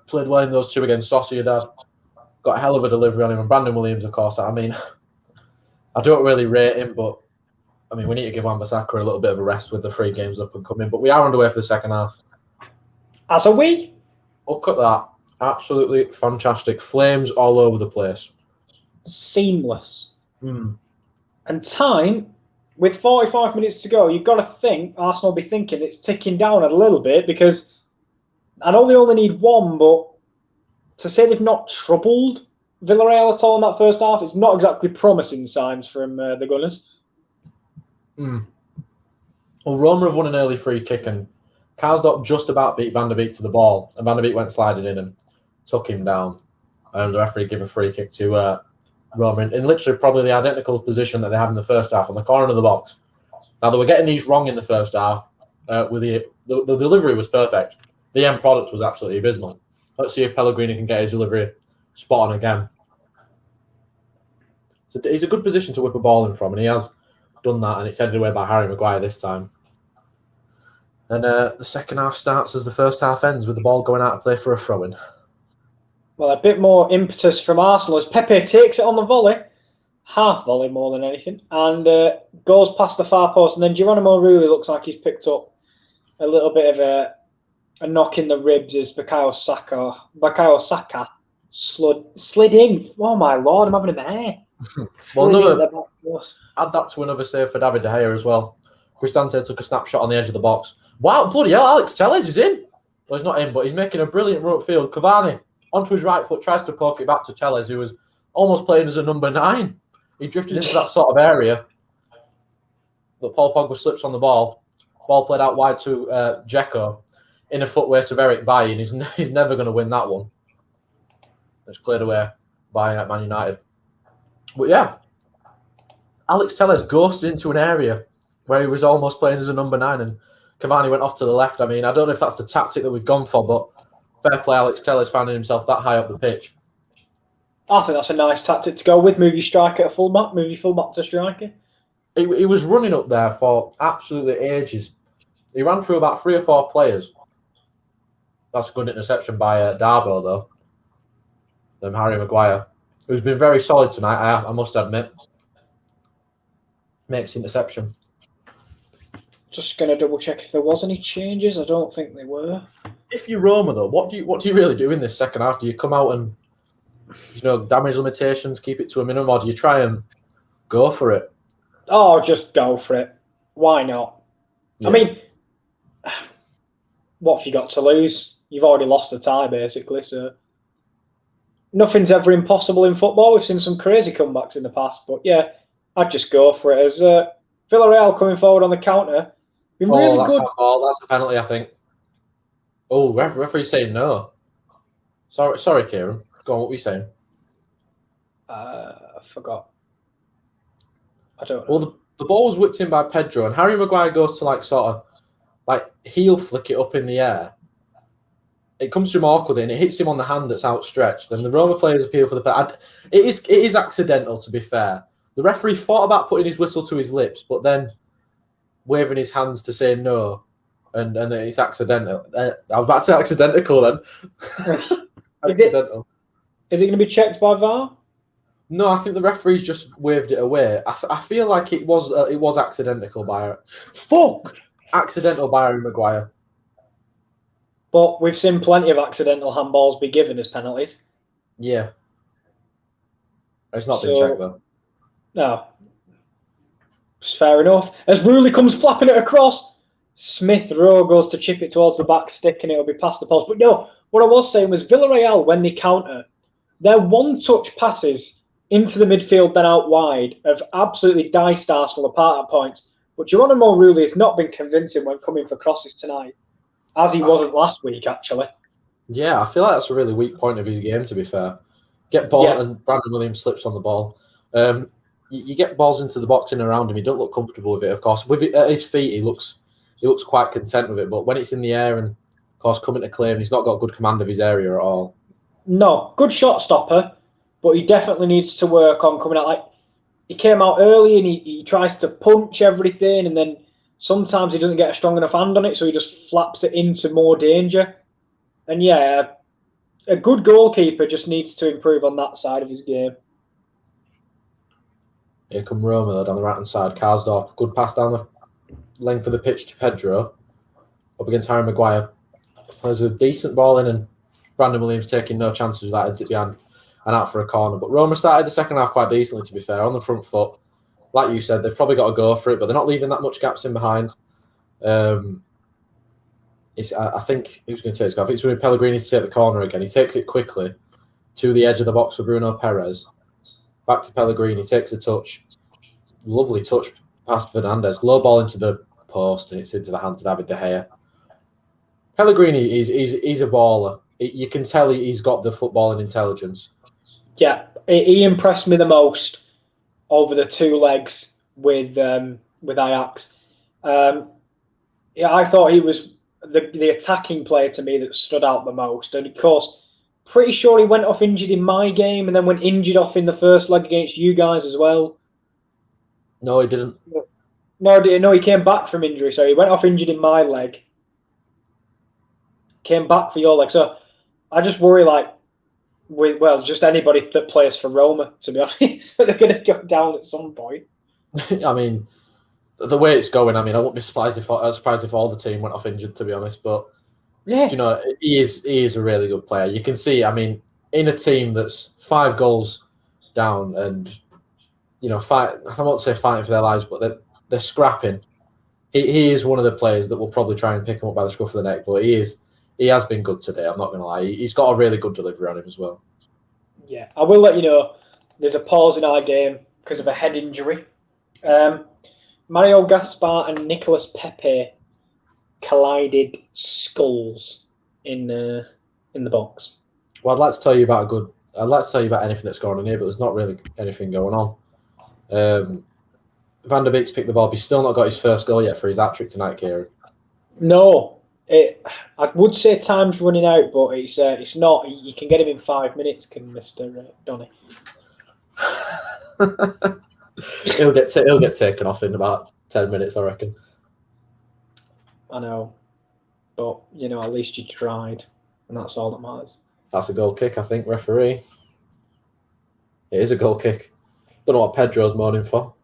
Played well in those 2 against Sociedad. Got a hell of a delivery on him. And Brandon Williams, of course. I mean, I don't really rate him, but I mean, we need to give Wan-Bissaka a little bit of a rest with the 3 games up and coming. But we are underway for the second half. As are we. Look at that. Absolutely fantastic. Flames all over the place. Seamless. Mm. And time, with 45 minutes to go, you've got to think, Arsenal will be thinking it's ticking down a little bit because I know they only need one, but to say they've not troubled Villarreal at all in that first half, it's not exactly promising signs from the Gunners. Mm. Well, Roma have won an early free kick and Karsdorp just about beat Van der Beek to the ball, and Van der Beek went sliding in and took him down. And the referee gave a free kick to Roma in literally probably the identical position that they had in the first half on the corner of the box. Now, they were getting these wrong in the first half. With the delivery was perfect. The end product was absolutely abysmal. Let's see if Pellegrini can get his delivery spot on again. So he's a good position to whip a ball in from, and he has done that, and it's headed away by Harry Maguire this time. And the second half starts as the first half ends with the ball going out of play for a throw-in. Well, a bit more impetus from Arsenal as Pepe takes it on the volley, half volley more than anything, and goes past the far post. And then Geronimo Rulli looks like he's picked up a little bit of a knock in the ribs as Bukayo Saka slid in. Oh my lord, I'm having a mare. Well, add that to another save for David De Gea as well. Cristante took a snapshot on the edge of the box. Wow, bloody hell, Alex Telles is in. Well, he's not in, but he's making a brilliant run upfield. Cavani, onto his right foot, tries to poke it back to Telles, who was almost playing as a number 9. He drifted into that sort of area. But Paul Pogba slips on the ball. Ball played out wide to Dzeko in a foot race of Eric Bailly, and he's never going to win that one. It's cleared away by Man United. But yeah, Alex Telles ghosted into an area where he was almost playing as a number 9, and Cavani went off to the left. I mean, I don't know if that's the tactic that we've gone for, but fair play, Alex Telles finding himself that high up the pitch. I think that's a nice tactic to go with. Move your striker to fullback, move your fullback to striker. He was running up there for absolutely ages. He ran through about 3 or 4 players. That's a good interception by Darbo, though. Harry Maguire, who's been very solid tonight, I must admit. Makes interception. Just going to double check if there was any changes. I don't think there were. If you're Roma, though, what do you really do in this second half? Do you come out and, damage limitations, keep it to a minimum, or do you try and go for it? Oh, just go for it. Why not? Yeah. I mean, what have you got to lose? You've already lost the tie, basically, so nothing's ever impossible in football. We've seen some crazy comebacks in the past, but yeah, I'd just go for it. As Villarreal coming forward on the counter, been really good. That's a penalty, I think. Oh, referee's saying no. Sorry, Kieran. Go on, what were you saying? I forgot. I don't know. Well, the ball was whipped in by Pedro, and Harry Maguire goes to heel flick it up in the air. It comes to him awkwardly, and it hits him on the hand that's outstretched. And the Roma players appeal for the penalty. It is accidental, to be fair. The referee thought about putting his whistle to his lips, but then waving his hands to say no, and it's accidental. I was about to say accidentical then. Accidental. Is it going to be checked by VAR? No, I think the referees just waved it away. I feel like it was accidental by Harry Maguire. But we've seen plenty of accidental handballs be given as penalties. Yeah. It's not been checked, though. No. It's fair enough. As Rulli comes flapping it across, Smith Rowe goes to chip it towards the back stick and it'll be past the post. But no, what I was saying was Villarreal, when they counter, their one-touch passes into the midfield then out wide have absolutely diced Arsenal apart at points. But Geronimo Rulli has not been convincing when coming for crosses tonight, as he wasn't last week, actually. Yeah, I feel like that's a really weak point of his game, to be fair. Get ball and Brandon Williams slips on the ball. You get balls into the box and around him, he don't look comfortable with it, of course. With it at his feet, he looks quite content with it. But when it's in the air and, of course, coming to claim, he's not got good command of his area at all. No, good shot stopper, but he definitely needs to work on coming out. He came out early and he tries to punch everything, and then sometimes he doesn't get a strong enough hand on it, so he just flaps it into more danger. And yeah, a good goalkeeper just needs to improve on that side of his game. Here come Roma down the right-hand side. Karsdorp, good pass down the length of the pitch to Pedro. Up against Harry Maguire. Plays a decent ball in, and Brandon Williams taking no chances with that, into it behind and out for a corner. But Roma started the second half quite decently, to be fair, on the front foot. Like you said, they've probably got to go for it, but they're not leaving that much gaps in behind. I think who's going to take this? I think it's going to be Pellegrini to take the corner again. He takes it quickly to the edge of the box for Bruno Perez. Back to Pellegrini, takes a touch. Lovely touch past Fernandes. Low ball into the post, and it's into the hands of David De Gea. Pellegrini, he's a baller. You can tell he's got the footballing intelligence. Yeah, he impressed me the most over the 2 legs with Ajax. I thought he was the attacking player to me that stood out the most. And of course, pretty sure he went off injured in my game and then went injured off in the first leg against you guys as well. No, he didn't. No, he came back from injury. So he went off injured in my leg. Came back for your leg. So I just worry, just anybody that plays for Roma, to be honest, they're going to go down at some point. I mean, the way it's going, I wouldn't be surprised if all the team went off injured, to be honest. But yeah, he is a really good player. You can see, in a team that's 5 goals down, and I won't say fighting for their lives, but they're scrapping. He is one of the players that will probably try and pick him up by the scruff of the neck. But he has been good today. I'm not going to lie. He's got a really good delivery on him as well. Yeah, I will let you know. There's a pause in our game because of a head injury. Mario Gaspar and Nicolas Pepe collided skulls in the box. Well, I'd like to tell you about anything that's going on here, but there's not really anything going on. Van der Beek's picked the ball. He's still not got his first goal yet for his hat-trick tonight, Kieran. No. I would say time's running out, but it's not. You can get him in 5 minutes, can Mr. Donny? He'll get taken off in about 10 minutes, I reckon. I know, but at least you tried, and that's all that matters. That's a goal kick, I think, referee. It is a goal kick. Don't know what Pedro's moaning for.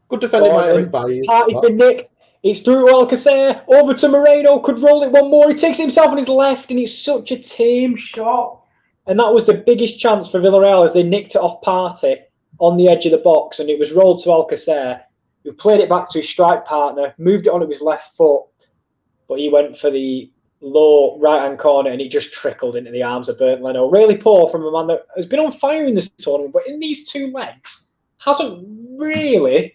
Good defending by Eric Bailly. Party's been nicked. It's through to Alcacer, over to Moreno, could roll it one more. He takes it himself on his left, and it's such a tame shot. And that was the biggest chance for Villarreal as they nicked it off Partey on the edge of the box, and it was rolled to Alcacer, who played it back to his strike partner, moved it onto his left foot, but he went for the low right-hand corner, and it just trickled into the arms of Bernd Leno. Really poor from a man that has been on fire in this tournament, but in these 2 legs, hasn't really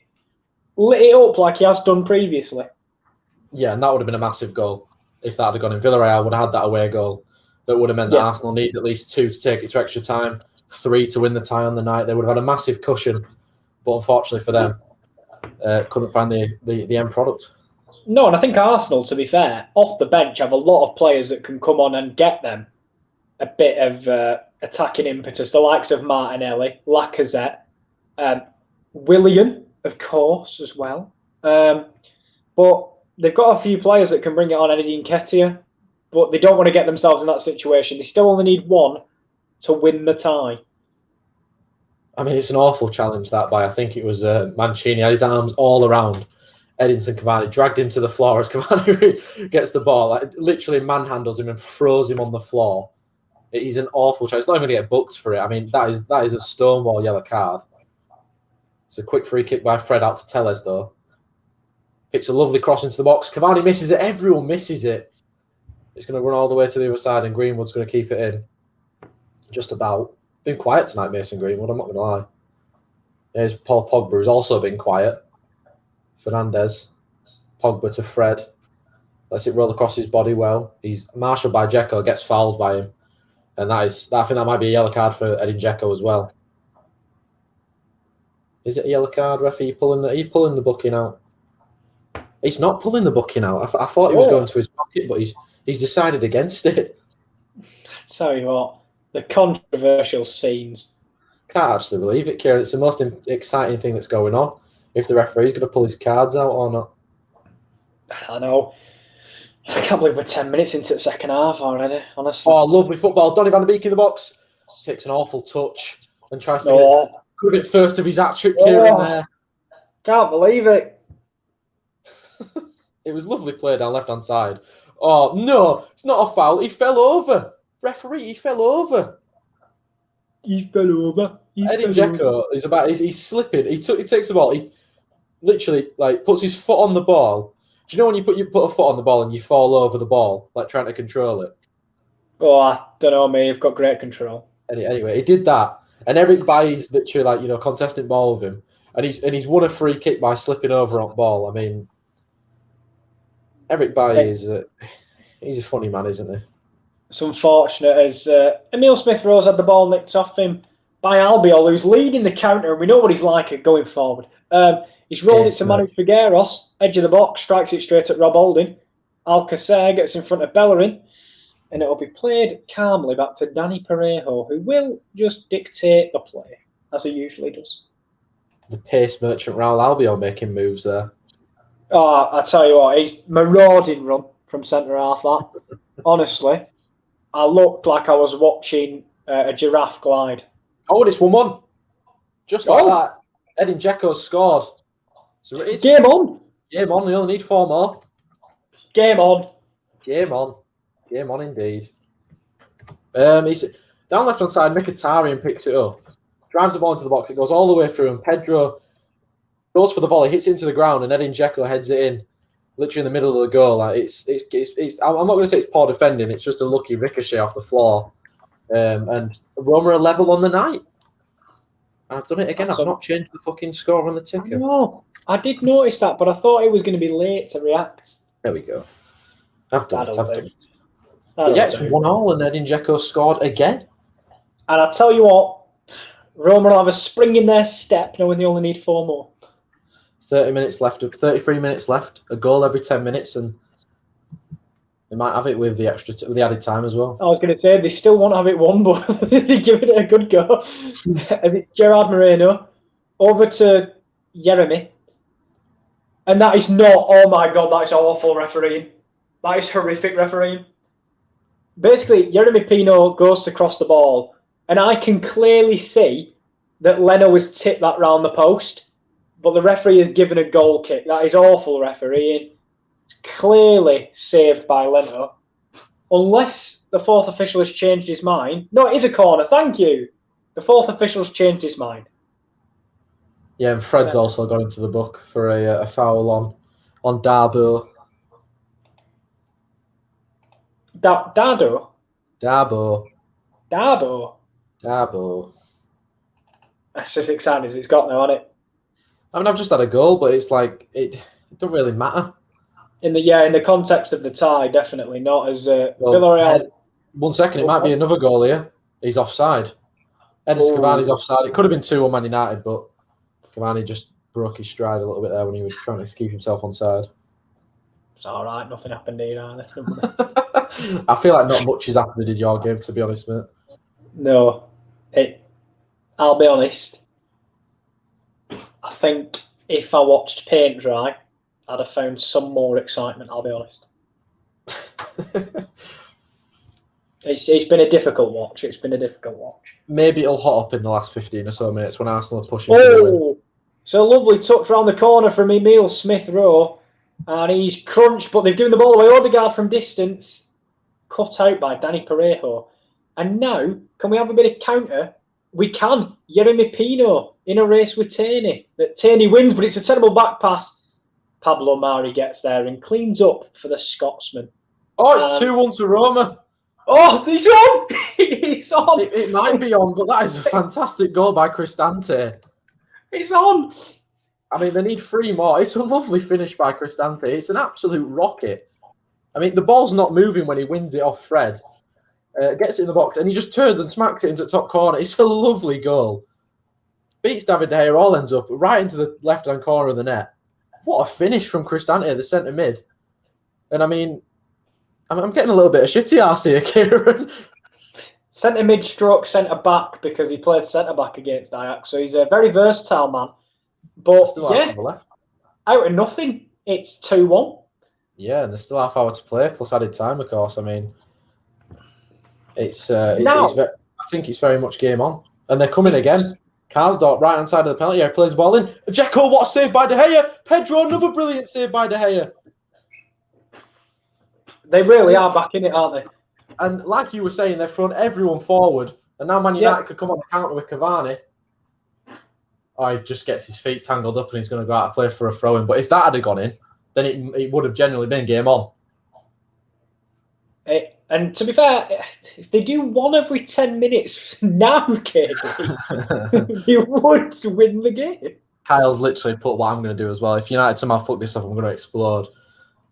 lit it up like he has done previously. Yeah, and that would have been a massive goal if that had gone in. Villarreal would have had that away goal. That would have meant that Arsenal need at least 2 to take it to extra time, 3 to win the tie on the night. They would have had a massive cushion, but unfortunately for them, couldn't find the end product. No, and I think Arsenal, to be fair, off the bench have a lot of players that can come on and get them a bit of attacking impetus. The likes of Martinelli, Lacazette, Willian, of course, as well. But they've got a few players that can bring it on, Eddie Nketiah, but they don't want to get themselves in that situation. They still only need 1 to win the tie. It's an awful challenge that by, I think it was Mancini, had his arms all around Edinson Cavani, dragged him to the floor as Cavani gets the ball, literally manhandles him and throws him on the floor. He's an awful challenge. He's not even going to get booked for it. That is a stonewall yellow card. It's a quick free kick by Fred out to Telles, though. Picks a lovely cross into the box. Cavani misses it. Everyone misses it. It's going to run all the way to the other side, and Greenwood's going to keep it in. Just about. Been quiet tonight, Mason Greenwood, I'm not going to lie. There's Paul Pogba, who's also been quiet. Fernandes. Pogba to Fred. Lets it roll across his body well. He's marshalled by Dzeko, gets fouled by him. And I think that might be a yellow card for Edin Dzeko as well. Is it a yellow card, ref? Are you pulling the booking out? He's not pulling the booking out. I thought he was going to his pocket, but he's decided against it. I tell you what, the controversial scenes. Can't actually believe it, Kieran. It's the most exciting thing that's going on. If the referee's going to pull his cards out or not. I know. I can't believe we're 10 minutes into the second half already, honestly. Oh, lovely football. Donny van der Beek in the box. Takes an awful touch and tries to get first of his hat-trick here and there. Can't believe it. It was lovely play down left-hand side. Oh, no, it's not a foul. He fell over. Referee, he fell over. He fell over. Edin Dzeko is he's slipping. He takes the ball. He literally puts his foot on the ball. Do you know when you put a foot on the ball and you fall over the ball, like trying to control it? Oh, I don't know, mate. You've got great control. Anyway, he did that, and Eric Bailly's literally contesting ball with him, and he's won a free kick by slipping over on ball. I mean, Eric Bailly he's a funny man, isn't he? It's unfortunate as Emile Smith-Rowe had the ball nicked off him by Albiol, who's leading the counter, and we know what he's like going forward. He's rolled it to Manu Figueiredo, edge of the box, strikes it straight at Rob Holding. Alcacer gets in front of Bellerin, and it'll be played calmly back to Danny Parejo, who will just dictate the play, as he usually does. The pace merchant Raul Albiol making moves there. Oh, I tell you what, he's marauding run from centre half, that. Honestly, I looked like I was watching a giraffe glide. Oh, and it's 1-1. Just like that. Edin Dzeko scored. So it's game on. Game on. We only need 4 more. Game on. Game on. Game on indeed. He's down left-hand side, Mkhitaryan picks it up. Drives the ball into the box. It goes all the way through, and Pedro goes for the volley, hits it into the ground, and Edin Dzeko heads it in, literally in the middle of the goal. I'm not going to say it's poor defending. It's just a lucky ricochet off the floor. And Roma are level on the night. I've done it again. I've not changed the fucking score on the ticker. No, I did notice that, but I thought it was going to be late to react. There we go. I've done it. Yeah, it's 1-1, and Edin Dzeko scored again. And I tell you what, Roma will have a spring in their step knowing they only need 4 more. 33 minutes left. A goal every 10 minutes, and they might have it with the with the added time as well. I was going to say they still won't have it won, but they give it a good go. Gerard Moreno over to Jeremy, and that is not. Oh my god, that is awful refereeing. That is horrific refereeing. Basically, Jeremy Pino goes to cross the ball, and I can clearly see that Leno has tipped that round the post, but the referee has given a goal kick. That is awful refereeing. It's clearly saved by Leno. Unless the 4th official has changed his mind. No, it is a corner. Thank you. The 4th official has changed his mind. Yeah, and Fred's also gone into the book for a foul on Darbo. Darbo. That's as exciting as it's got now, hasn't it? I mean, I've just had a goal, but it's like it doesn't really matter. In the context of the tie, definitely not as Villarreal. 1 second, it might be another goal here. He's offside. Edison Cavani's offside. It could have been 2 on Man United, but Cavani just broke his stride a little bit there when he was trying to keep himself onside. It's all right. Nothing happened here either. I feel like not much has happened in your game, to be honest, mate. No. I'll be honest. I think if I watched paint dry, I'd have found some more excitement, I'll be honest. It's been a difficult watch. Maybe it'll hot up in the last 15 or so minutes when Arsenal are pushing. Oh, so a lovely touch around the corner from Emile Smith-Rowe. And he's crunched, but they've given the ball away. Odegaard from distance. Cut out by Danny Parejo. And now, can we have a bit of counter? We can. Jeremy Pino in a race with Tierney. That Tierney wins, but it's a terrible back pass. Pablo Mari gets there and cleans up for the Scotsman. Oh, it's 2-1 to Roma. Oh, he's on! He's on! It might be on, but that is a fantastic goal by Cristante. He's on! I mean, they need 3 more. It's a lovely finish by Cristante. It's an absolute rocket. I mean, the ball's not moving when he wins it off Fred. Gets it in the box, and he just turns and smacks it into the top corner. It's a lovely goal. Beats David De Gea, all ends up right into the left-hand corner of the net. What a finish from Cristante, the centre mid. And I mean, I'm getting a little bit of shitty arse here, Kieran. Centre mid stroke centre back because he played centre back against Ajax, so he's a very versatile man. But still yeah, out of nothing, it's 2-1. Yeah, and there's still half hour to play plus added time, of course. I mean, I think it's very much game on, and they're coming again. Karsdorp, right hand side of the penalty area, plays the ball in. Dzeko, what a save by De Gea! Pedro, another brilliant save by De Gea. They really are back in it, aren't they? And like you were saying, they've thrown everyone forward. And now Man United could come on the counter with Cavani. Oh, he just gets his feet tangled up and he's going to go out and play for a throw-in. But if that had gone in, then it would have generally been game on. And to be fair, if they do one every 10 minutes now, KD, you would win the game. Kyle's literally put what I'm going to do as well. If United somehow fuck this up, I'm going to explode.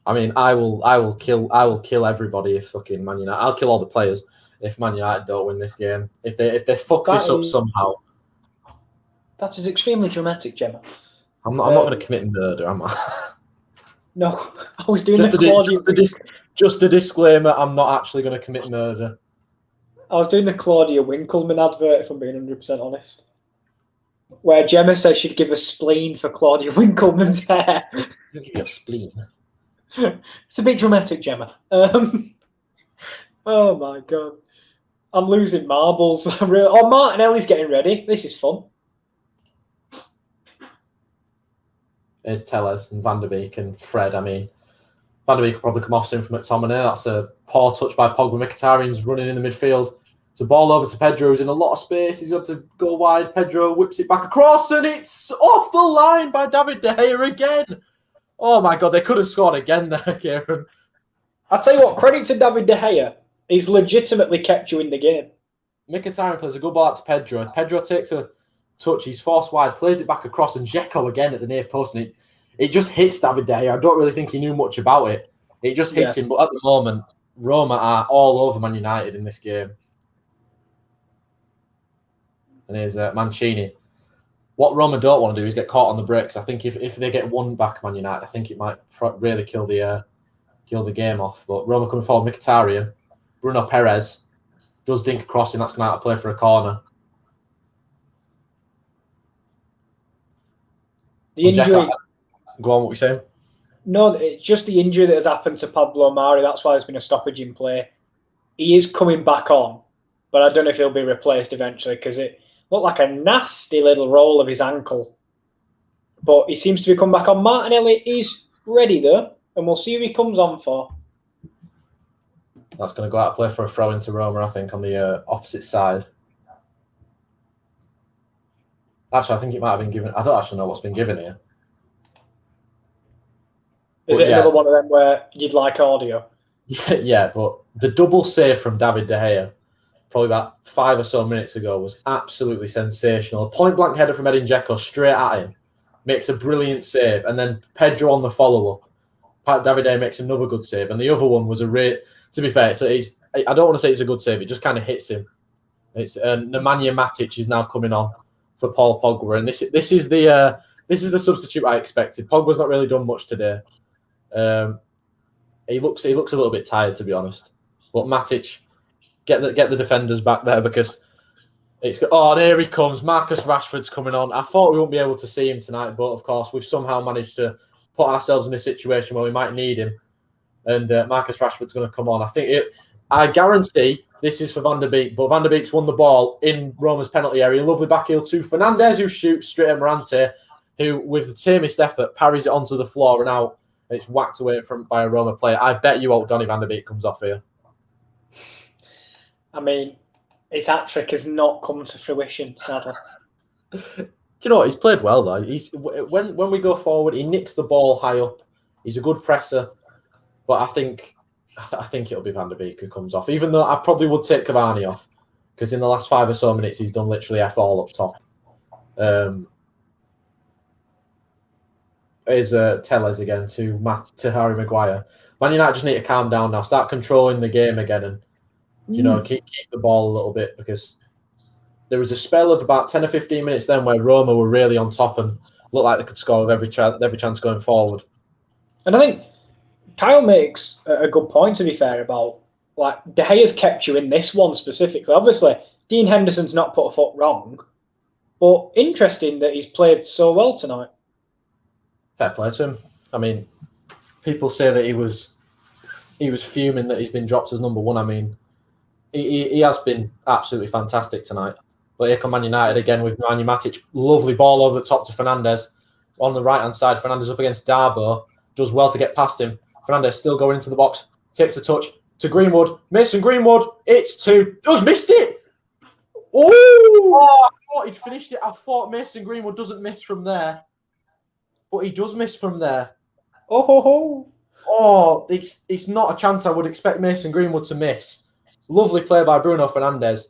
I mean, I will kill everybody if fucking Man United. I'll kill all the players if Man United don't win this game. If they fuck this up somehow. That is extremely dramatic, Gemma. I'm not going to commit murder, am I? No, I was doing just a disclaimer. I'm not actually going to commit murder. I was doing the Claudia Winkleman advert, if I'm being 100% honest, where Gemma says she'd give a spleen for Claudia Winkleman's hair. Give you a spleen. It's a bit dramatic, Gemma. Oh my god, I'm losing marbles. Martinelli's getting ready. This is fun. There's Tellez and Van der Beek and Fred. I mean, Van der Beek will probably come off soon from McTominay. That's a poor touch by Pogba. Mkhitaryan's running in the midfield. It's a ball over to Pedro, who's in a lot of space. He's got to go wide. Pedro whips it back across, and it's off the line by David De Gea again. Oh my god, they could have scored again there, Kieran. I'll tell you what, credit to David De Gea. He's legitimately kept you in the game. Mkhitaryan plays a good ball out to Pedro. Pedro takes a touch, he's forced wide, plays it back across, and Dzeko again at the near post, and it just hits David De Gea. I don't really think he knew much about it. It just hits him, but at the moment, Roma are all over Man United in this game. And here's Mancini. What Roma don't want to do is get caught on the breaks. I think if they get one back, Man United, I think it might really kill the game off. But Roma coming forward, Mkhitaryan, Bruno Perez does dink across, and that's going to out to play for a corner. The injury. Go on, what were you saying? No, it's just the injury that has happened to Pablo Mari. That's why there's been a stoppage in play. He is coming back on, but I don't know if he'll be replaced eventually because it looked like a nasty little roll of his ankle. But he seems to be coming back on. Martinelli is ready though, and we'll see who he comes on for. That's going to go out and play for a throw into Roma, I think, on the opposite side. Actually, I think it might have been given. I don't actually know what's been given here. Is it another one of them where you'd like audio? Yeah, but the double save from David De Gea, probably about 5 or so minutes ago, was absolutely sensational. A point-blank header from Edin Dzeko straight at him. Makes a brilliant save. And then Pedro on the follow-up. David De Gea makes another good save. And the other one was to be fair, I don't want to say it's a good save. It just kind of hits him. It's Nemanja Matic is now coming on for Paul Pogba, and this is the substitute I expected. Pogba's not really done much today. He looks a little bit tired, to be honest. But Matic, get the defenders back there because and here he comes. Marcus Rashford's coming on. I thought we wouldn't be able to see him tonight, but of course we've somehow managed to put ourselves in a situation where we might need him. And Marcus Rashford's going to come on. I guarantee this is for Van der Beek, but Van der Beek's won the ball in Roma's penalty area. Lovely backheel to Fernandes, who shoots straight at Morante, who, with the tamest effort, parries it onto the floor and out. And it's whacked away by a Roma player. I bet you Donny Van der Beek comes off here. I mean, his hat-trick has not come to fruition, sadly. Do you know what? He's played well, though. When we go forward, he nicks the ball high up. He's a good presser. But I think it'll be Van der Beek who comes off, even though I probably would take Cavani off because in the last 5 or so minutes he's done literally F all up top. Here's Tellez again to Harry Maguire. Man United just need to calm down now, start controlling the game again, and keep the ball a little bit because there was a spell of about 10 or 15 minutes then where Roma were really on top and looked like they could score with every chance going forward. And I think Kyle makes a good point, to be fair, about like De Gea's kept you in this one specifically. Obviously, Dean Henderson's not put a foot wrong, but interesting that he's played so well tonight. Fair play to him. I mean, people say that he was fuming that he's been dropped as number one. I mean, he has been absolutely fantastic tonight. But here come Man United again with Nemanja Matic. Lovely ball over the top to Fernandes. On the right-hand side, Fernandes up against Darboe. Does well to get past him. Fernandes still going into the box. takes a touch to Greenwood. Mason Greenwood, it's 2. Just missed it. Oh, I thought he'd finished it. I thought Mason Greenwood doesn't miss from there, but he does miss from there. Oh, it's not a chance I would expect Mason Greenwood to miss. Lovely play by Bruno Fernandes.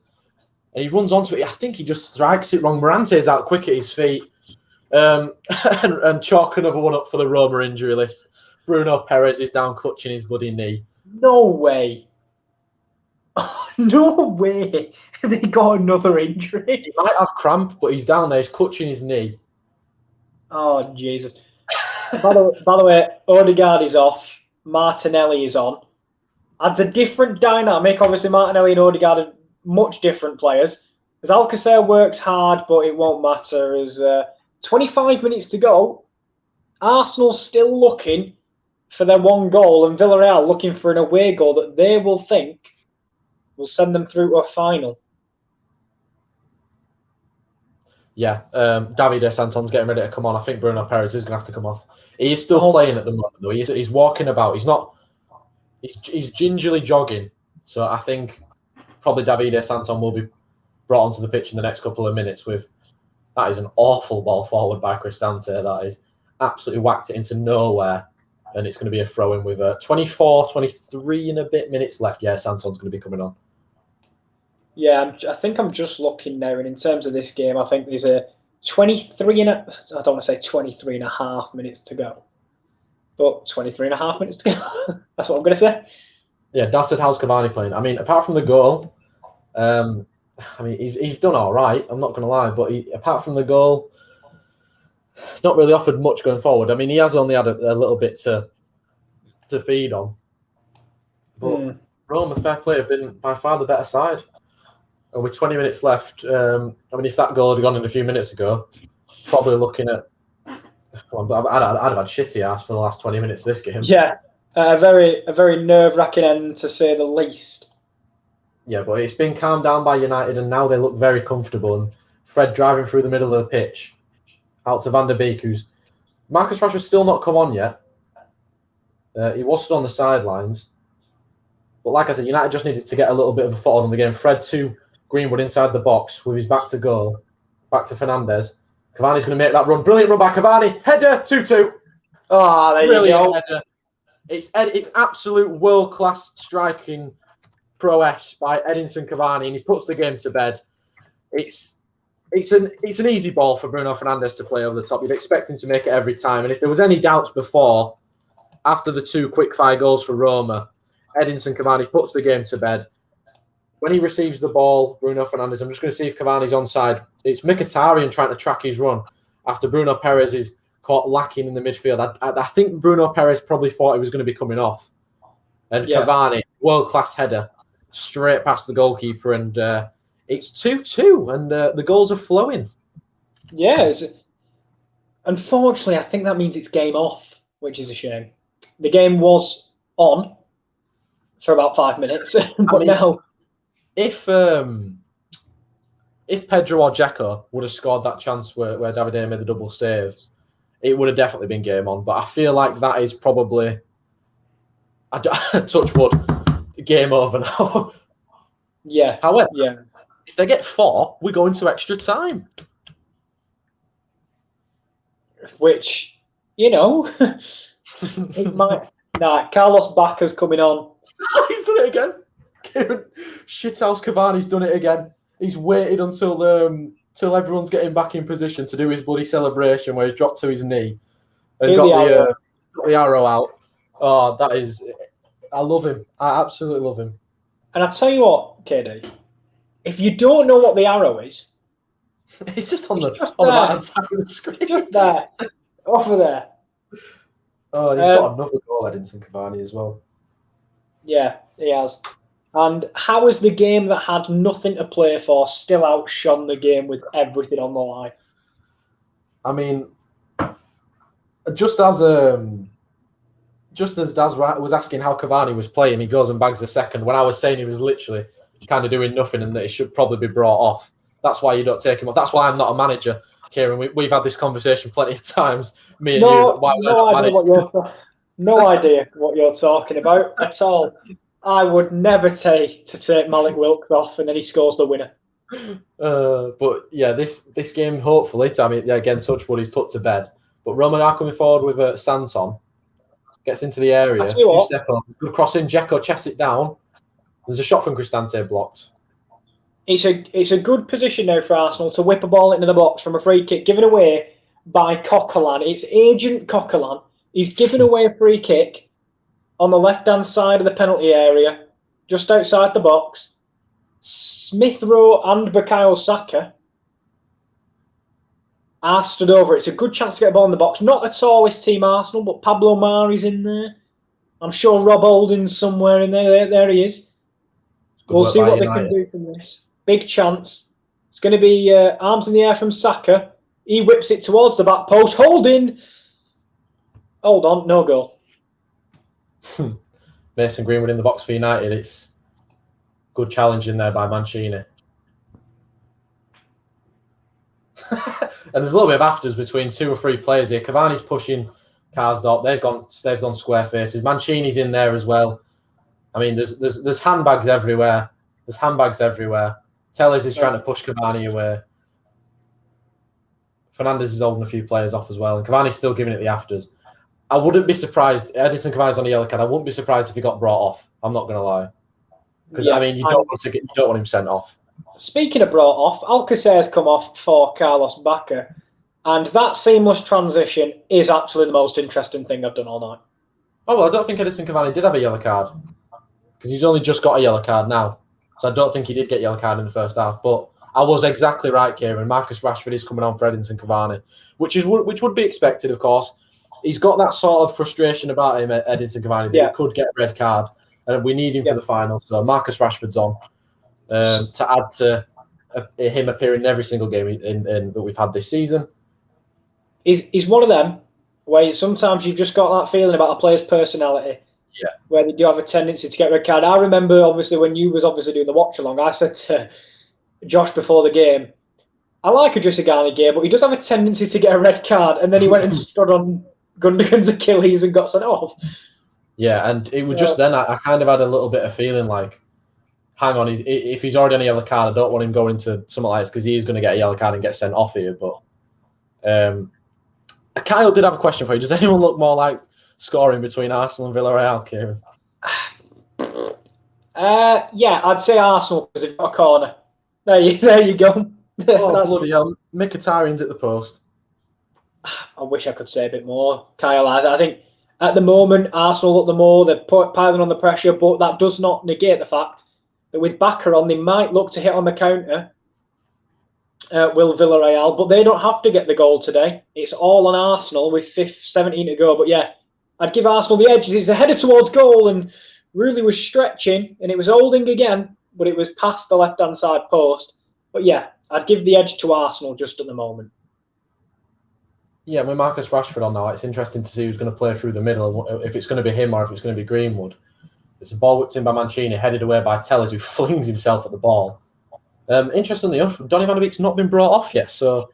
And he runs onto it. I think he just strikes it wrong. Morante's out quick at his feet. And chalk another one up for the Roma injury list. Bruno Perez is down clutching his bloody knee. no way. No way. They got another injury. He might have cramp, but he's down there. He's clutching his knee. Oh, Jesus. By the way, Odegaard is off. Martinelli is on. Adds a different dynamic. Obviously, Martinelli and Odegaard are much different players. As Alcacer works hard, but it won't matter. As 25 minutes to go, Arsenal still looking for their one goal, and Villarreal looking for an away goal that they will think will send them through to a final. Yeah, Davide Santon's getting ready to come on. I think Bruno Perez is going to have to come off. He is still playing at the moment, though. He's walking about. He's not. He's gingerly jogging. So I think probably Davide Santon will be brought onto the pitch in the next couple of minutes. That is an awful ball forward by Cristante. That is absolutely whacked it into nowhere, and it's going to be a throw-in with 24, 23 and a bit minutes left. Yeah, Santon's going to be coming on. Yeah, I think I'm just looking now, and in terms of this game, I think there's a 23 and a, I don't want to say 23 and a half minutes to go, but 23 and a half minutes to go. That's what I'm going to say. Yeah, that's it. How's Cavani playing? I mean, apart from the goal, I mean, he's done all right. I'm not going to lie, but apart from the goal, not really offered much going forward. I mean, he has only had a little bit to feed on, but Roma, fair play, have been by far the better side. And with 20 minutes left, I mean, if that goal had gone in a few minutes ago, probably looking at. Well, I'd have had shitty ass for the last 20 minutes of this game. Yeah, a very nerve-wracking end to say the least. Yeah, but it's been calmed down by United, and now they look very comfortable. And Fred driving through the middle of the pitch, out to Van der Beek, who's Marcus Rashford's still not come on yet. He was still on the sidelines, but like I said, United just needed to get a little bit of a foothold on the game. Fred to Greenwood inside the box with his back to goal, back to Fernandes. Cavani's going to make that run. Brilliant run by Cavani. Header, 2-2. Oh, there you go. Header. It's absolute world-class striking prowess by Edinson Cavani, and he puts the game to bed. It's an easy ball for Bruno Fernandes to play over the top. You'd expect him to make it every time. And if there was any doubts before, after the 2 quick-fire goals for Roma, Edinson Cavani puts the game to bed. When he receives the ball, Bruno Fernandes, I'm just going to see if Cavani's onside. It's Mkhitaryan trying to track his run after Bruno Perez is caught lacking in the midfield. I think Bruno Perez probably thought he was going to be coming off. And Cavani, world-class header, straight past the goalkeeper. And it's 2-2, and the goals are flowing. Yeah. Unfortunately, I think that means it's game off, which is a shame. The game was on for about 5 minutes, but now... If Pedro or Dzeko would have scored that chance where Davide made the double save, it would have definitely been game on. But I feel like that is probably, touch wood, game over now. Yeah. However, if they get 4, we go into extra time. Which, it might... Nah, Carlos Bacca's coming on. He's done it again. Shithouse Cavani's done it again. He's waited until everyone's getting back in position to do his bloody celebration where he's dropped to his knee and got the arrow out. Oh, that is... I love him. I absolutely love him. And I tell you what, KD, if you don't know what the arrow is... It's just on the right-hand side of the screen. Just there. Over there. Oh, he's got another goal, Edinson Cavani, as well. Yeah, he has. And how is the game that had nothing to play for still outshone the game with everything on the line? I mean, just as Daz was asking how Cavani was playing, he goes and bags a second. When I was saying he was literally kind of doing nothing and that he should probably be brought off. That's why you don't take him off. That's why I'm not a manager, Kieran. We've had this conversation plenty of times. Me and you. Why we're not managers. No idea what you're talking about at all. I would never take Malik Wilks off and then he scores the winner. But yeah, this game, hopefully, again, touch wood, he's put to bed. But Roman are coming forward with Sanson. Gets into the area. A few step up. Good cross in. Dzeko chests it down. There's a shot from Cristante blocked. It's a good position now for Arsenal to whip a ball into the box from a free kick given away by Coquelin. It's Agent Coquelin. He's given away a free kick on the left-hand side of the penalty area, just outside the box. Smith Rowe and Bukayo Saka are stood over. It's a good chance to get a ball in the box. Not at all his team Arsenal, but Pablo Mari's in there. I'm sure Rob Holding's somewhere in there. There he is. We'll see what they can do from this. Big chance. It's going to be arms in the air from Saka. He whips it towards the back post. Holding. Hold on, no goal. Mason Greenwood in the box for United. It's good challenge in there by Mancini. And there's a little bit of afters between 2 or 3 players here. Cavani's pushing Karsdorp. They've gone square faces. Mancini's in there as well. I mean, there's handbags everywhere. There's handbags everywhere. Telles is trying to push Cavani away. Fernandes is holding a few players off as well, and Cavani's still giving it the afters. I wouldn't be surprised. Edinson Cavani's on a yellow card. I wouldn't be surprised if he got brought off. I'm not going to lie, because I mean, you don't want him sent off. Speaking of brought off, Alcacer's come off for Carlos Bacca, and that seamless transition is actually the most interesting thing I've done all night. Oh well, I don't think Edinson Cavani did have a yellow card because he's only just got a yellow card now, so I don't think he did get a yellow card in the first half. But I was exactly right, Kieran. Marcus Rashford is coming on for Edinson Cavani, which would be expected, of course. He's got that sort of frustration about him, Edinson Cavani, that he could get a red card, and we need him for the final. So Marcus Rashford's on to add to him appearing in every single game that we've had this season. He's one of them where sometimes you've just got that feeling about a player's personality. Yeah. Where they do have a tendency to get a red card. I remember, obviously, when you was obviously doing the watch-along, I said to Josh before the game, I like Idrissa Gana Gueye, but he does have a tendency to get a red card, and then he went and stood on Gundogan's Achilles and got sent off. Yeah, and it was just then I kind of had a little bit of feeling like, hang on, if he's already on a yellow card, I don't want him going into something like this because he is going to get a yellow card and get sent off here. But Kyle did have a question for you. Does anyone look more like scoring between Arsenal and Villarreal, Kieran? Yeah, I'd say Arsenal because they've got a corner. There you go. Oh, bloody hell. Mkhitaryan's at the post. I wish I could say a bit more, Kyle. I think at the moment, Arsenal look the more. They're piling on the pressure, but that does not negate the fact that with Bacca on, they might look to hit on the counter, will Villarreal, but they don't have to get the goal today. It's all on Arsenal with 17 to go. But yeah, I'd give Arsenal the edge. He's headed towards goal and really was stretching, and it was holding again, but it was past the left-hand side post. But yeah, I'd give the edge to Arsenal just at the moment. Yeah, with Marcus Rashford on now, it's interesting to see who's going to play through the middle, if it's going to be him or if it's going to be Greenwood. It's a ball whipped in by Mancini, headed away by Telles, who flings himself at the ball. Interestingly enough, Donny van de Beek's not been brought off yet, so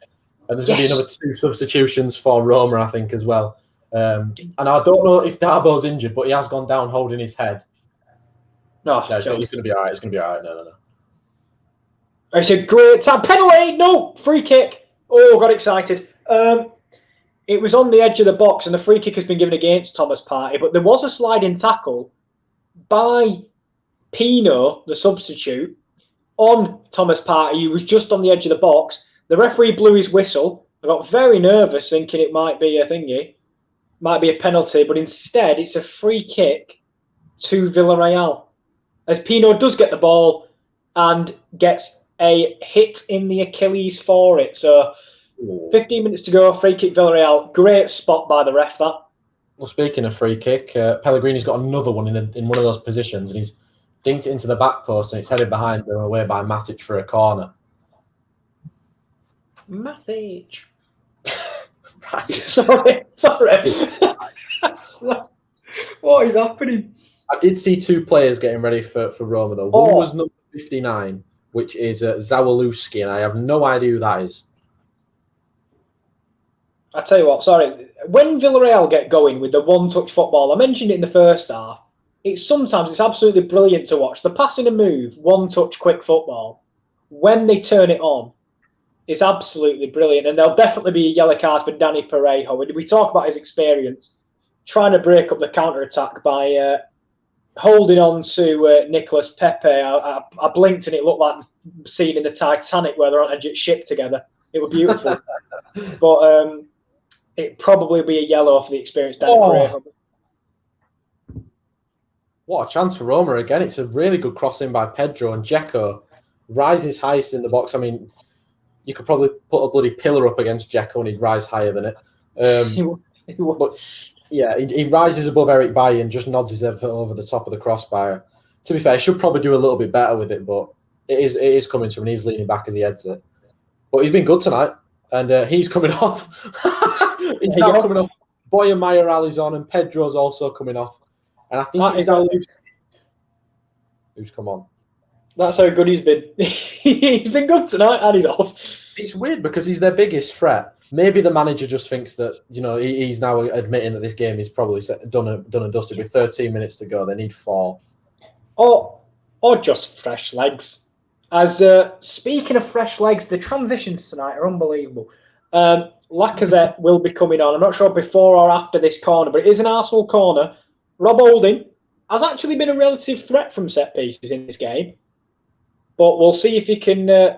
there's going to be another 2 substitutions for Roma, I think, as well. And I don't know if Darbo's injured, but he has gone down holding his head. No, he's going to be all right. It's going to be all right. No. It's a great time. Penalty! No! Free kick. Oh, got excited. It was on the edge of the box, and the free kick has been given against Thomas Partey, but there was a sliding tackle by Pino, the substitute, on Thomas Partey. He was just on the edge of the box. The referee blew his whistle. I got very nervous thinking it might be a thingy, might be a penalty, but instead it's a free kick to Villarreal. As Pino does get the ball and gets a hit in the Achilles for it. So 15 minutes to go, free kick Villarreal. Great spot by the ref, that. Well, speaking of free kick, Pellegrini's got another one in one of those positions, and he's dinked it into the back post, and it's headed behind and away by Matic for a corner. Matic. Sorry. What is happening? I did see 2 players getting ready for Roma, though. One was number 59, which is Zawalewski, and I have no idea who that is. I tell you what, sorry. When Villarreal get going with the one-touch football, I mentioned it in the first half. It's absolutely brilliant to watch. The passing and move, one-touch, quick football. When they turn it on, it's absolutely brilliant. And there'll definitely be a yellow card for Danny Parejo. We talk about his experience, trying to break up the counter-attack by holding on to Nicolas Pepe. I blinked and it looked like the scene in the Titanic where they're on a ship together. It was beautiful. But it'd probably be a yellow for the experienced Danny Parejo. What a chance for Roma again. It's a really good crossing by Pedro, and Dzeko rises highest in the box. I mean, you could probably put a bloody pillar up against Dzeko and he'd rise higher than it. But yeah, he rises above Eric Bailly and just nods his head over the top of the crossbar. To be fair, he should probably do a little bit better with it, but it is coming to him and he's leaning back as he heads it. But he's been good tonight, and he's coming off. He's now coming off. Boya Mayoral is on, and Pedro's also coming off. And I think who's come on. That's how good he's been. He's been good tonight, and he's off. It's weird because he's their biggest threat. Maybe the manager just thinks that, you know, he's now admitting that this game is probably done and dusted with 13 minutes to go. They need 4. Or just fresh legs. As speaking of fresh legs, the transitions tonight are unbelievable. Lacazette will be coming on. I'm not sure before or after this corner, but it is an Arsenal corner. Rob Holding has actually been a relative threat from set pieces in this game, but we'll see if he can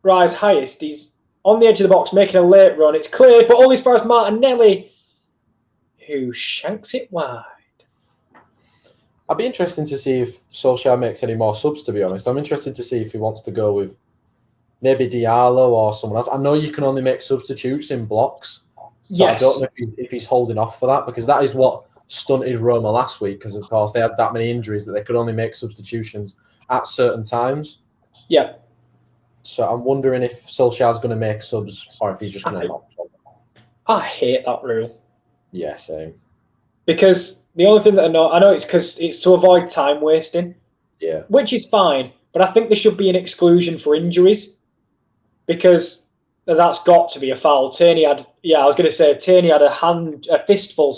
rise highest. He's on the edge of the box making a late run. It's clear, but only as far as Martinelli, who shanks it wide. I'd be interested to see if Solskjaer makes any more subs, to be honest. I'm interested to see if he wants to go with maybe Diallo or someone else. I know you can only make substitutes in blocks, so yes. I don't know if he's holding off for that, because that is what stunted Roma last week, because, of course, they had that many injuries that they could only make substitutions at certain times. Yeah. So I'm wondering if Solskjaer's going to make subs or if he's just going to not. I hate that rule. Yeah, same. Because the only thing that I know it's because it's to avoid time wasting. Yeah. Which is fine, but I think there should be an exclusion for injuries, because that's got to be a foul. Tierney had a fistful,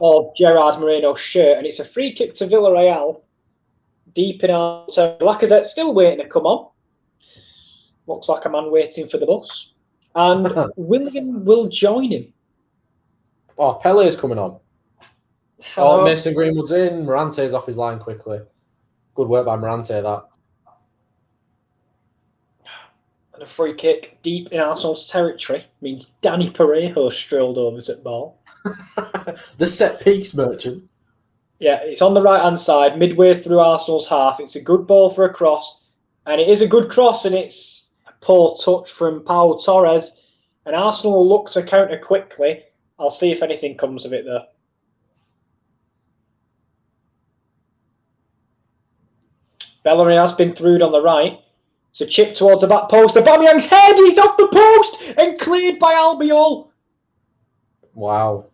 of Gerard Moreno's shirt, and it's a free kick to Villarreal. Deep in our... So Lacazette's still waiting to come on. Looks like a man waiting for the bus. And William will join him. Oh, Pele's coming on. Oh, Mason Greenwood's in. Morante's off his line quickly. Good work by Morante, that. And a free kick deep in Arsenal's territory means Danny Parejo strolled over to the ball. The set-piece merchant. Yeah, it's on the right-hand side, midway through Arsenal's half. It's a good ball for a cross, and it is a good cross, and it's a poor touch from Pau Torres. And Arsenal will look to counter quickly. I'll see if anything comes of it, though. Bellerin has been through on the right. It's a chip towards the back post. Aubameyang's head is off the post and cleared by Albiol. Wow.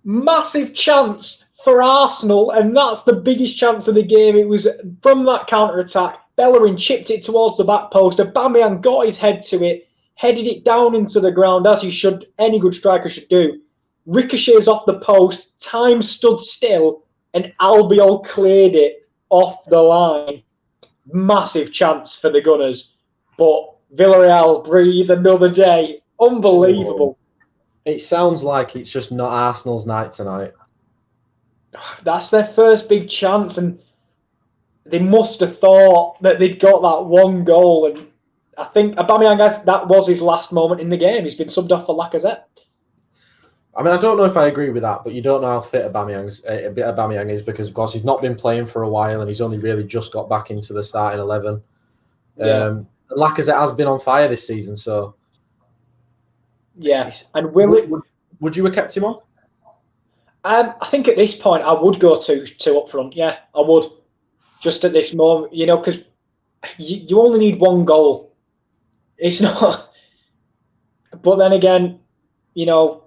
Massive chance for Arsenal, and that's the biggest chance of the game. It was from that counter-attack. Bellerin chipped it towards the back post. Aubameyang got his head to it, headed it down into the ground, as you should, any good striker should do. Ricochets off the post, time stood still, and Albiol cleared it off the line. Massive chance for the Gunners, but Villarreal breathe another day. Unbelievable. It sounds like it's just not Arsenal's night tonight. That's their first big chance, and they must have thought that they'd got that one goal. And I think Aubameyang, that was his last moment in the game. He's been subbed off for Lacazette. I mean, I don't know if I agree with that, but you don't know how fit Aubameyang is, because, of course, he's not been playing for a while and he's only really just got back into the starting 11. Yeah. And Lacazette has been on fire this season, so... Yes. And would you have kept him on? I think at this point I would go two up front. Yeah, I would. Just at this moment, you know, because you only need one goal. It's not... But then again, you know,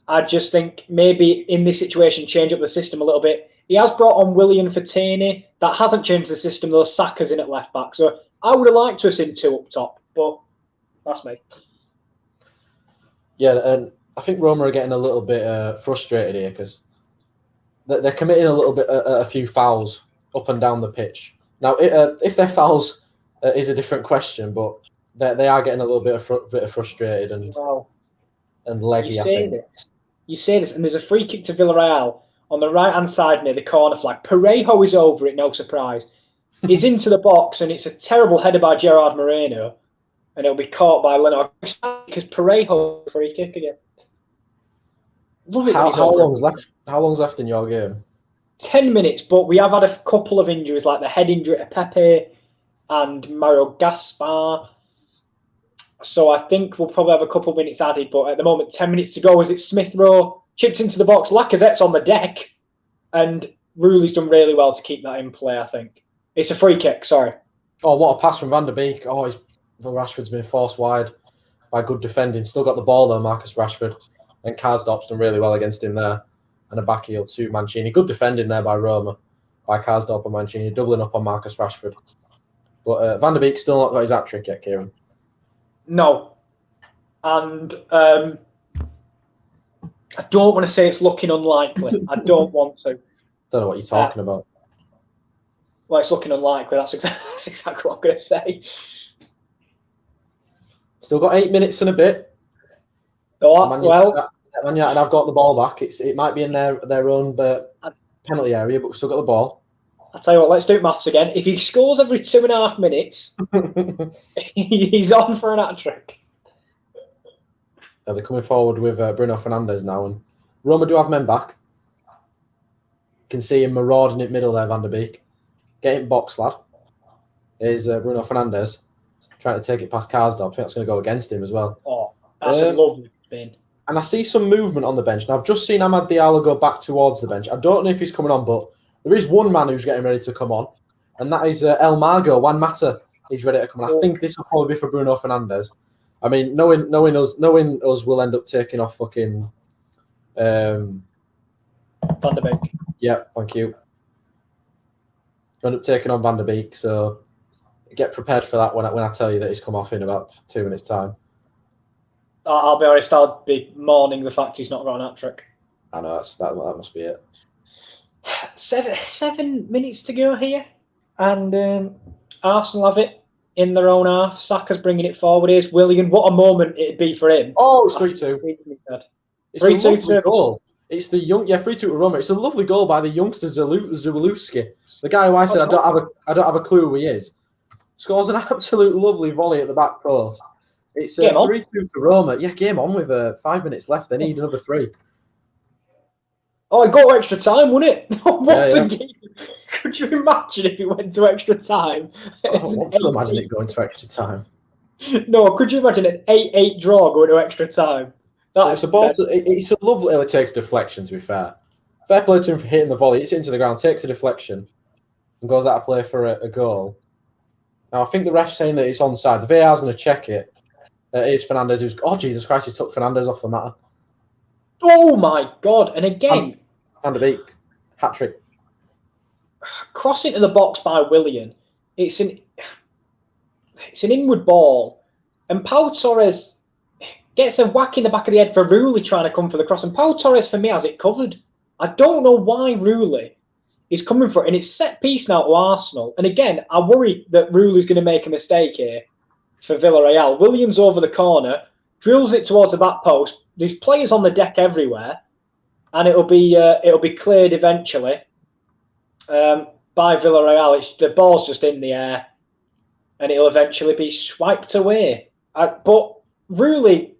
I just think maybe in this situation, change up the system a little bit. He has brought on Willian for Tierney. That hasn't changed the system, though. Saka's in at left back. So I would have liked to have seen 2 up top, but that's me. Yeah, and I think Roma are getting a little bit frustrated here because they're committing a little bit a few fouls up and down the pitch. Now, if their fouls is a different question, but they are getting a little bit frustrated and leggy, I think. You say this, and there's a free kick to Villarreal on the right-hand side near the corner flag. Parejo is over it, no surprise. He's into the box, and it's a terrible header by Gerard Moreno, and it'll be caught by Leno because Parejo free kick again. Love it. How long's left? How long's left in your game? 10 minutes, but we have had a couple of injuries, like the head injury to Pepe and Mario Gaspar. So I think we'll probably have a couple of minutes added, but at the moment, 10 minutes to go as it's Smith Rowe, chipped into the box. Lacazette's on the deck, and Rooley's done really well to keep that in play, I think. It's a free kick, sorry. Oh, what a pass from Van der Beek. Oh, Rashford's been forced wide by good defending. Still got the ball, though, Marcus Rashford. And Karsdorp's done really well against him there. And a back heel to Mancini. Good defending there by Roma, by Karsdorp and Mancini, doubling up on Marcus Rashford. But Van der Beek's still not got his hat-trick yet, Kieran. No. And I don't want to say it's looking unlikely. I don't want to. Don't know what you're talking about. Well, it's looking unlikely. That's exactly what I'm going to say. Still got 8 minutes and a bit. Man United have got the ball back. It might be in their own penalty area, but we've still got the ball. I'll tell you what, let's do maths again. If he scores every 2.5 minutes, he's on for an hat-trick. They're coming forward with Bruno Fernandes now, and Roma do have men back. You can see him marauding in middle there, Van der Beek. Getting box, lad. Here's Bruno Fernandes trying to take it past Karsdorp. I think that's going to go against him as well. Oh, that's a lovely spin. And I see some movement on the bench. Now, I've just seen Amad Diallo go back towards the bench. I don't know if he's coming on, but there is one man who's getting ready to come on, and that is El Mago. Juan Mata is ready to come on. I think this will probably be for Bruno Fernandes. I mean, knowing us, we'll end up taking off fucking Van der Beek. Yeah, thank you. End up taking on Van der Beek, so get prepared for that when I tell you that he's come off in about 2 minutes' time. I'll be honest, I'll be mourning the fact he's not got an hat-trick. I know, that must be it. 7 minutes to go here, and Arsenal have it in their own half. Saka's bringing it forward. Here's Willian. What a moment it'd be for him. Oh, it's 3-2. It's 3-2 a lovely goal. It's the 3-2 to Roma. It's a lovely goal by the youngster Zawalewski, the guy who I said I don't have a clue who he is. Scores an absolute lovely volley at the back post. It's 3-2 to Roma. Yeah, game on with 5 minutes left. They need another 3. Oh, it got extra time, wouldn't it? Yeah. Game. Could you imagine if it went to extra time? I don't want to imagine it going to extra time. No, could you imagine an 8-8 draw going to extra time? It's a lovely. It takes deflection, to be fair. Fair play to him for hitting the volley. It's into the ground, takes a deflection, and goes out of play for a goal. Now, I think the ref's saying that it's onside. The VAR's going to check it. It is Fernandes who's... Oh, Jesus Christ, he took Fernandes off the matter. Oh, my God. And again... Van der Beek. Hat-trick. Cross into the box by Willian. It's an inward ball. And Pau Torres gets a whack in the back of the head for Rooley trying to come for the cross. And Pau Torres, for me, has it covered. I don't know why Rooley is coming for it. And it's set piece now to Arsenal. And again, I worry that Rooley's going to make a mistake here for Villarreal. Williams over the corner, drills it towards the back post. There's players on the deck everywhere. And it'll be cleared eventually by Villarreal. The ball's just in the air. And it'll eventually be swiped away. But really,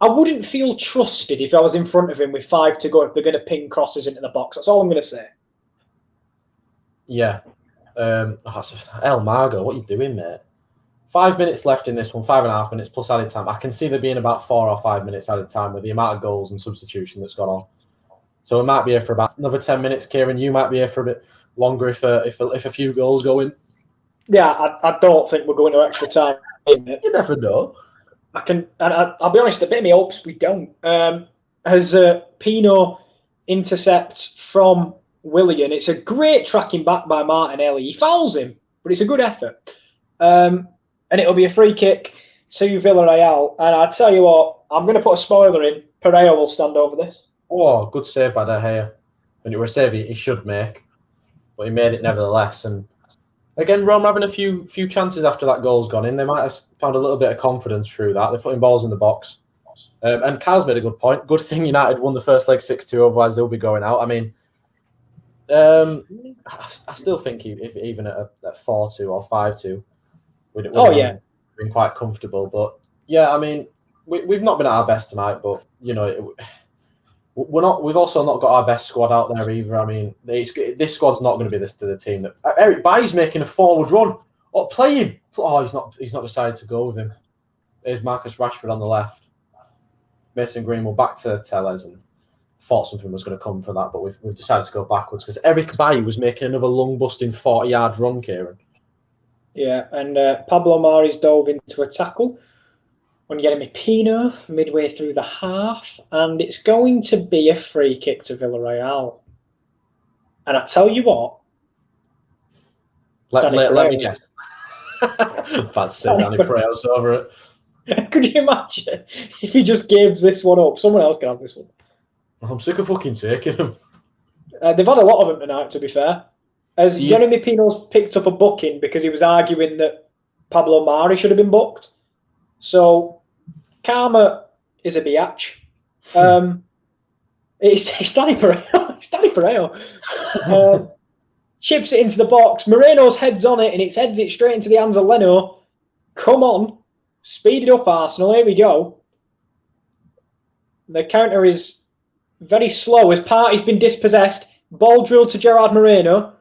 I wouldn't feel trusted if I was in front of him with 5 to go if they're going to ping crosses into the box. That's all I'm going to say. Yeah. El Mago, what are you doing, mate? 5 minutes left in this one, 5.5 minutes plus added time. I can see there being about 4 or 5 minutes added time with the amount of goals and substitution that's gone on. So we might be here for about another 10 minutes, Kieran. You might be here for a bit longer if a few goals go in. Yeah, I don't think we're going to extra time. You never know. I'll be honest, a bit of me hopes we don't. As Pino intercepts from Willian, it's a great tracking back by Martinelli. He fouls him, but it's a good effort. And it'll be a free kick to Villarreal. And I tell you what, I'm going to put a spoiler in. Pereira will stand over this. Oh, good save by De Gea. When it was a save he should make, but he made it nevertheless. And again, Rome having a few chances after that goal's gone in. They might have found a little bit of confidence through that. They're putting balls in the box. And Carl's made a good point. Good thing United won the first leg 6-2, otherwise they'll be going out. I mean, I still think if even at 4-2 or 5-2, we'd been quite comfortable. But yeah, I mean, we've not been at our best tonight, but you know, we're not. We've also not got our best squad out there either. I mean, this squad's not going to be the team that Eric Bailly's making a forward run. Oh, play him! Oh, he's not decided to go with him. There's Marcus Rashford on the left. Mason Greenwood back to Tellez, and thought something was going to come from that, but we've decided to go backwards because Eric Bailly was making another lung-busting 40-yard run, Kieran. Yeah, and Pablo Mari's dove into a tackle when Yeremy Pino midway through the half, and it's going to be a free kick to Villarreal. And I tell you what, let me guess. About to say Danny Pereira's over it. Could you imagine if he just gives this one up? Someone else can have this one. I'm sick of fucking taking them. They've had a lot of them tonight, to be fair. As Yeremy Pino's picked up a booking because he was arguing that Pablo Mari should have been booked. So, karma is a biatch. It's Danny Pereira. It's Danny Pereira. Chips it into the box. Moreno's heads on it, and it heads it straight into the hands of Leno. Come on. Speed it up, Arsenal. Here we go. The counter is very slow as Partey's been dispossessed. Ball drilled to Gerard Moreno.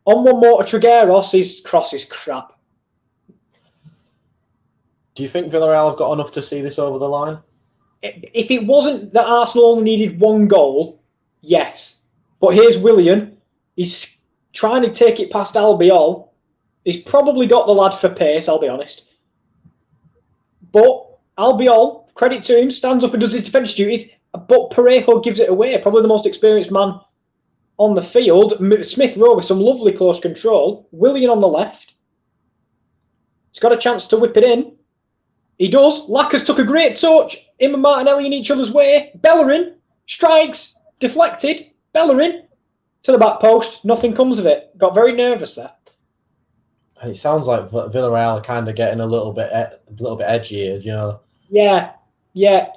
On one more to Trigueros. His cross is crap. Do you think Villarreal have got enough to see this over the line? If it wasn't that Arsenal only needed one goal, yes. But here's Willian. He's trying to take it past Albiol. He's probably got the lad for pace, I'll be honest. But Albiol, credit to him, stands up and does his defence duties. But Parejo gives it away. Probably the most experienced man on the field. Smith Rowe with some lovely close control. Willian on the left. He's got a chance to whip it in. He does. Lacazette took a great touch. Him and Martinelli in each other's way. Bellerin strikes. Deflected. Bellerin to the back post. Nothing comes of it. Got very nervous there. It sounds like Villarreal are kind of getting a little bit edgy here, you know. Yeah,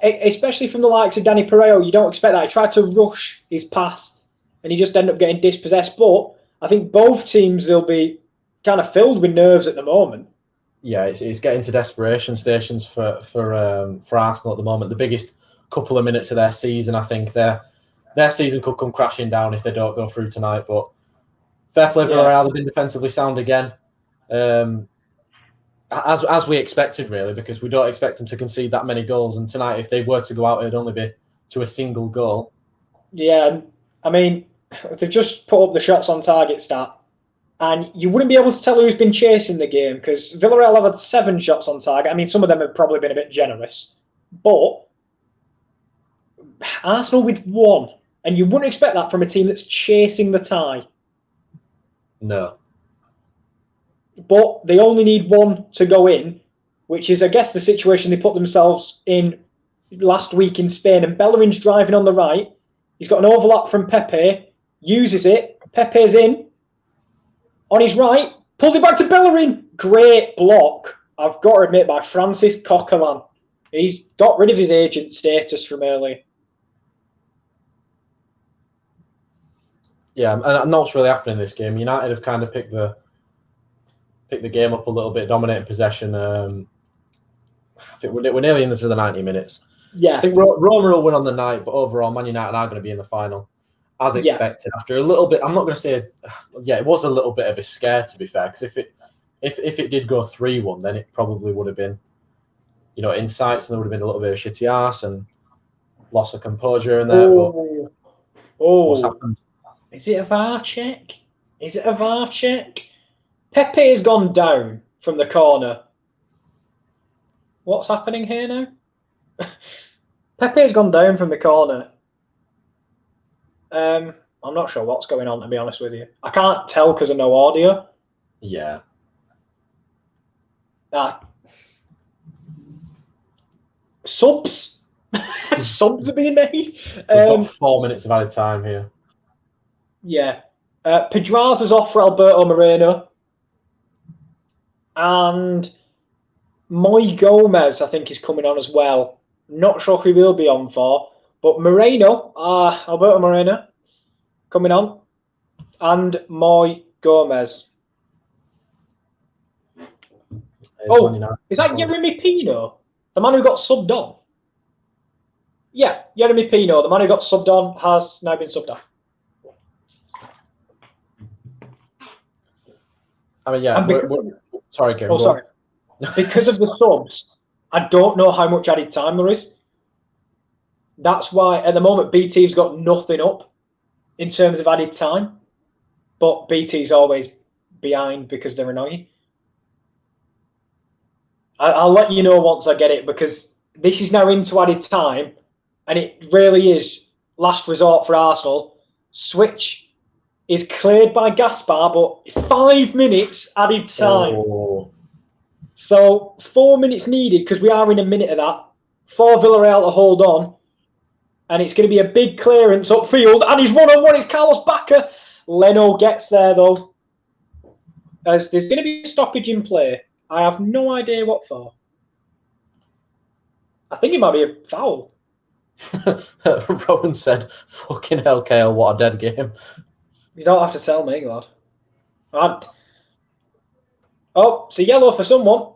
especially from the likes of Danny Pereira. You don't expect that. He tried to rush his pass, and he just ended up getting dispossessed. But I think both teams will be kind of filled with nerves at the moment. Yeah, it's getting to desperation stations for Arsenal at the moment. The biggest couple of minutes of their season, I think their season could come crashing down if they don't go through tonight. But fair play Villarreal, they've been defensively sound again. As we expected, really, because we don't expect them to concede that many goals. And tonight, if they were to go out, it'd only be to a single goal. Yeah, I mean, they've just put up the shots on target stat, and you wouldn't be able to tell who's been chasing the game because Villarreal have had 7 shots on target. I mean, some of them have probably been a bit generous, but Arsenal with 1, and you wouldn't expect that from a team that's chasing the tie. No. But they only need 1 to go in, which is, I guess, the situation they put themselves in last week in Spain. And Bellerin's driving on the right. He's got an overlap from Pepe, uses it. Pepe's in. On his right, pulls it back to Bellerin. Great block, I've got to admit, by Francis Coquelin. He's got rid of his agent status from earlier. Yeah, and that's really happening in this game. United have kind of picked the game up a little bit, dominating possession. I think we're nearly into the 90 minutes. Yeah. I think Roma will win on the night, but overall, Man United are going to be in the final, as expected. After a little bit, I'm not going to say, it was a little bit of a scare, to be fair, because if it did go 3-1, then it probably would have been, insights, and there would have been a little bit of shitty arse and loss of composure in there. What's happened? Is it a VAR check? Pepe has gone down from the corner. What's happening here now? Pepe has gone down from the corner. I'm not sure what's going on, to be honest with you. I can't tell because of no audio. Yeah. Subs. Subs are being made. We've got 4 minutes of added time here. Yeah. Pedraza's off for Alberto Moreno. And Moy Gomez, I think, is coming on as well. Not sure who he'll be on for. But Moreno, Alberto Moreno, coming on. And Moy Gomez. Is that Yeremy Pino? The man who got subbed on? Yeah, Yeremy Pino, the man who got subbed on, has now been subbed on. I mean, yeah. Sorry, Kieran. Oh, sorry. Because of the subs, I don't know how much added time there is. That's why, at the moment, BT's got nothing up in terms of added time. But BT's always behind because they're annoying. I'll let you know once I get it, because this is now into added time, and it really is last resort for Arsenal. Switch is cleared by Gaspar, but 5 minutes added time. Oh. So 4 minutes needed, because we are in a minute of that, for Villarreal to hold on. And it's going to be a big clearance upfield, and he's one-on-one. It's Carlos Bacca. Leno gets there, though. As there's going to be a stoppage in play. I have no idea what for. I think it might be a foul. Rowan said, fucking hell, Kale, what a dead game. You don't have to tell me, lad. Oh, it's a yellow for someone.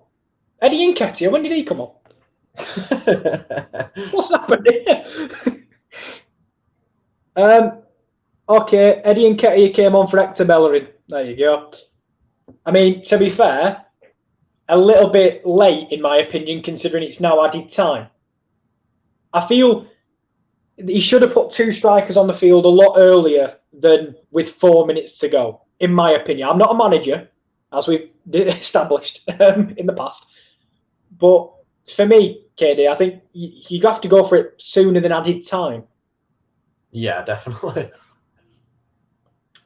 Eddie Nketiah, when did he come on? What's happening here? Okay, Eddie Nketiah came on for Hector Bellerin. There you go. I mean, to be fair, a little bit late, in my opinion, considering it's now added time. I feel he should have put 2 strikers on the field a lot earlier than with 4 minutes to go, in my opinion. I'm not a manager, as we've established in the past. But for me, KD, I think you have to go for it sooner than added time. Yeah, definitely.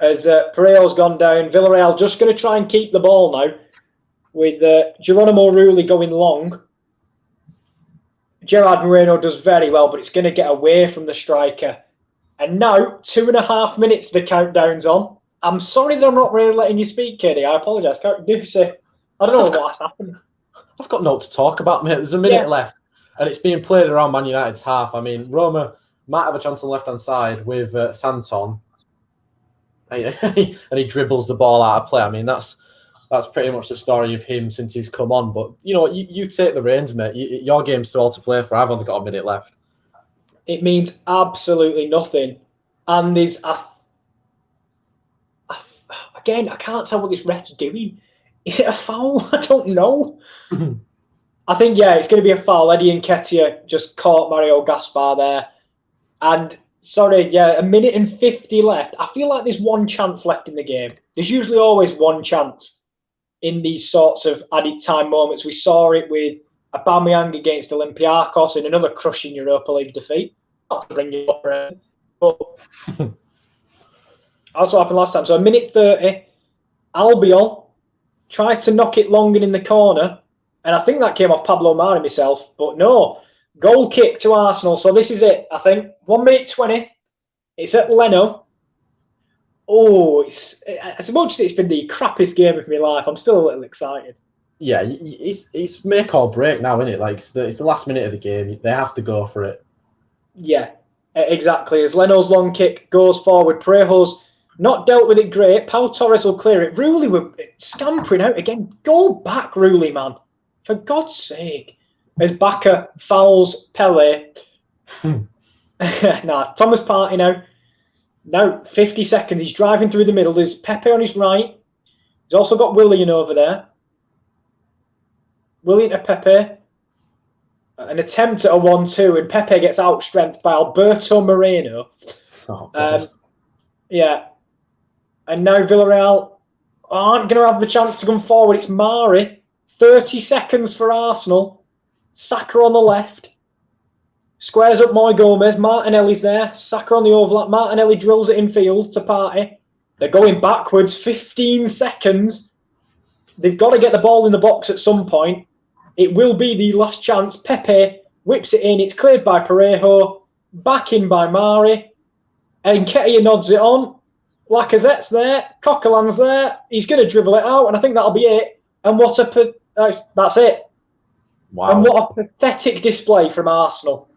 As Pereira's gone down, Villarreal just going to try and keep the ball now, with Geronimo Rulli going long. Gerard Moreno does very well, but it's going to get away from the striker. And now, 2.5 minutes the countdown's on. I'm sorry that I'm not really letting you speak, KD. I apologise. I don't know what's happened. I've got no to talk about, mate. There's a minute left, and it's being played around Man United's half. I mean, Roma might have a chance on the left-hand side with Santon. And he dribbles the ball out of play. I mean, that's pretty much the story of him since he's come on. But you know what? You take the reins, mate. Your game's still all to play for. I've only got a minute left. It means absolutely nothing. And there's again, I can't tell what this ref's doing. Is it a foul? I don't know. I think, it's going to be a foul. Eddie Nketiah just caught Mario Gaspar there. And sorry, a minute and 50 left. I feel like there's one chance left in the game. There's usually always one chance in these sorts of added time moments. We saw it with Aubameyang against Olympiacos in another crushing Europa League defeat. Not to bring you up, but that's what happened last time. So a minute 30, Albion tries to knock it long and in the corner, and I think that came off Pablo Mari myself, but no. Goal kick to Arsenal. So this is it, I think. 1 minute 20. It's at Leno. Oh, it's as much as it's been the crappiest game of my life, I'm still a little excited. Yeah, it's make or break now, isn't it? Like it's the last minute of the game. They have to go for it. Yeah, exactly. As Leno's long kick goes forward, Prejo's not dealt with it great. Pau Torres will clear it. Rulli were scampering out again. Go back, Rulli, man. For God's sake. As Bacca fouls Pele. Thomas Partey now. Now 50 seconds. He's driving through the middle. There's Pepe on his right. He's also got Willian over there. Willian to Pepe. An attempt at a 1-2, and Pepe gets outstrengthed by Alberto Moreno. Oh, God. And now Villarreal aren't going to have the chance to come forward. It's Mari. 30 seconds for Arsenal. Saka on the left. Squares up Moy Gomez. Martinelli's there. Saka on the overlap. Martinelli drills it infield to Partey. They're going backwards. 15 seconds. They've got to get the ball in the box at some point. It will be the last chance. Pepe whips it in. It's cleared by Parejo, back in by Mari, and Nketiah nods it on. Lacazette's there, Coquelin's there. He's going to dribble it out, and I think that'll be it. And that's it. Wow. And what a pathetic display from Arsenal.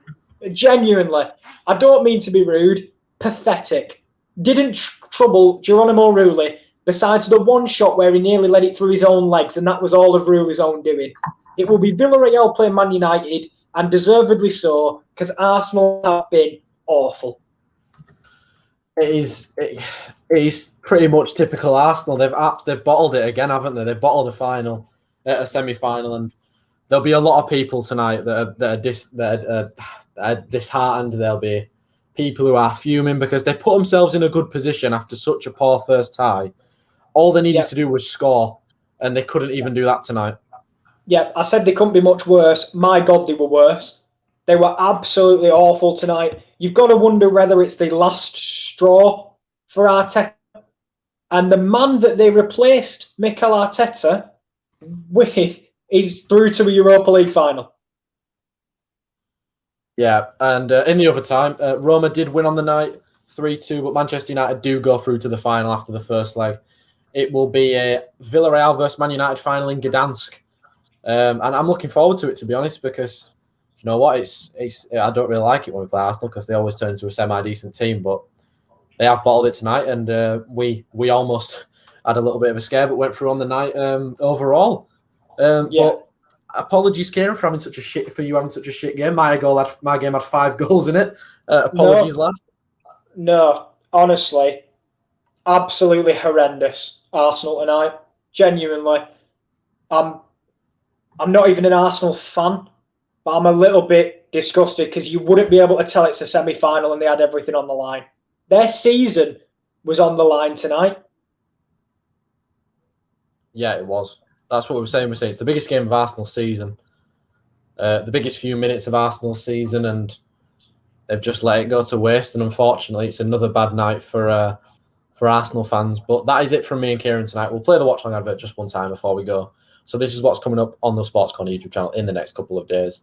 Genuinely. I don't mean to be rude. Pathetic. Didn't trouble Geronimo Rulli, besides the one shot where he nearly let it through his own legs, and that was all of Rulli's own doing. It will be Villarreal playing Man United, and deservedly so, because Arsenal have been awful. It is pretty much typical Arsenal. They've bottled it again, haven't they? They've bottled a semi-final, and there'll be a lot of people tonight that are disheartened. There'll be people who are fuming because they put themselves in a good position after such a poor first tie. All they needed to do was score, and they couldn't even do that tonight. Yeah, I said they couldn't be much worse. My God, they were worse. They were absolutely awful tonight. You've got to wonder whether it's the last straw for Arteta. And the man that they replaced Mikel Arteta with is through to a Europa League final. Yeah, and in the overtime, Roma did win on the night 3-2, but Manchester United do go through to the final after the first leg. It will be a Villarreal versus Man United final in Gdansk. And I'm looking forward to it, to be honest, because you know what? I don't really like it when we play Arsenal because they always turn into a semi-decent team, but they have bottled it tonight, and we almost had a little bit of a scare, but went through on the night overall. But apologies, Kieran, for having such a shit game. My game had 5 goals in it. Apologies, lad. No, honestly, absolutely horrendous. Arsenal tonight, genuinely. I'm not even an Arsenal fan, but I'm a little bit disgusted because you wouldn't be able to tell it's a semi-final and they had everything on the line. Their season was on the line tonight. Yeah, it was. That's what we were saying. It's the biggest game of Arsenal's season, the biggest few minutes of Arsenal's season, and they've just let it go to waste. And unfortunately, it's another bad night for Arsenal fans. But that is it from me and Kieran tonight. We'll play the Watchalong advert just one time before we go. So this is what's coming up on the SportsCon YouTube channel in the next couple of days.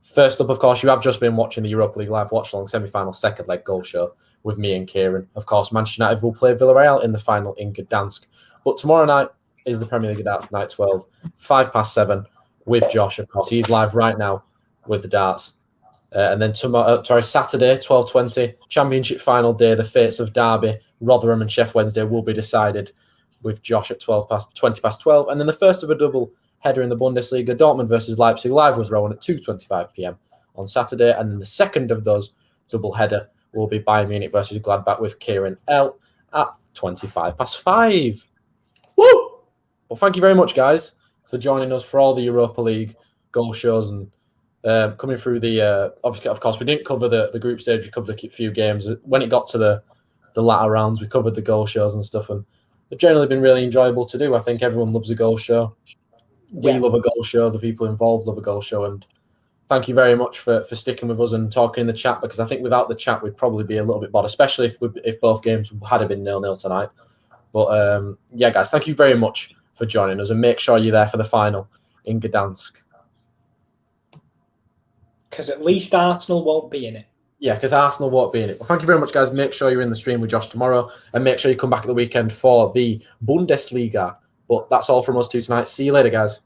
First up, of course, you have just been watching the Europa League live Watchalong semi-final second leg goal show with me and Kieran. Of course, Manchester United will play Villarreal in the final in Gdansk. But tomorrow night is the Premier League of Darts Night 12, 7:05 with Josh. Of course, he's live right now with the darts. And then Saturday, 12:20, Championship final day, the fates of Derby, Rotherham and Sheff Wednesday will be decided with Josh at 20:12. And then the first of a double header in the Bundesliga, Dortmund versus Leipzig, live with Rowan at 2:25 p.m. on Saturday. And then the second of those double header will be Bayern Munich versus Gladbach with Kieren L at 5:25. Woo! Well, thank you very much, guys, for joining us for all the Europa League goal shows and coming through the. Of course, we didn't cover the group stage. We covered a few games. When it got to the latter rounds, we covered the goal shows and stuff, and they've generally been really enjoyable to do. I think everyone loves a goal show. We love a goal show. The people involved love a goal show, and thank you very much for sticking with us and talking in the chat, because I think without the chat we'd probably be a little bit bored, especially if both games had been 0-0 tonight. But yeah, guys, thank you very much for joining us, and make sure you're there for the final in Gdansk. Because at least Arsenal won't be in it. Yeah, because Arsenal won't be in it. Well, thank you very much, guys. Make sure you're in the stream with Josh tomorrow, and make sure you come back at the weekend for the Bundesliga. But that's all from us two tonight. See you later, guys.